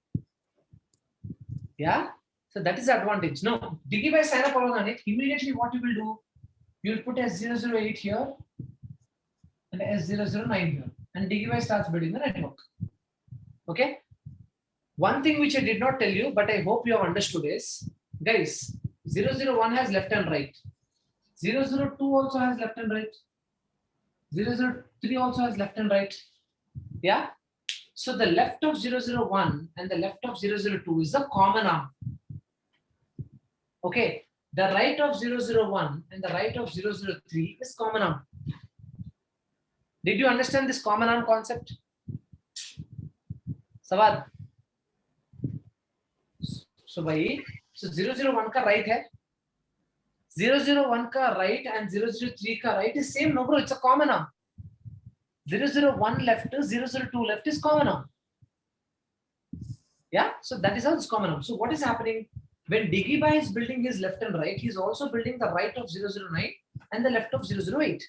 Yeah? So that is the advantage. No, DigiBuy sign up on it, immediately what you will do, you will put S008 here and S009 here, and DigiBuy starts building the network. Okay? One thing which I did not tell you, but I hope you have understood is, guys, 001 has left and right. 002 also has left and right. 003 also has left and right. Yeah? So the left of 001 and the left of 002 is the common arm. Okay? The right of 001 and the right of 003 is common arm. Did you understand this common arm concept? Sawad? So bhai, so 001 ka right hai. 001 ka right and 003 ka right is same, no bro, it's a common arm. 001 left, 002 left is common arm. Yeah, so that is how it's common arm. So what is happening? When DigiBuy is building his left and right, he's also building the right of 009 and the left of 008.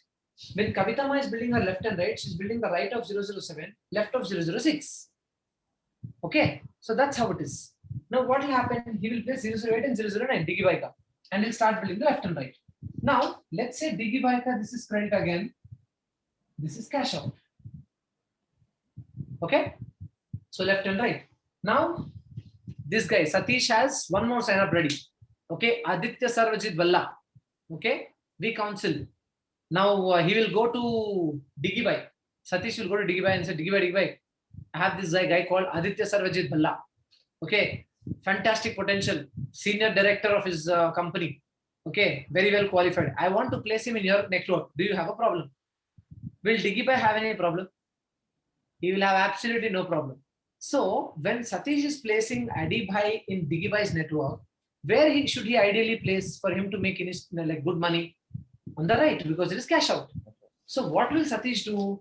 When Kavitama is building her left and right, she's building the right of 007, left of 006. Okay, so that's how it is. Now what will happen? He will place 008 and 009 DigiBuy ka, and he'll start building the left and right. Now let's say DigiBuy ka, this is credit again, this is cash out. Okay, so left and right. Now this guy Satish has one more sign up ready. Okay, Aditya Sarvajit Balla. Okay, we counsel. Now he will go to DigiBuy. Satish will go to DigiBuy and say, DigiBuy, I have this guy called Aditya Sarvajit Balla. Okay, fantastic potential, senior director of his company. Okay, very well qualified. I want to place him in your network. Do you have a problem? Will DigiBuy have any problem? He will have absolutely no problem. So when Satish is placing AdiBuy in DigiBuy's network, where should he ideally place for him to make like good money? On the right, because it is cash out. So what will Satish do?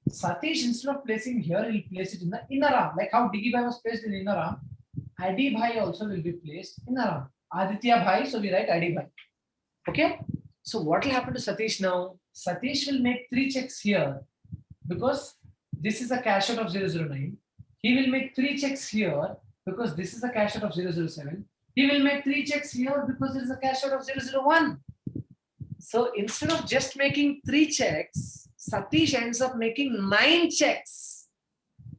Satish, instead of placing here, he'll place it in the inner arm, like how DigiBuy was placed in the inner arm. AdiBuy also will be placed in inner arm. Aditya Bhai, so we write AdiBuy. Okay. So what will happen to Satish now? Satish will make 3 checks here because this is a cash out of 009. He will make 3 checks here because this is a cash out of 007. He will make 3 checks here because there is a cash out of 001. So instead of just making 3 checks, Satish ends up making 9 checks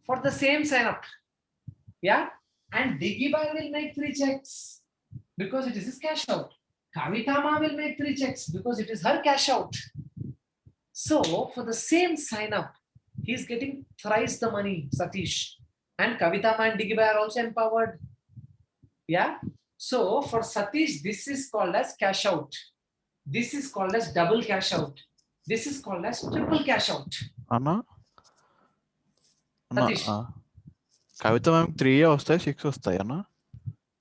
for the same sign up. Yeah. And DigiBuy will make 3 checks because it is his cash out. Kavitama will make 3 checks because it is her cash out. So for the same sign up, he's getting thrice the money, Satish. And Kavitama and DigiBuy are also empowered. Yeah. So for Satish, this is called as cash out. This is called as double cash out. This is called as triple cash out. Anna? Satish. Kavita ma'am 3 వస్తాయి 6 వస్తాయి అన్న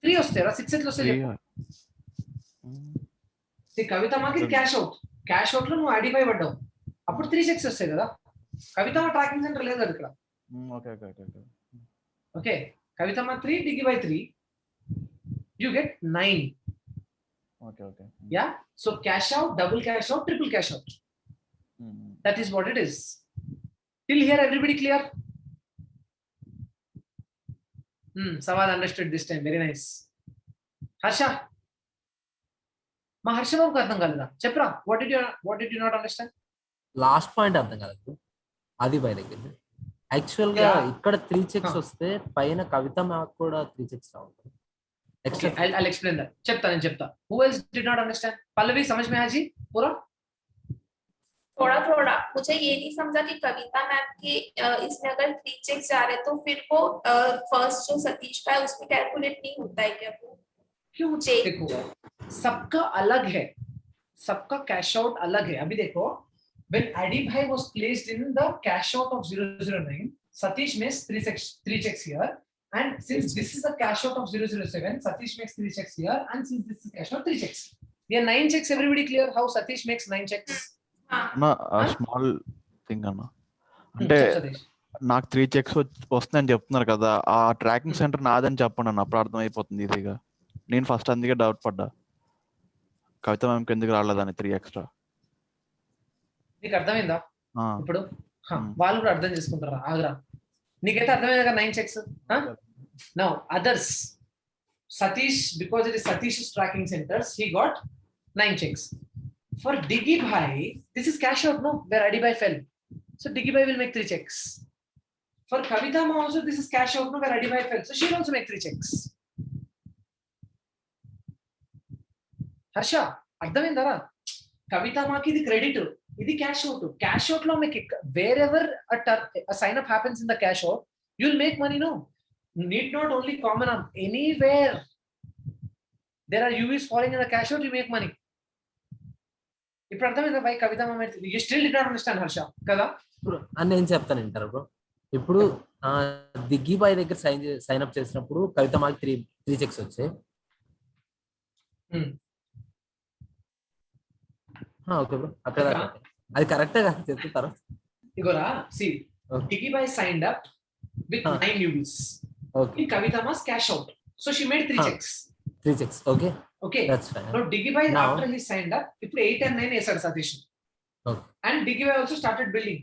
3 వస్తాయి 6 ఎట్లా వస్తాయి కవితమ్మకి cash out లో నువ్వు AdiBuy పడ్డావు అప్పుడు 3 చెక్స్ వస్తాయి కదా కవితమ్మ ట్రాకింగ్ సెంటర్ లేదు ఇక్కడ ఓకే కవితమ్మ 3 DigiBuy 3 you get 9. Okay. Yeah, so cash out, double cash out, triple cash out. That is what it is. Till here everybody clear? Sawad understood this time. Very nice. Harsha, ma Harsha babu అర్థం కాలేదా చెప్పరా what did you not understand? Last point అర్థం కాలేదు AdiBuy దగ్గర actual గా Yeah. ఇక్కడ 3 checks Huh. వస్తే పైన కవిత మాకు కూడా 3 చెక్స్ రావాలి. Okay, I'll explain that. నేను చెప్తా. Who else did not understand? Pallavi, समझ में आया जी पूरा? थोड़ा थोड़ा मुझे ये नहीं समझा कि कविता मैम के इसमें अगर 3 चेक्स जा रहे तो फिर वो फर्स्ट जो सतीश का है उसमें कैलकुलेट नहीं होता है क्या वो? क्यों? देखो सबका अलग है, सबका कैश आउट अलग है. अभी देखो when Adi bhai was placed in the cash out of 009, Satish makes 3 checks here, and since this is the cash out of 007, Satish makes 3 checks here, and since this is cash out, 3 checks. Yeah, 9 checks. Everybody clear how Satish makes 9 checks? అన్న small thing అన్న, అంటే నాకు 3 checks వస్తున్నాయని చెప్తున్నారు కదా, ఆ tracking centre నాదని చెప్పండి అన్న, అప్పుడు అర్థమైపోతుంది ఈజీగా. నేను ఫస్ట్ అందుకే డౌట్ పడ్డా కవిత మ్యామ్కి ఎందుకు రాలేదని 3 ఎక్స్ట్రా. నీకు అర్థమైందా ఇప్పుడు? వాళ్ళు కూడా అర్థం చేసుకుంటారా? ఆగ్రా, నీకైతే అర్థమైందా 9 checks? Now others, Satish, because it is Satish's tracking centers, he got 9 checks. For Diggy Bhai, this is cash out, no? Where Adi Bhai fell. So Diggy Bhai will make 3 checks. For Kavita Ma also, this is cash out, no? Where Adi Bhai fell. So she will also make 3 checks. Harsha, అర్థమైందరా? Kavita Ma ki ఇది credit, ఇది cash out. Cash out lo make wherever a sign up happens in the cash out, you'll make money, no? Need not only common up, anywhere there are UVs falling in the cash out, you make money. ఇప్పుడు అర్థమైందా by Kavitha ma'am? You still did not understand Harsha కదా? అని నేను చెప్తాను వింటారు bro. ఇప్పుడు దిగ్గి bye దగ్గర sign up చేసినప్పుడు కవిత మాకు 3 చెక్స్ వచ్చాయి. ఓకే బ్రో, అక్కడ అది కరెక్టే కదా చెప్తారు. ఇగోరా సి Diggi boy signed up with 9 UVs. Okay, Kavitha ma's cash out, so she made 3 checks. 3 checks, okay. Okay, that's fine. Now Diggy Bhai, after he signed up, ఇప్పుడు 8 and 9 వేసాడు Satish. Okay. And Diggy Bhai also started billing.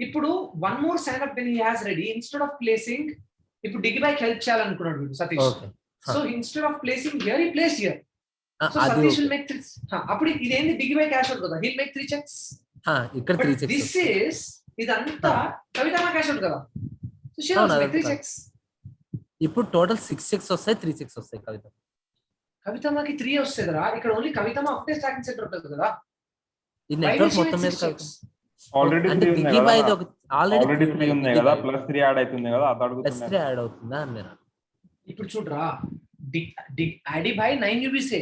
ఇప్పుడు one more sign up bill he has ready. Instead of placing, ఇప్పుడు Diggy Bhai help చేయాలనుకున్నాడు వీడు Satish. Okay. So instead of placing here, he placed here. So Satish will make 3. అప్పుడు ఇదేంది Diggy Bhai cash out కదా, he'll make 3 checks. ఇక్కడ 3 checks. This is ఇదంతా కవితమ్మ cash out కదా. So she also make 3 checks. ఇప్పుడు total 6 checks వస్తాయి, 3 checks వస్తాయి కవిత. కవితమ్మకి 3 వస్తేదరా, ఇక్కడ ఓన్లీ కవితమ్మ ఒకటే ట్రాకింగ్ సెంటర్ ఉంటుంది కదా. ఈ నెట్వర్క్ మొత్తం మీద ఆల్రెడీ అంటే దిగ్గి బాయ్ ది ఆల్రెడీ 3 ఉంది కదా, ప్లస్ 3 యాడ్ అవుతుంది కదా, అది అడుగుతున్నా. ప్లస్ 3 యాడ్ అవుతుందా అని నేను. ఇప్పుడు చూడరా, ఆడి బై 9 యూబీసే,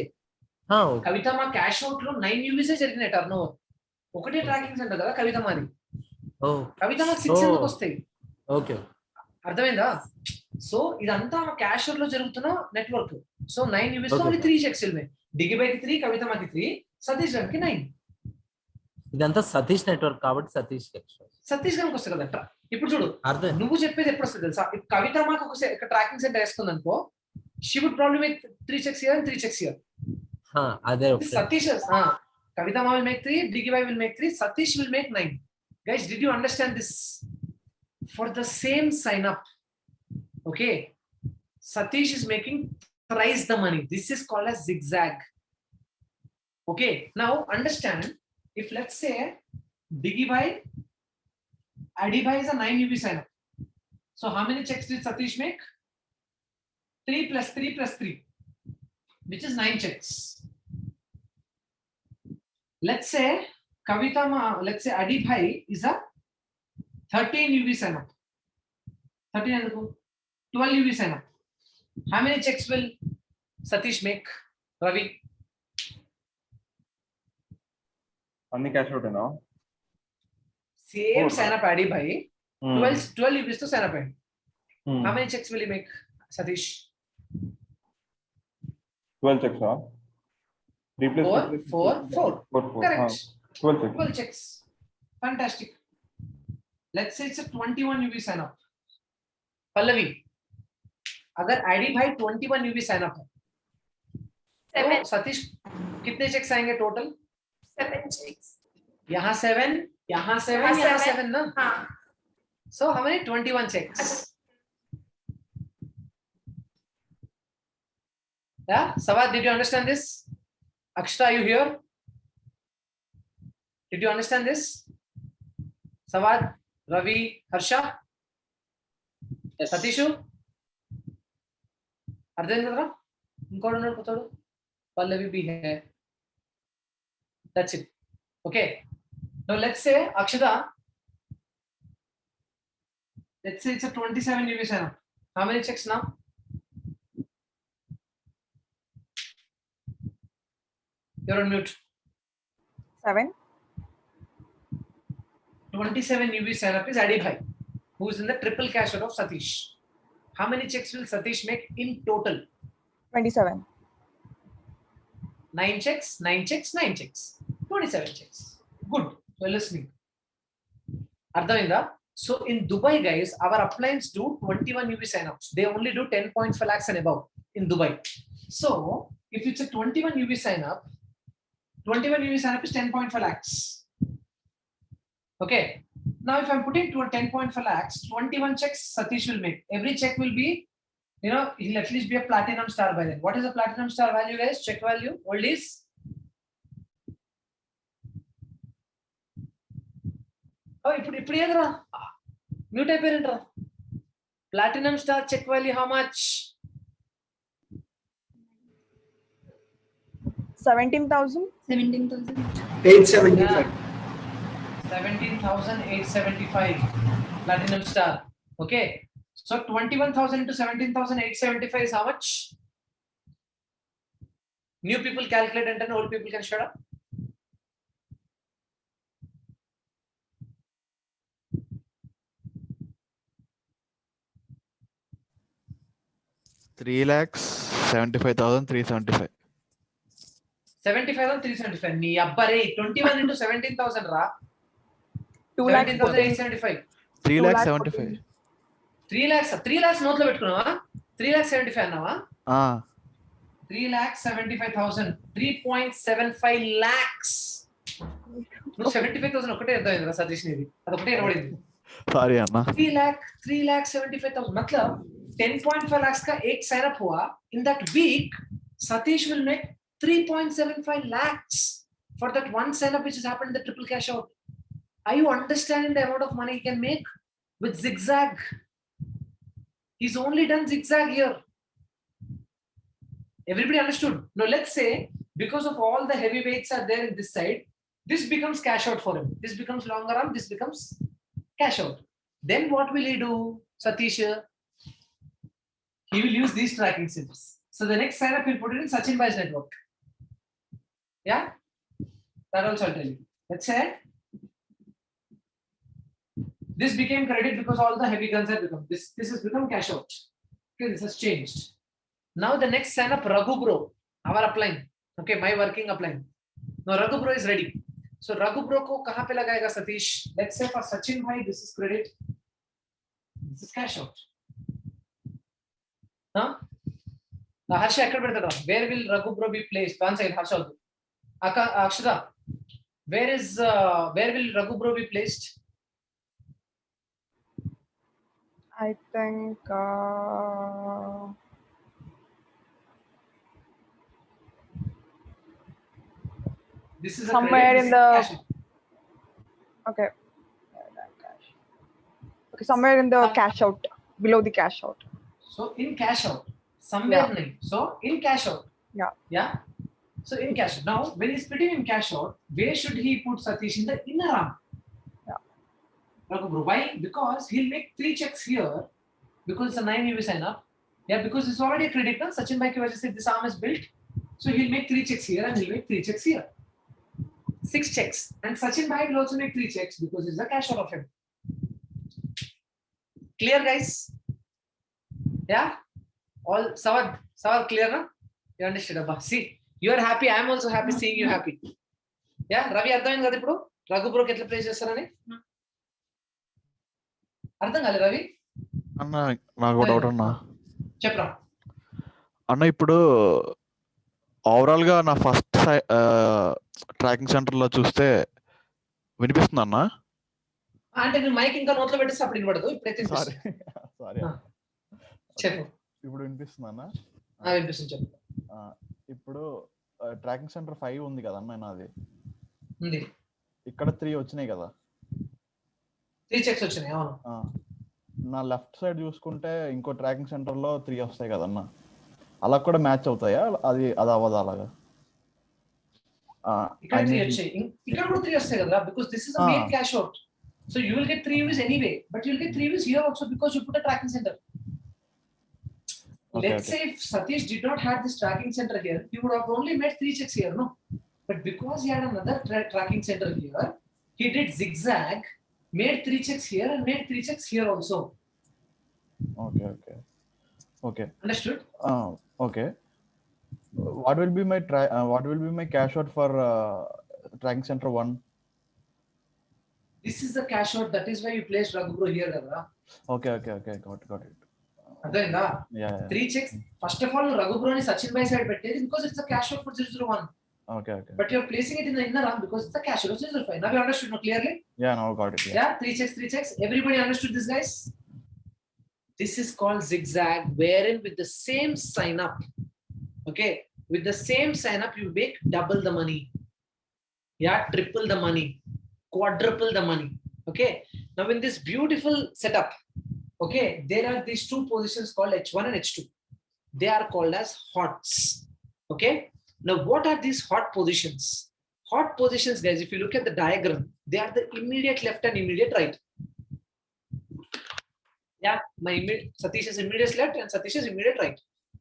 కవితమ్మ క్యాష్ అవుట్ లో 9 యూబీసే జరిగినాయి టర్న్ ఓవర్. ఒకటే ట్రాకింగ్ సెంటర్ కదా కవితమ్మది. కవితమ్మ 6 ఎందుకు వస్తాయి? ఓకే, అర్థమైందా? సో ఇదంతా క్యాష్ అవుట్ లో జరుగుతున్న నెట్వర్క్. సో 9 యూబీస్ లో ఓన్లీ 3 చెక్స్ వెళ్ళాయి. Diggy Bhai కి 3, కవితమ్మకి 3, సతీష్ గారికి 9. ఇదంతా సతీష్ నెట్వర్క్ కాబట్టి సతీష్ గారికి వస్తుంది కదా. ఇప్పుడు చూడు, నువ్వు చెప్పేది ఎప్పుడు వస్తుంది తెలుసా? కవితమ్మకి ఒక ట్రాకింగ్ సెంటర్ వేసుకుంది అనుకో, she would probably make 3 checks here and 3 checks here. అదే సతీష్, కవితమ్మ will make 3, Diggy Bhai will make 3, Satish will make 9. Guys, did you understand this? For the same sign up, okay, Satish is making thrice the money. This is called as zigzag. Okay, now understand, if let's say Diggy Bhai, Adi Bhai is a 9 UV sign up. So how many checks did Satish make? 3 plus 3 plus 3, which is 9 checks. Let's say Kavita Ma, let's say Adi Bhai is a 13 UV sign up. 13 and 12 UV sign up. How many checks will Satish make? Ravi? Only cash out now. Same sign up Adi Bhai. 12 UVs to sign up. How many checks will he make, Satish? 12 checks, huh? 3 plus 4. Correct. 12 checks. Fantastic. Let's say it's a 21 UV sign up. Pallavi, अगर ID भाई 21 UV sign up है, तो सतीश कितने checks आएंगे total? 7 checks. यहाँ 7, यहाँ 7 ना? हाँ. So how many? 21 checks. Yeah, Savad, did you understand this? Akshita, are you here? Did you understand this? Savad, Ravi, Harsha, Satishu, అర్థం కదరా? ఇంకోటి ఉన్నాడు కొత్తడు, Pallavi be here. That's it. Okay. Now let's say Akshada. Let's say it's a 27 UV sign up. How many checks now? You're on mute. 7. 27 UV sign up is Adi Bhai, who is in the triple cash out of Satish. How many checks will Satish make in total? 27. 9 checks, 9 checks, 9 checks. 27 checks. Good. You're listening. Ardhaminda? So in Dubai, guys, our uplines do 21 UV signups. They only do 10.5 lakhs and above in Dubai. So if it's a 21 UV signup, 21 UV signup is 10.5 lakhs. Okay. Now if I'm putting to a 10.5 lakhs, 21 checks Satish will make. Every check will be, you know, he'll at least be a platinum star by then. What is a platinum star value, guys? Check value. Old is? Oh, ఇప్పుడు ఏదరా mute అయిపోయారంటరా. Platinum star check value how much? 17,000. 17,875. 17,875 platinum star. Okay. So 21,000 into 17,875 is how much? New people calculate and then old people can shut up. $3,75,375. 75,375. Nee abbare 21 into 17,000 ra. 2,17,500. 3,75,000. 3 lakhs note lo pettukunnava? 3,75,000 annava? 3,75,000. 3.75 lakhs. నువ్వు 75,000 ఒకటే అర్థమైంది రా సతీష్ నీది, అదొకటే వినబడింది. Sorry అన్న. 3,75,000 मतलब 10.5 lakhs का एक sign up हुआ. In that week, Satish will make 3.75 lakhs for that one sign up which has happened in the triple cash out. Are you understanding the amount of money he can make with zigzag? He's only done zigzag here. Everybody understood? Now let's say because of all the heavyweights are there in this side, this becomes cash out for him. This becomes longer arm, this becomes cash out. Then what will he do, Satish? He will use these tracking symbols. So the next sign up he'll put it in Sachin Bhai's network. Yeah? That also I'll tell you. Let's say this became credit because all the heavy guns have become. This has become cash out. Okay, this has changed. Now the next sign up, Raghu Bro, our upline. Okay, my working upline. Now Raghu Bro is ready. So Raghu Bro ko kahan pe lagayega Satish? Let's say for Sachin Bhai, this is credit. This is cash out. Huh? Now Harsha ekkada pedtada? Where will Raghu Bro be placed? One second, Harsha. Akshada, where will Raghu Bro be placed? I think This is somewhere in the cash. okay. Okay, somewhere in the cash out, below the cash out. So in cash out, somewhere nahi. So in cash out. Yeah. Yeah. So in cash out. Now when he's putting in cash out, where should he put Satish? In the inner arm? Yeah. Raghu Bro. Why? Because he'll make 3 checks here because it's a 9 UV sign up. Yeah, because it's already a credit. Na? Sachin Bhai ki wajah se this arm is built. So he'll make 3 checks here and he'll make 3 checks here. 6 checks. And Sachin Bhai will also make 3 checks because it's a cash out of him. Clear, guys? Yeah? All Sawad clear, na? You understood, Abba. See, you are happy. I am also happy seeing you happy. Yeah? Ravi, అర్థమైంది కదా ఇప్పుడు రఘు బ్రోకి ఎట్లా play చేస్తారని? అర్థం కాలే రవి? అన్న నాకు doubt అన్న. చెప్పరా. అన్న ఇప్పుడు ఓవరాల్ గా నా ఫస్ట్ ట్రాకింగ్ సెంటర్ లో చూస్తే వినిపిస్తుంది అన్న? అంటే నేను మైక్ ఇంకా నోట్లో పెట్టేస్తే అప్పుడు వినబడదు. ఇప్పుడైతే సారీ. చెప్పు. ఇప్పుడు వినిపిస్తుంది అన్న? వినిపిస్తుంది, చెప్పు. ఇప్పుడు ట్రాకింగ్ సెంటర్ 5 ఉంది కదా అన్న నాది. ఉంది. ఇక్కడ 3 వచ్చినాయి కదా. 3 చెక్స్ వచ్చినాయి అవును. నా లెఫ్ట్ సైడ్ చూసుకుంటే ఇంకో ట్రాకింగ్ సెంటర్ లో 3 వస్తాయి కదన్నా, అలా కూడా మ్యాచ్ అవుతాయా? అది అవ్వదు అలాగా? ఇక్కడ 3 వచ్చాయి, ఇక్కడ కూడా 3 వస్తాయి కదా, because this is a main cash out. So you will get 3 views anyway, but you will get 3 views here also because you put a tracking center. Let's say if Satish did not have this tracking center here, he would have only made 3 checks here, no? But because he had another tracking center here, he did zigzag, made 3 checks here and made 3 checks here also. Okay. Understood? Okay. What will be my cash out for tracking center 1? This is the cash out. That is why you placed Raghubro here, kada. Okay. Got it. Adayinda? Yeah. 3 checks. First of all, Raghubro ni Sachin bhai side pettedi because it's a cash out for 001. Okay. But you're placing it in the inner arm because it's a cash out of 005. Now you understood, no, clearly? Yeah, now got it. Yeah, 3 checks. Everybody understood this, guys? This is called zigzag, wherein with the same sign up, okay, with the same sign up, you make double the money. Yeah, triple the money, quadruple the money. Okay. Now in this beautiful setup, okay, there are these 2 positions called H1 and H2. They are called as hots. Okay. Now what are these hot positions? Hot positions, guys, if you look at the diagram, they are the immediate left and immediate right. Yeah, Satish's immediate left and Satish's immediate right.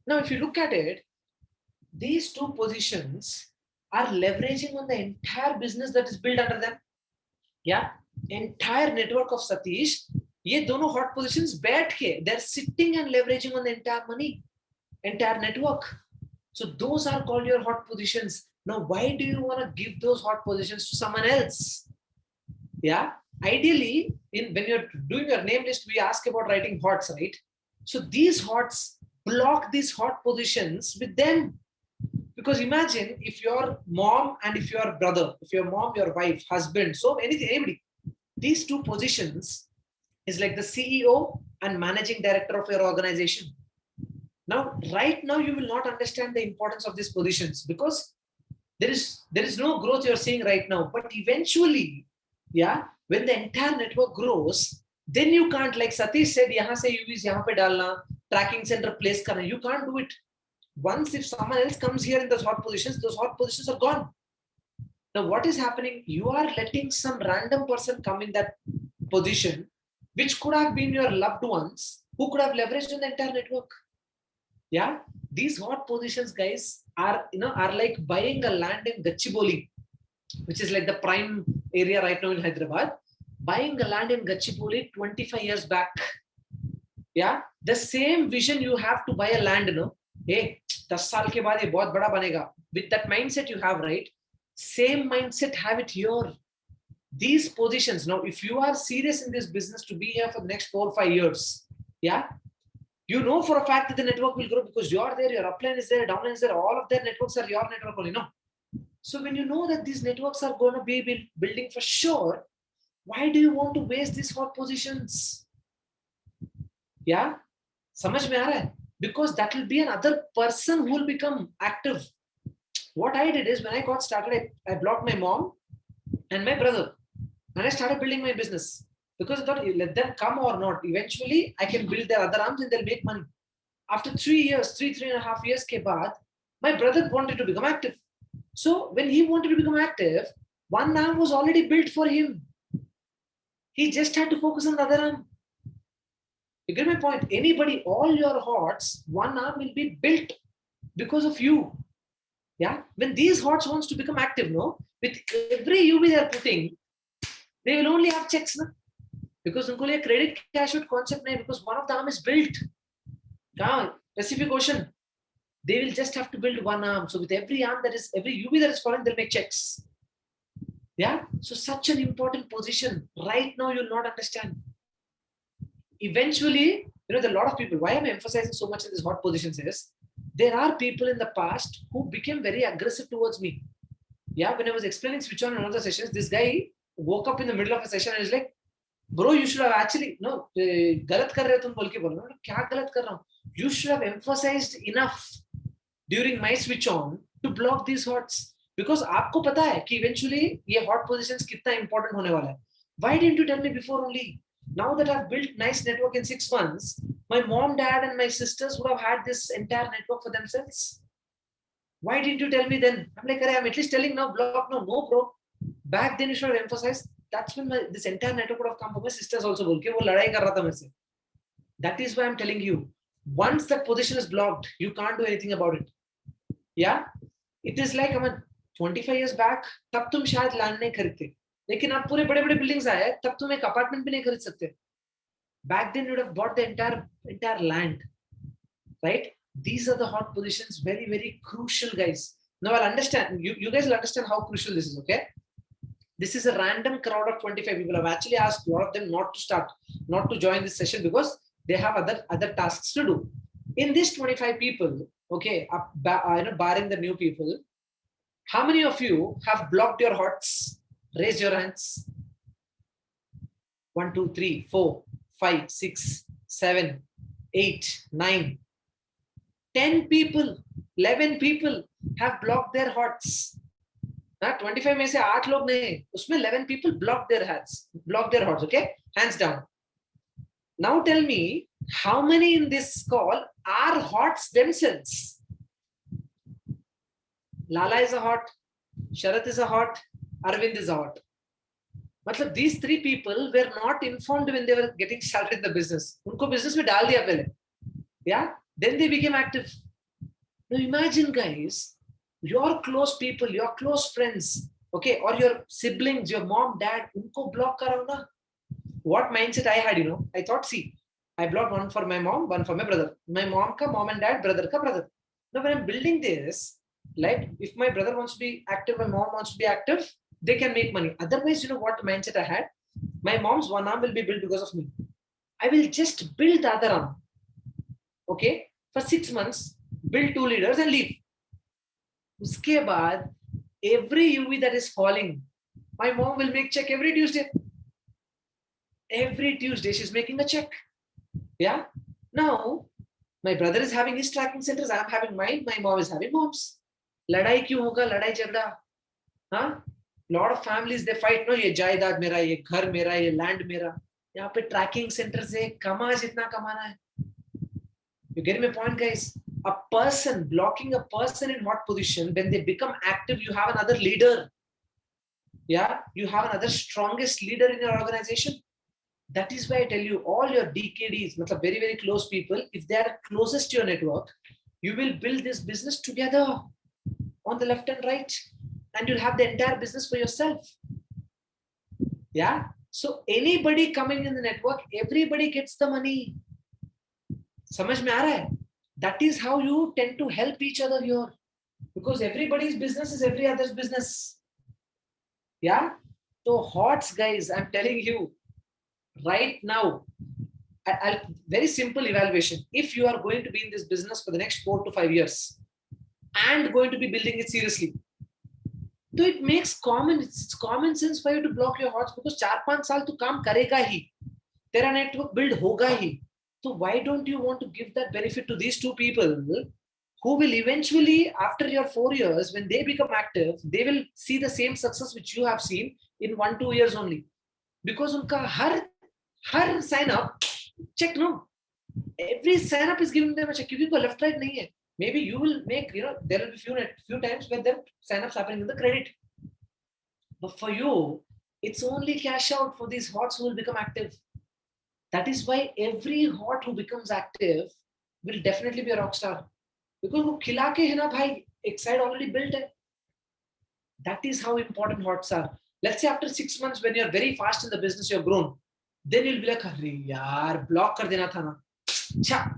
Now if you look at it, these 2 positions are leveraging on the entire business that is built under them. Yeah, entire network of Satish, ye dono hot positions baith ke, they're sitting and leveraging on the entire money, entire network. So those are called your hot positions. Now why do you want to give those hot positions to someone else? Yeah, ideally when you're doing your name list, we ask about writing hots, right? So these hots block these hot positions with them. Because imagine if your mom and if your brother, if your mom, your wife, husband, so anything, anybody, these 2 positions is like the CEO and managing director of your organization. Now, right now, you will not understand the importance of these positions because there is no growth you're seeing right now. But eventually, yeah, when the entire network grows, then you can't, like Satish said, yahan se UVs yahan pe dalna, tracking center place karna, you can't do it. Once if someone else comes here in those hot positions are gone. Now what is happening? You are letting some random person come in that position, which could have been your loved ones, who could have leveraged on the entire network. Yeah, these hot positions, guys, are like buying a land in Gachibowli, which is like the prime area right now in Hyderabad. Buying a land in Gachibowli 25 years back. Yeah, the same vision you have to buy a land, hey, 10 साल के बाद ये बहुत बड़ा बनेगा. With that mindset you have, right? Same mindset, have it here. These positions, now if you are serious in this business to be here for the next 4 or 5 years, yeah, you know for a fact that the network will grow because you're there, your upline is there, downline is there, all of their networks are your network only, no? So when you know that these networks are going to be building for sure, why do you want to waste these hot positions? Yeah, samajh mein aa raha hai? Because that will be another person who will become active. What I did is when I got started, I blocked my mom and my brother and I started building my business because I thought, let them come or not, eventually I can build their other arms and they'll make money. After 3 and a half years ke baad, my brother wanted to become active. So when he wanted to become active, one arm was already built for him. He just had to focus on the other arm. You get my point? Anybody, all your hots, one arm will be built because of you. Yeah, when these hots wants to become active, no, with every UV they are putting, they will only have checks, no? Because unko liye credit cash out concept nahi, because one of the arm is built. Specific ocean, they will just have to build one arm. So with every arm that is, every UV that is falling, they'll make checks. Yeah, so such an important position. Right now you'll not understand. Eventually, there are a lot of people. Why am I emphasizing so much in these hot positions is there are people in the past who became very aggressive towards me. Yeah, when I was explaining switch on in one of the sessions, this guy woke up in the middle of a session and is like, bro, you should have actually, no, galat kar rahe ho tum bol ke bolo. Kya galat kar raha hu? You should have emphasized enough during my switch on to block these hots. Because आपको पता है कि eventually ये hot positions कितना important होने वाला है. Why didn't you tell me before only? Now that I've built nice network in 6 months, my mom, dad, and my sisters would have had this entire network for themselves. Why didn't you tell me then? I'm like, I'm at least telling now, block now. No, bro. Back then you should have emphasized. That's when this entire network would have come for my sisters also. That is why I'm telling you. Once that position is blocked, you can't do anything about it. Yeah? It is like, 25 years back, तब तुम शायद land नहीं खरीदते. लेकिन अब पूरे बड़े-बड़े buildings आए, तब तुम एक apartment भी नहीं खरीद सकते. Back then you would have bought the entire land. Right? These are the hot positions, very, very crucial, guys. Now I'll understand. You guys will understand how crucial this is, okay? This is a random crowd of 25 people. I've actually asked a lot of them not to join this session because they have other tasks to do. In these 25 people, okay, barring the new people, how many of you have blocked your hots? Raise your hands. 1, 2, 3, 4, 5, 6, 7, 8, 9, 10 people, 11 people have blocked their hots. 25 में से 8 लोग नहीं, उसमें 11 people blocked their hots, okay? Hands down. Now tell me, how many in this call are hots themselves? Lala is a hot, Sharat is a hot, Arvind is a hot. मतलब these 3 people were not informed when they were getting started in the business. उनको business में डाल दिया पहले. Yeah? Then they became active. Now imagine, guys, your close people, your close friends, okay, or your siblings, your mom, dad, unko block karo na. What mindset I had, I thought, see, I blocked one for my mom, one for my brother. My mom ka mom and dad, brother ka brother. Now when I'm building this, like if my brother wants to be active, my mom wants to be active, they can make money. Otherwise, what mindset I had? My mom's one arm will be built because of me. I will just build the other arm. Okay, for 6 months, build 2 leaders and leave. Uske baad, every UV that is falling, my mom will make check every Tuesday. Every Tuesday, she's making a check. Yeah. Now, my brother is having his tracking centers. I'm having mine. My mom is having mom's. Ladai kyun hoga? Ladai jagda. Huh? Lot of families, they fight. No, ye jaidad mera, ye ghar mera, ye land mera. Yahan pe tracking centers hai. Kama jitna kamana hai. You get my point, guys? A person blocking a person in hot position, when they become active, you have another leader. Yeah, you have another strongest leader in your organization. That is why I tell you, all your DKDs, very, very close people, if they are closest to your network, you will build this business together on the left and right, and you'll have the entire business for yourself. Yeah. So anybody coming in the network, everybody gets the money. Samajh mein aa raha hai? That is how you tend to help each other here, because everybody's business is every other's business. Yeah. So hots, guys, I'm telling you right now, I'll very simple evaluation. If you are going to be in this business for the next 4 to 5 years and going to be building it seriously, so it makes it's common sense for you to block your hots, because 4-5 saal tu kaam karega hi, tera network build hoga hi. So why don't you want to give that benefit to these 2 people who will eventually, after your 4 years, when they become active, they will see the same success which you have seen in 1-2 years only, because unka har sign up check, no, every sign up is giving them a check. Kyunki ko left right nahi hai. Maybe you will make, there will be few times when the sign ups happening in the credit, but for you, it's only cash out for these hots who will become active. That is why every hot who becomes active will definitely be a rock star, because wo khila ke hai na bhai, ek side already built hai. That is how important hots are. Let's say after 6 months, when you're very fast in the business, you're grown, then you'll be like, arre yaar, block kar dena tha na. Cha,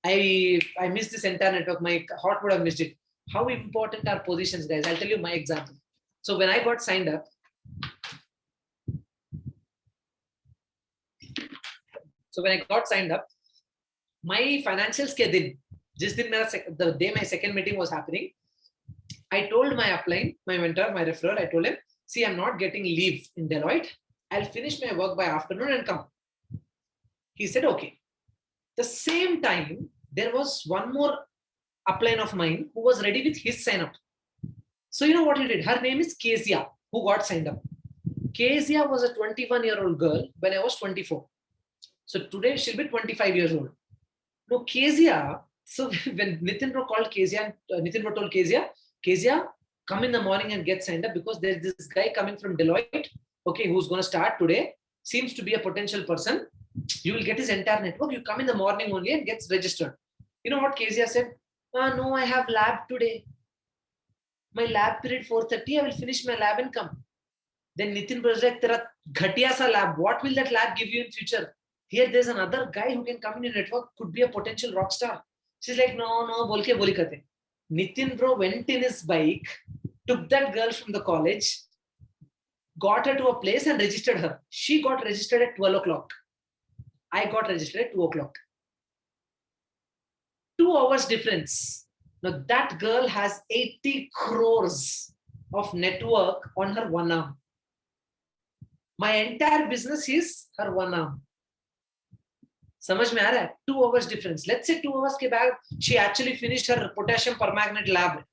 I missed this entire network. My hot would have missed it. How important are positions, guys? I'll tell you my example. So when I got signed up, my financials ke din, jis din the day my second meeting was happening, I told my upline, my mentor, my referral, I told him, see, I'm not getting leave in Deloitte. I'll finish my work by afternoon and come. He said, okay. The same time, there was one more upline of mine who was ready with his sign up. So you know what he did? Her name is Kezia, who got signed up. Kezia was a 21-year-old girl when I was 24. So today she'll be 25 years old. No, Kezia, so when Nitin bro called Kezia, Nitin bro told Kezia, Kezia, come in the morning and get signed up because there's this guy coming from Deloitte, okay, who's going to start today, seems to be a potential person. You will get his entire network. You come in the morning only and gets registered. You know what Kezia said? No, I have lab today. My lab period 4:30, I will finish my lab and come. Then Nitin was like, Tera ghatiya sa lab. What will that lab give you in future? Here there's another guy who can come in your network, could be a potential rock star. She's like, no, bolke boli kate. Nitin bro went in his bike, took that girl from the college, got her to a place and registered her. She got registered at 12 o'clock. I got registered at 2 o'clock. 2 hours difference. Now that girl has 80 crores of network on her one arm. My entire business is her one arm. समझ में आ रहा है? 2 hours difference. Let's say 2 hours के बाद she actually finished her potassium permanganate lab,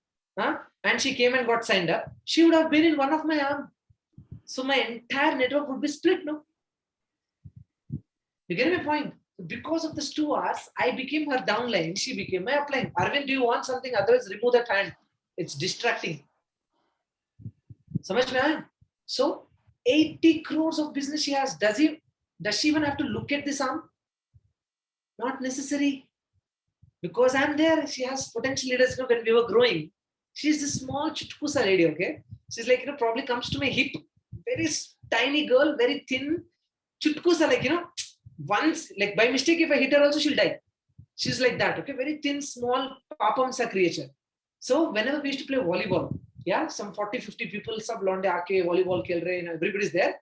and she came and got signed up. She would have been in one of my arm. So my entire network would be split, no? You get my point? Because of this 2 hours, I became her downline. She became my upline. Arvind, do you want something? Otherwise, remove that hand. It's distracting. समझ में आया? So 80 crores of business she has. Does she even have to look at this arm? Not necessary. Because I'm there, she has potential leaders. You know, when we were growing, she's this small chutkusa lady, okay? She's like, probably comes to my hip. Very tiny girl, very thin. Chutkusa, like, once, like by mistake, if I hit her also, she'll die. She's like that, okay? Very thin, small, papamsa creature. So whenever we used to play volleyball, some 40-50 people, sub londe aake volleyball khel rahe, everybody's there.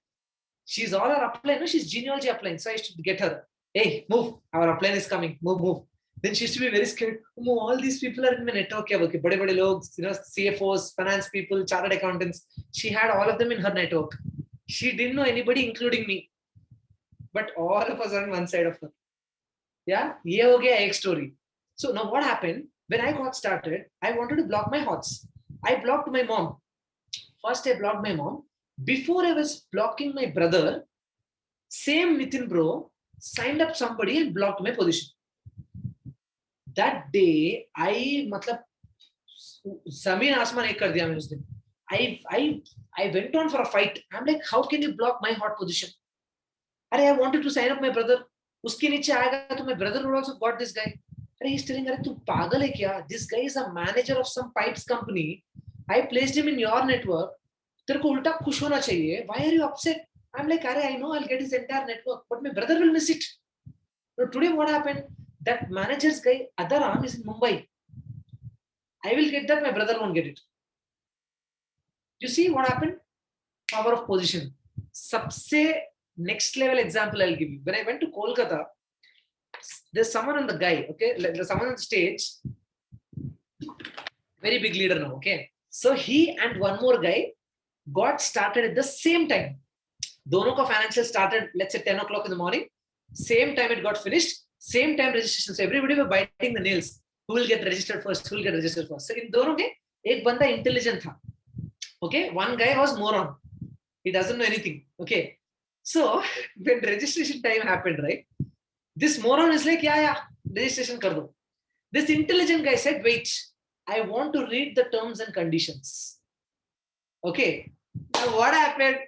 She's all our upline, no? She's genealogy upline. So I used to get her. Hey, move. Our upline is coming. Move. Then she used to be very scared. All these people are in my network. Bade logs, CFOs, finance people, chartered accountants. She had all of them in her network. She didn't know anybody, including me. But all of us are on one side of her. Yeah, ye ho gaya ek story. So now what happened? When I got started, I wanted to block my hots. I blocked my mom. First, I blocked my mom. Before I was blocking my brother, same Nitin bro signed up somebody and blocked my position. That day, I went on for a fight. I'm like, how can you block my hot position? I wanted to sign up my brother. Uske niche aayega, my brother would also got this guy. He's telling, tu pagal hai kya? This guy is a manager of some pipes company. I placed him in your network. Tere ko ulta khush hona chahiye. Why are you upset? I'm like, I know I'll get his entire network, but my brother will miss it. So today what happened? That manager's guy, other arm is in Mumbai. I will get that, my brother won't get it. You see what happened? Power of position. Sabse next level example I'll give you. When I went to Kolkata, there's someone on the guy, okay? There's someone on the stage, very big leader now, okay? So he and one more guy got started at the same time. Dono ka financial started, let's say 10 o'clock in the morning. Same time it got finished. Same time registration. So everybody were biting the nails. Who will get registered first? Who will get registered first? So in dono mein, ek banda intelligent tha. Okay? One guy was moron. He doesn't know anything. Okay? So when registration time happened, right? This moron is like, yeah, registration kar do. This intelligent guy said, wait, I want to read the terms and conditions. Okay? Now what happened?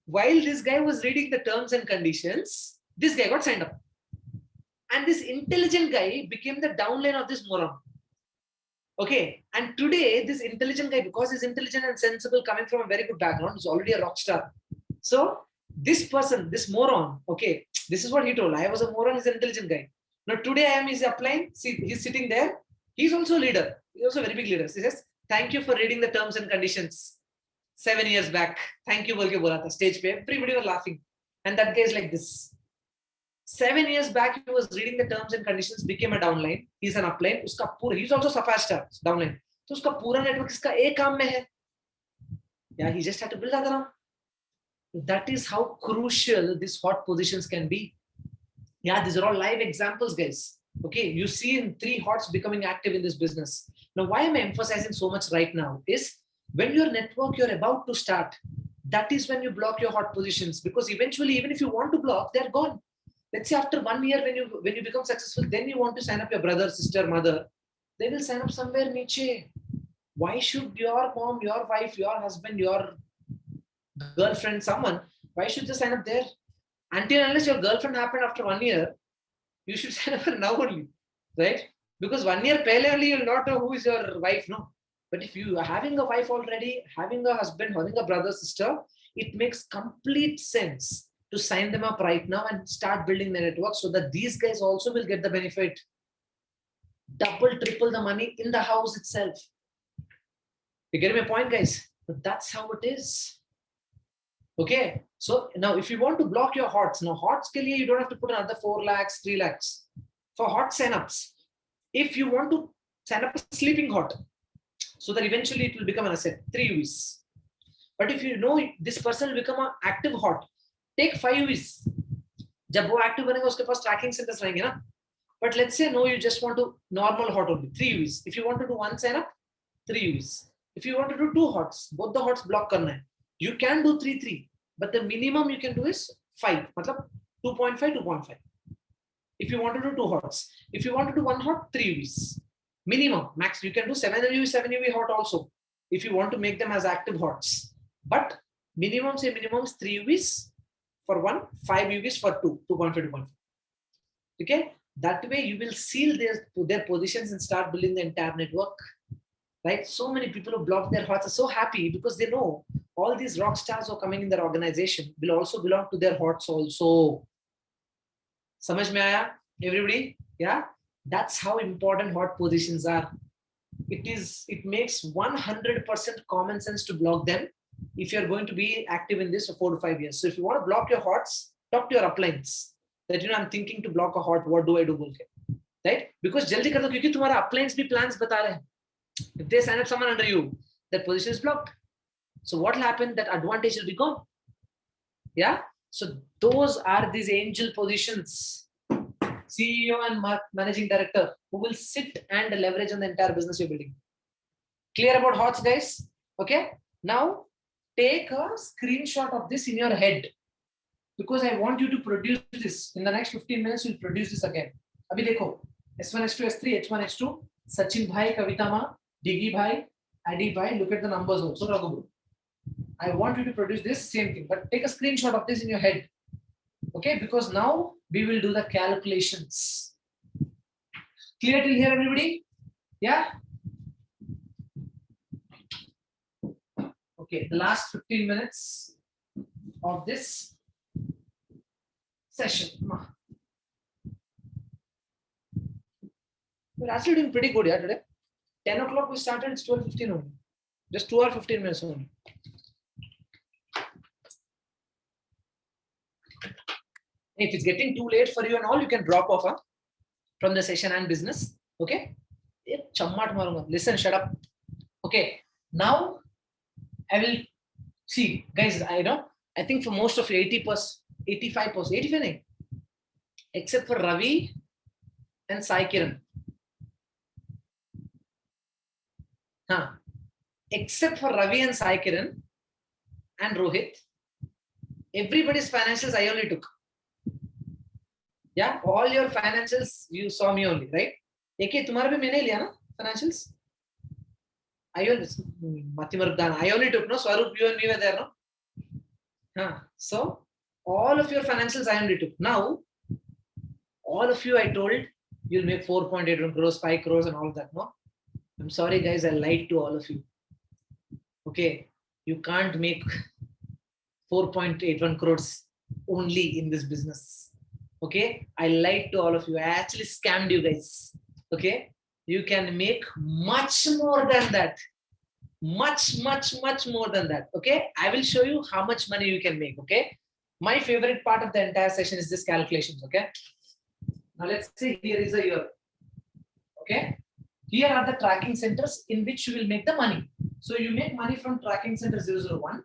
While this guy was reading the terms and conditions, this guy got signed up. And this intelligent guy became the downline of this moron. Okay. And today, this intelligent guy, because he's intelligent and sensible, coming from a very good background, he's already a rock star. So this person, this moron, okay, this is what he told. I was a moron, he's an intelligent guy. Now today I am his upline. See, he's sitting there. He's also a leader. He's also a very big leader. He says, thank you for reading the terms and conditions. 7 years back. Thank you, bolke bola tha. Stage pe. Everybody was laughing. And that guy is like this. 7 years back, he was reading the terms and conditions, became a downline. He's an upline. He's also Sapphire Star, downline. So uska pura network iska ek kaam mein hai. Yeah, he just had to build other arm. That is how crucial these hot positions can be. Yeah, these are all live examples, guys. Okay, you see in 3 hots becoming active in this business. Now, why am I emphasizing so much right now is when your network, you're about to start, that is when you block your hot positions, because eventually, even if you want to block, they're gone. Let's say after 1 year, when you become successful, then you want to sign up your brother, sister, mother, they will sign up somewhere niche. Why should your mom, your wife, your husband, your girlfriend, someone, why should they sign up there? Until unless your girlfriend happened after 1 year, you should sign up for now only, right? Because 1 year pehle only you'll not know who is your wife, no. But if you are having a wife already, having a husband, having a brother, sister, it makes complete sense to sign them up right now and start building the network so that these guys also will get the benefit. Double, triple the money in the house itself. You get my point, guys? But that's how it is. Okay. So now if you want to block your HOTS, now HOTS ke liye you don't have to put another 4 lakhs, 3 lakhs. For hot signups, if you want to sign up a sleeping hot, so that eventually it will become an asset, 3 UVs. But if you know this person will become an active hot, take 5 UVs. जब वो active बनेगा उसके पास tracking centers रहेंगे ना. But let's say no, you just want to normal hot only, 3 UVs. If you want to do 1 sign up, 3 UVs. If you want to do 2 hots, both the hots block करना है. You can do 3, but the minimum you can do is 5. मतलब 2.5, 2.5. If you want to do 2 hots, if you want to do 1 hot, 3 UVs. Minimum, max, you can do 7 UV, 7 UV hot also, if you want to make them as active hots. But minimum, say minimum is 3 UVs for 1, 5 UVs for 2, 2.5, 2.5. Okay, that way you will seal their positions and start building the entire network. Right? So many people who block their hots are so happy because they know all these rock stars who are coming in their organization will also belong to their hots also. Samajh mein aaya, everybody? Yeah, that's how important hot positions are. It makes 100% common sense to block them if you're going to be active in this for 4 to 5 years. So if you want to block your hots, talk to your uplines that I'm thinking to block a hot. What do I do? Right? Because jaldi kar do, kyunki tumhara uplines bhi plans bata rahe hain. If they sign up someone under you, that position is blocked. So what will happen? That advantage will be gone. Yeah. So those are these angel positions. CEO and managing director who will sit and leverage on the entire business you're building. Clear about HOTS, guys? Okay. Now take a screenshot of this in your head, because I want you to produce this in the next 15 minutes. You'll produce this again. Abhi dekho. S1, S2, S3, H1, H2. Sachin bhai, Kavita ma, Diggy bhai, Adi bhai. Look at the numbers also. Raghu. I want you to produce this same thing, but take a screenshot of this in your head. Okay, because now we will do the calculations. Clear till here, everybody? Yeah? Okay, the last 15 minutes of this session. We're actually doing pretty good, yeah, today. 10 o'clock we started, it's 12:15 only. Just 2 or 15 minutes only. If it's getting too late for you and all, you can drop off from the session and business. Okay? Listen, shut up. Okay. Now, I will see, guys, I think for most of you, 80%, 85%, 85%, except for Ravi and Sai Kiran. Except for Ravi and Sai Kiran and Rohit, everybody's financials I only took. Yeah, all your financials, you saw me only, right? Eke, tumhara bhi maine liya na financials? I only took, no? Swaroop, you and me were there, no? So, all of your financials I only took. Now, all of you I told, you'll make 4.81 crores, 5 crores and all of that, no? I'm sorry, guys, I lied to all of you. Okay, you can't make 4.81 crores only in this business. Okay, I lied to all of you. I actually scammed you guys. Okay, you can make much more than that. Much more than that. Okay, I will show you how much money you can make. Okay, my favorite part of the entire session is this calculations. Okay, now let's say here is a year. Okay, here are the tracking centers in which you will make the money. So you make money from tracking center 001.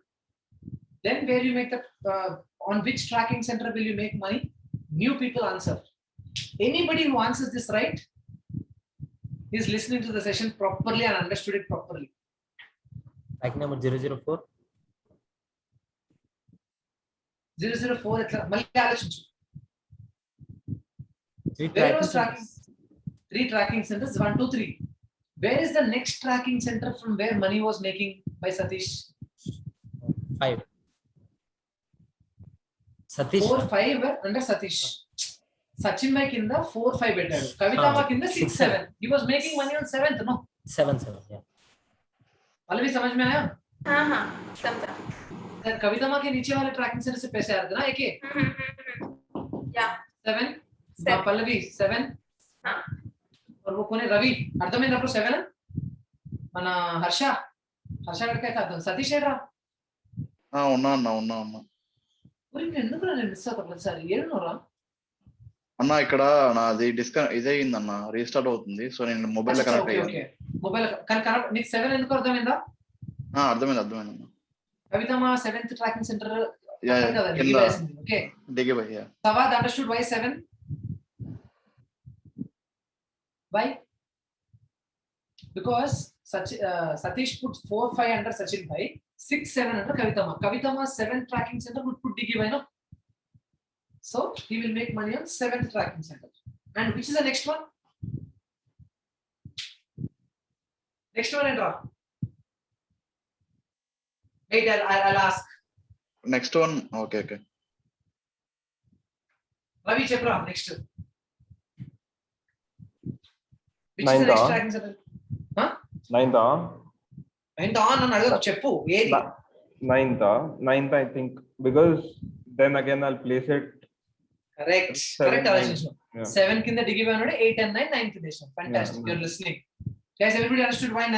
Then where you make the on which tracking center will you make money? New people answer. Anybody who answers this right is listening to the session properly and understood it properly. Track number 004. 004 ఎట్లా మళ్ళీ ఆలోచించు. Three Where tracking was tracking? centers. 3 tracking centers, 1, 2, 3. Where is the next tracking center from where money was making by Satish? 5. Satish. 4, 5 were under Satish. Sachin bhai kinda 4, 5 పెట్టాడు. Kavitama kinda 6, 7. He was making money on 7th, no? 7. Yeah. Pallavi समझ में आया? हाँ समझा. Then Kavitama के नीचे वाले tracking center से पैसे आ रहे थे ना एक एक. Yeah. 7. Seven. पल्लवी 7. हाँ. और वो कौन है? रवि. అర్థమైంది అప్పుడు 7. మన హర్ష గడికి అయితే అర్థం. సతీష్ ఏడ్రా? ఉన్నా ఉన్నా మరి ఎందుకు నేను మిస్ అవుతా సార్? ఏడున్నారా? అన్న ఇక్కడ నాది ఇదే అయిందన్న, రీస్టార్ట్ అవుతుంది. సో నేను మొబైల్ లో కనెక్ట్ అయ్యాను. మొబైల్ కానీ కనెక్ట్. నీకు 7 ఎందుకు అర్థమైందా? అర్థమైంది అన్న. కవితమా 7th ట్రాకింగ్ సెంటర్ కింద ఓకే దిగిపోయి. Sawad understood why 7? Why? Because Satish put 4, 5 under Sachin bhai, 6, 7 under Kavitama. Kavitama's 7th tracking center would put Digi bhai, no? So he will make money on 7th tracking center. And which is the next one? Next one, Andra. Wait, I'll ask. Next one, okay. Ravi Chepra, next. Which is Ninth the next ah? tracking center? Huh? 9th. 9th on and another Cheppu. Edi. 9th, I think, because then again I'll place it. Correct. 7, Correct. 9. Yeah. 7 kin the digi 8 and 9, 9 kin. Fantastic. Yeah. You're listening. Guys, everybody understood why 9?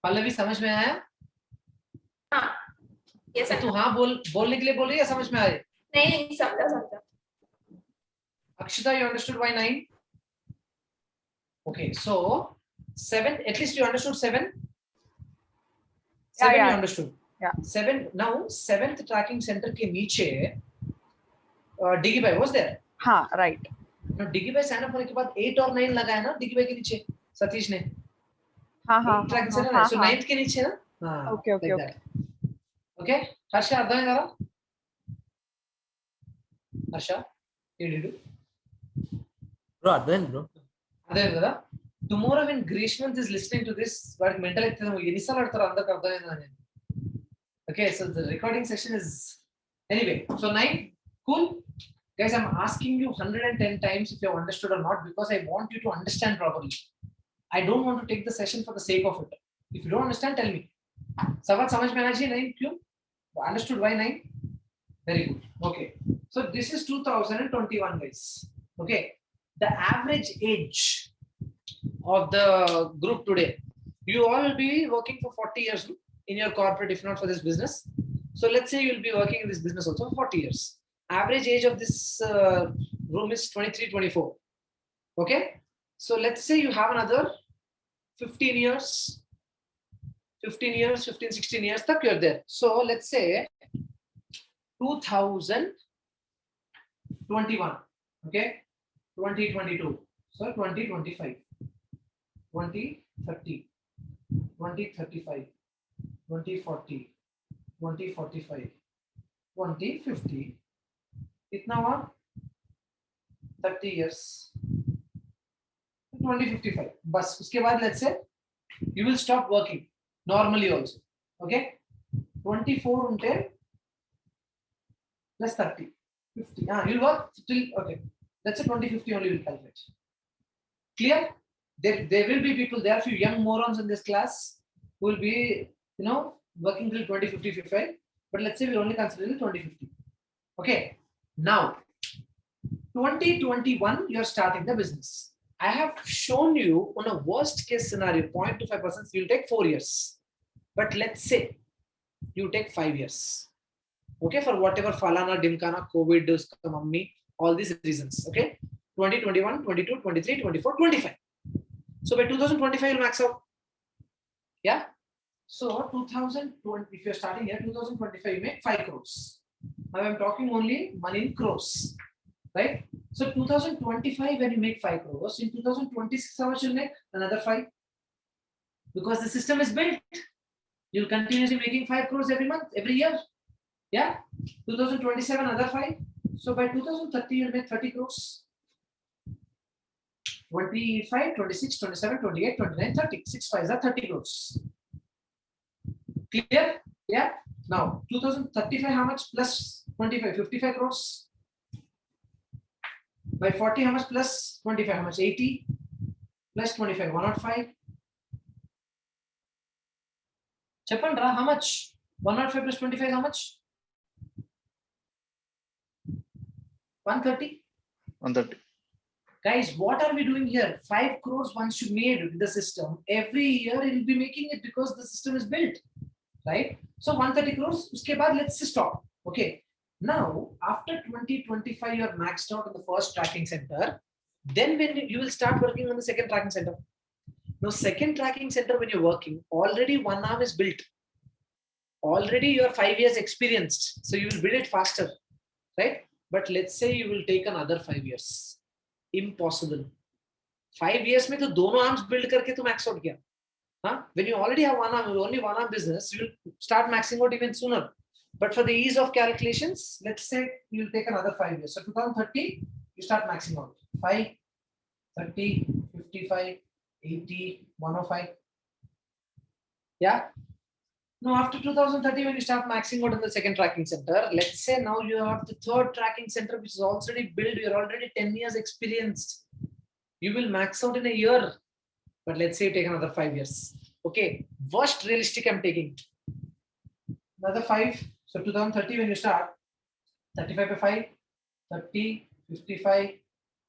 Pallavi समझ में आया? हाँ. Yes sir. तू हाँ बोलने के लिए बोल रही है या समझ में आ रही? नहीं समझा. Akshita, you understood why 9? Okay, so 7, at least you understood 7? 7 Yeah. you understood? Yeah. 7, now 7th tracking center के नीचे Digi Bhai was there? हाँ, right. Now Digi Bhai sign up होने के बाद 8 और 9 लगाया ना Digi Bhai के नीचे सतीश ने. हाँ. ट्रैकिंग सेंटर है. So 9th के नीचे ना? हाँ. Okay. Okay. हर्षा अర్థం అయిందా? హర్ష ఏడిడు? Bro, అర్థమైంది bro. అర్థమైంది కదా? Tomorrow when Grishmanth is listening to this, వాడికి మెంటల్ అయితే ఎన్నిసార్లు ఆడతారో అందరికి అర్థమైందా? Okay, so the recording session is anyway. So 9, cool. Guys, I'm asking you 110 times if you have understood or not because I want you to understand properly. I don't want to take the session for the sake of it. If you don't understand, tell me. Sawad samajh mein aaya 9 kyun? Understood why 9? Very good. Okay. So this is 2021, guys. Okay. The average age of the group today. You all will be working for 40 years in your corporate, if not for this business. So let's say you'll be working in this business also for 40 years. Average age of this room is 23, 24. Okay. So let's say you have another 15 years, 15, 16 years, tak you're there. So let's say 2021, okay, 2022, so 2025, 2030, 2035, 2040, 2045, 2050. Itna what? 30 years. 2055. Bas uske baad let's say you will stop working normally also. Okay. 24 unte plus 30. 50. You'll work till okay. Let's say 2050 only will calculate. Clear? There will be people, there are few young morons in this class who will be, working till 2050, 55. But let's say we only consider 2050. Okay. Now 2021 you're starting the business. I have shown you on a worst case scenario 0.25% you'll take 4 years, but let's say you take 5 years, okay, for whatever falana dimkana covid mummy all these reasons. Okay, 2021, 22, 23, 24, 25. So by 2025 you'll max out. Yeah. So 2020, if you're starting here 2025 you make 5 crores. Now I'm talking only money in crores, right? So 2025 when you make 5 crores, in 2026 how much you'll make? Another 5, because the system is built. You'll continuously making 5 crores every month, every year. Yeah. 2027, another 5. So by 2030, you'll make 30 crores. 25, 26, 27, 28, 29, 30. 6 5s are 30 crores. Clear? Yeah. Now 2035, how much plus 25? 55 crores. By 40, how much plus 25? How much? 80 plus 25, 105. Chapandra, how much? 105 plus 25 is how much? 130. 130. Guys, what are we doing here? 5 crores once you made with the system, every year it will be making it because the system is built, right? So 130 crores, uske baad let's stop. Okay. Now, after 2025, you are maxed out in the first tracking center. Then when you will start working on the second tracking center. Now, second tracking center, when you're working, already one arm is built. Already you are 5 years experienced. So you will build it faster, right? But let's say you will take another 5 years. Impossible. 5 years mein to dono arms build karke tu max out kiya. Huh? When you already have one arm, only one arm business, you will start maxing out even sooner. But for the ease of calculations, let's say you'll take another 5 years. So 2030, you start maxing out. 5, 30, 55, 80, 105. Yeah. Now after 2030, when you start maxing out in the second tracking center, let's say now you have the third tracking center, which is already built. You're already 10 years experienced. You will max out in a year. But let's say you take another 5 years. Okay. Worst realistic I'm taking. Another 5. So 2030, when you start, 35 by 5, 30, 55,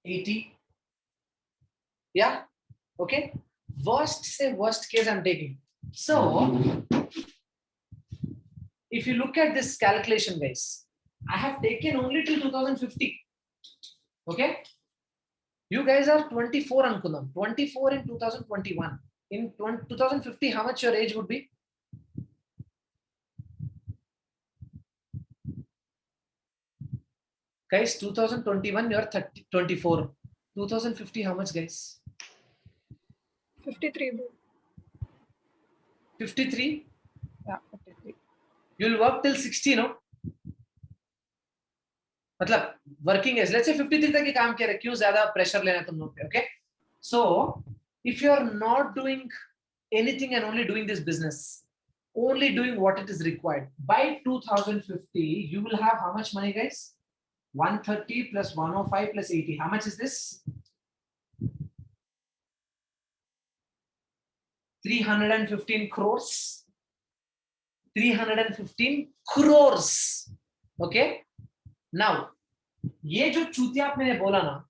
80. Yeah. Okay. Worst case I'm taking. So if you look at this calculation, guys, I have taken only till 2050. Okay. You guys are 24 Ankunam. 24 in 2021. In 2050, how much your age would be? Guys, 2021, you're 24. 2050, how much, guys? 53. 53? Yeah, 53. You'll work till 60, no? मतलब working is, let's say 53 तक ही काम किया है, क्यों ज़्यादा pressure लेना तुम लोग पे, okay? So, if you're not doing anything and only doing this business, only doing what it is required, by 2050, you will have how much money, guys? 130 plus 105 plus 80. How much is this? 315 crores. 315 crores. Okay. Now, ये जो चूतिया मैंने बोला ना,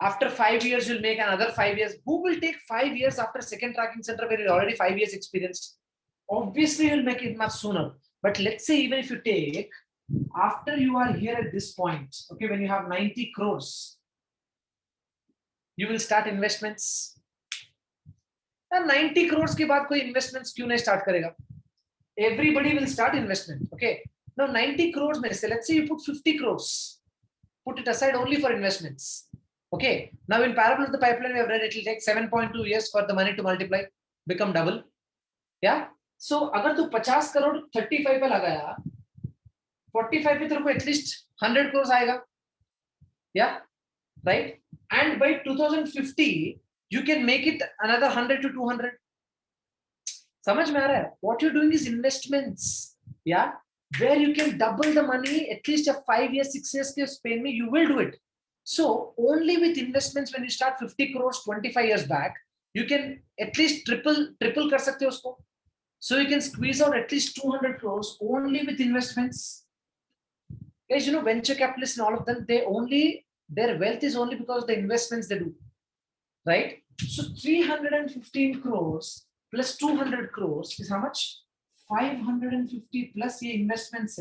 after 5 years you'll make another 5 years. Who will take 5 years after second tracking center where you're already 5 years experienced? Obviously, you'll make it much sooner. But let's say even if you take, after you are here at this point, okay, when you have 90 crores, you will start investments. And 90 crores के बाद कोई investments क्यों नहीं start करेगा? Everybody will start investment. Okay. Now 90 crores में से, let's say you put 50 crores, put it aside only for investments. Okay. Now in parallel to the pipeline, we have read it will take 7.2 years for the money to multiply, become double. Yeah. So अगर तू 50 करोड़ 35 पे लगाया, 45 पे तेरे को at least 100 crores आएगा. Yeah. Right. And by 2050, you can make it another 100 to 200. समझ में आ रहा है? What you're doing is investments. Yeah. Where you can double the money, at least a 5 years, 6 years के span में, you will do it. So only with investments, when you start 50 crores 25 years back, you can at least triple कर सकते हो उसको. So you can squeeze out at least 200 crores only with investments. Guys, you know, venture capitalists and all of them, their wealth is only because of the investments they do. Right? So 315 crores plus 200 crores is how much? 550 plus ye investments.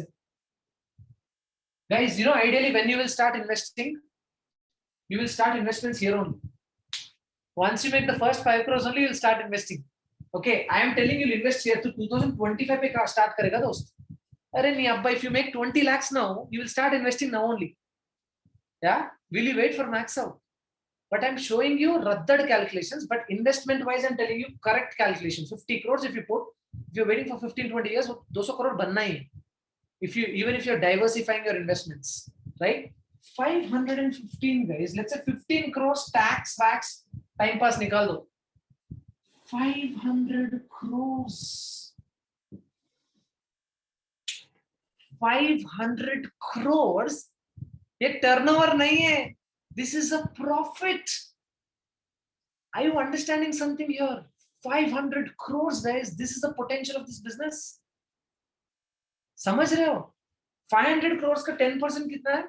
Guys, you know, ideally when you will start investing, you will start investments here only. Once you make the first 5 crores only, you will start investing. Okay, I am telling you, you'll invest here to 2025 पे start करेगा दोस्त. अरे नहीं अब्बा, if you make 20 lakhs now, you will start investing now only. Yeah, will you wait for max out? But I'm showing you raddad calculations, but investment wise, I'm telling you correct calculation. 50 crores if you put, If you're waiting for 15-20 years, 200 crore banna hi hai. Even if you're diversifying your investments, right? 515 guys, let's say 15 crores tax, time pass nikal do. 500 crores. 500 crores. ये turnover नहीं है. This is a profit. Are you understanding something here? 500 crores, guys. This is the potential of this business. समझ रहे हो? 500 crores का 10% कितना है?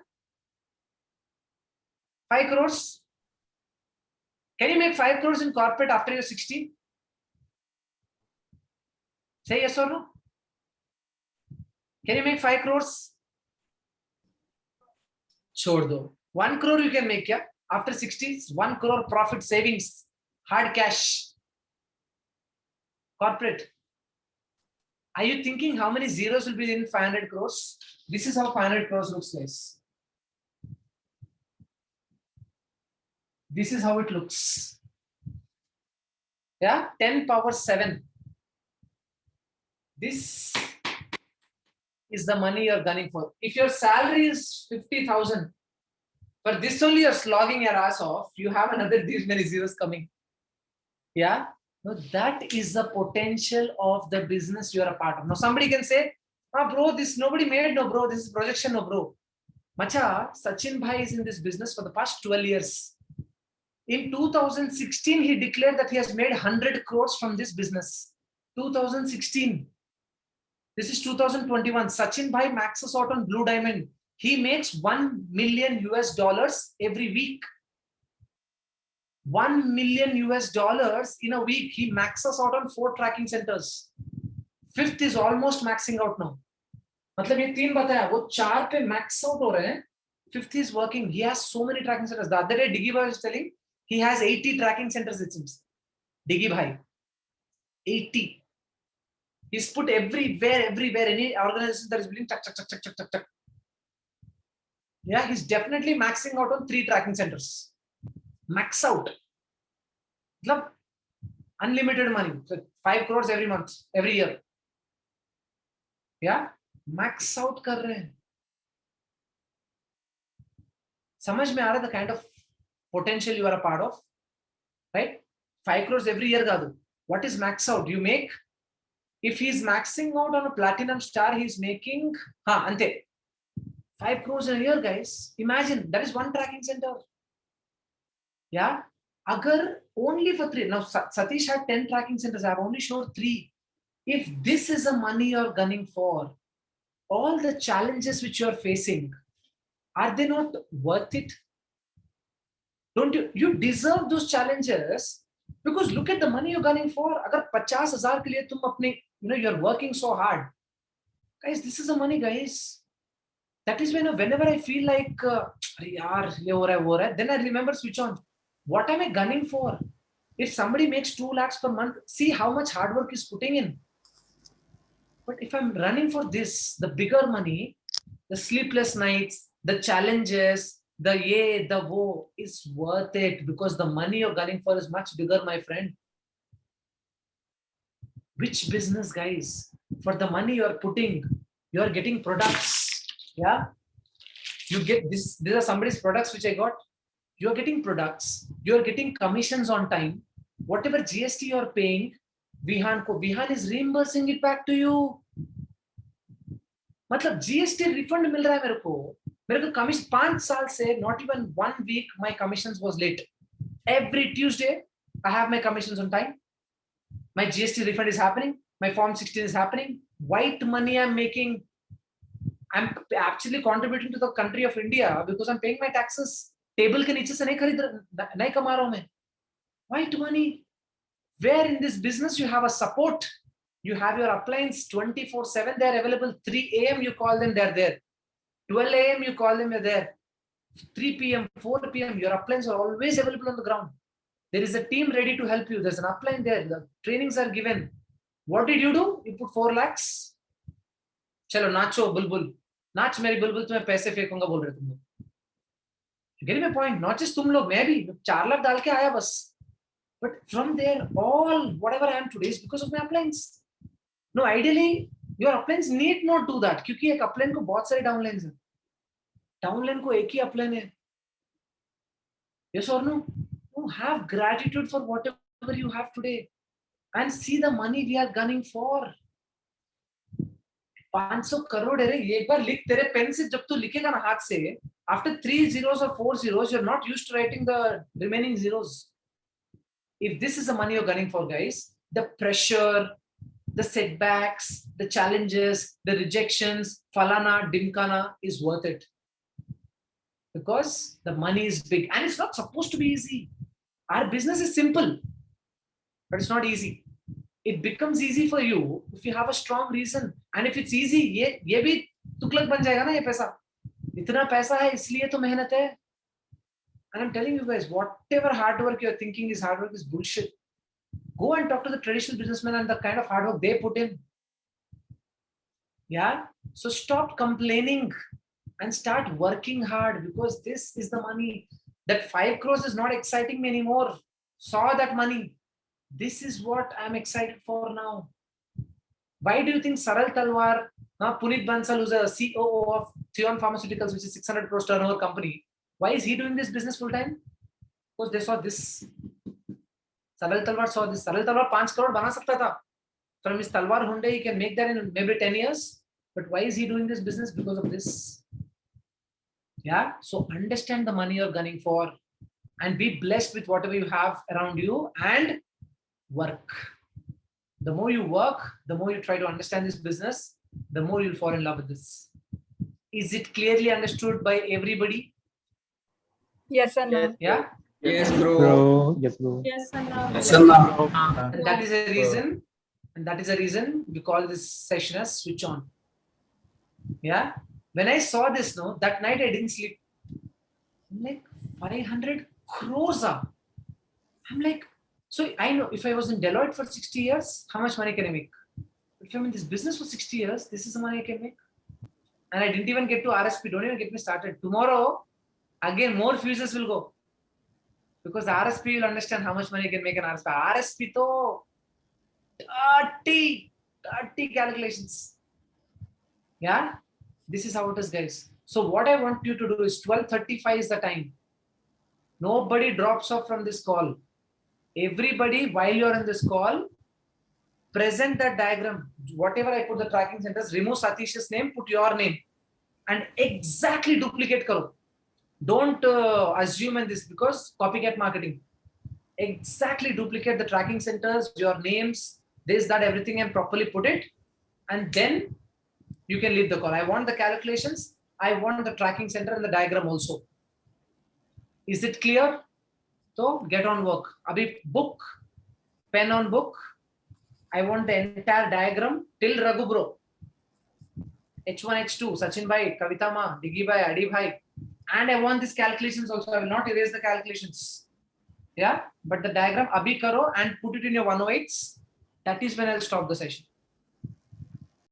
5 crores. Can you make 5 crores in corporate after you're 60? Say yes or no? Can you make 5 crores? छोड़ दो. 1 crore you can make, yeah? After 60, 1 crore profit savings, hard cash. Corporate. Are you thinking how many zeros will be in 500 crores? This is how 500 crores looks, guys. This is how it looks. Yeah, 10 power 7. This is the money you're gunning for. If your salary is 50,000, for this only you're slogging your ass off, you have another these many zeros coming. Yeah, no, that is the potential of the business you're a part of. Now somebody can say, bro, this nobody made, no bro, this is projection, no bro. Macha, Sachin Bhai is in this business for the past 12 years. In 2016, he declared that he has made 100 crores from this business. 2016. This is 2021. Sachin Bhai maxes out on Blue Diamond. He makes $1 million every week. $1 million in a week. He maxes out on 4 tracking centers. 5th is almost maxing out now. मतलब ये 3 बताया, वो 4 पे max out हो रहे हैं. 5th is working. He has so many tracking centers. The other day, Diggy Bhai was telling he has 80 tracking centers, it seems. Diggy Bhai. 80. He's put everywhere, any organization that is building, chuck. Yeah, he's definitely maxing out on 3 tracking centers. Max out. Unlimited money. So 5 crores every month, every year. Yeah, max out कर रहे हैं. समझ में आ रहा है the kind of potential you are a part of, right? 5 crores every year का दो. What is max out? You make, if he's maxing out on a platinum star, he's making, ante 5 crores in a year, guys. Imagine that is 1 tracking center. Yeah, agar only for 3. Now Satish had 10 tracking centers. I have only showed 3. If this is the money you're gunning for, all the challenges which you're facing, are they not worth it? Don't you deserve those challenges? Because look at the money you're gunning for. Agar 50,000 ke liye tum apne, you're working so hard. Guys, this is the money, guys. That is whenever I feel like, then I remember switch on. What am I gunning for? If somebody makes 2 lakhs per month, see how much hard work he's putting in. But if I'm running for this, the bigger money, the sleepless nights, the challenges, the wo is worth it, because the money you're gunning for is much bigger, my friend. Which business, guys? For the money you're putting, you're getting products. Yeah, you get this. These are somebody's products which I got. You're getting products. You're getting commissions on time. Whatever GST you're paying, Vihan is reimbursing it back to you. मतलब GST refund मिल रहा है मेरे को commission 5 साल से not even 1 week my commissions was late. Every Tuesday I have my commissions on time. My GST refund is happening. My Form 16 is happening. White money I'm making. I'm actually contributing to the country of India because I'm paying my taxes. Table के नीचे से नहीं कमा रहा हूँ मैं. White money. Where in this business you have a support, you have your uplines 24/7. They're available. 3 a.m. you call them, they're there. 12 a.m. you call them, they're there. 3 p.m., 4 p.m. your uplines are always available on the ground. There is a team ready to help you. There's an upline there. The trainings are given. What did you do? You put 4 lakhs. Chalo, nacho, bulbul. Nach meri bulbul, tumhe paise fekunga bol rahe tum log. You get my point? Not just tum log, मैं भी 4 lakh डाल के आया बस. But from there, all whatever I am today is because of my uplines. No, ideally your uplines need not do that क्योंकि एक upline को बहुत सारे downlines हैं. Downline को एक ही upline है. Yes or no? You have gratitude for whatever you have today and see the money we are gunning for. 500 crore है रे. एक बार लिख तेरे पेन से जब तू लिखेगा ना हाथ से, after 3 zeros or 4 zeros, you're not used to writing the remaining zeros. If this is the money you're gunning for, guys, the pressure, the setbacks, the challenges, the rejections, falana, dimkana is worth it. Because the money is big and it's not supposed to be easy. Our business is simple, but it's not easy. It becomes easy for you if you have a strong reason. And if it's easy, ये भी तुगलक बन जाएगा ना ये पैसा. इतना पैसा है इसलिए तो मेहनत है. And I'm telling you guys, whatever hard work you're thinking is hard work is bullshit. Go and talk to the traditional businessmen and the kind of hard work they put in. Yeah. So stop complaining and start working hard because this is the money. That 5 crores is not exciting me anymore. Saw that money. This is what I'm excited for now. Why do you think Saral Talwar, Punit Bansal, who's a COO of Theon Pharmaceuticals, which is 600 crores turnover company, why is he doing this business full time? Because they saw this. Saral Talwar saw this. Saral Talwar 5 crore bana sakta tha. From his Talwar Hyundai, he can make that in maybe 10 years. But why is he doing this business? Because of this. Yeah. So understand the money you're gunning for and be blessed with whatever you have around you and work. The more you work, the more you try to understand this business, the more you'll fall in love with this. Is it clearly understood by everybody? Yes, Anna. Yeah. Yes, bro. Yes, bro. Yes, Anna. And that is a reason. And that is a reason we call this session as switch on. Yeah. When I saw this, no, that night I didn't sleep. I'm like 500 crores up. I'm like, so I know if I was in Deloitte for 60 years, how much money can I make? If I'm in this business for 60 years, this is the money I can make. And I didn't even get to RSP. Don't even get me started. Tomorrow, again, more fuses will go. Because RSP will understand how much money you can make an RSP. RSP to 30 calculations. Yeah, this is how it is, guys. So what I want you to do is 12:35 is the time. Nobody drops off from this call. Everybody, while you're in this call, present that diagram. Whatever I put the tracking centers, remove Satish's name, put your name, and exactly duplicate karo. Don't assume in this because copycat marketing. Exactly duplicate the tracking centers, your names, this, that, everything, and properly put it. And then you can leave the call. I want the calculations. I want the tracking center and the diagram also. Is it clear? So get on work. Abhi book, pen on book. I want the entire diagram till Raghu bro. H1, H2, Sachin bhai, Kavita ma, Diggi bhai, Adi bhai. And I want these calculations also. I will not erase the calculations. Yeah, but the diagram abhi karo and put it in your 108s. That is when I'll stop the session.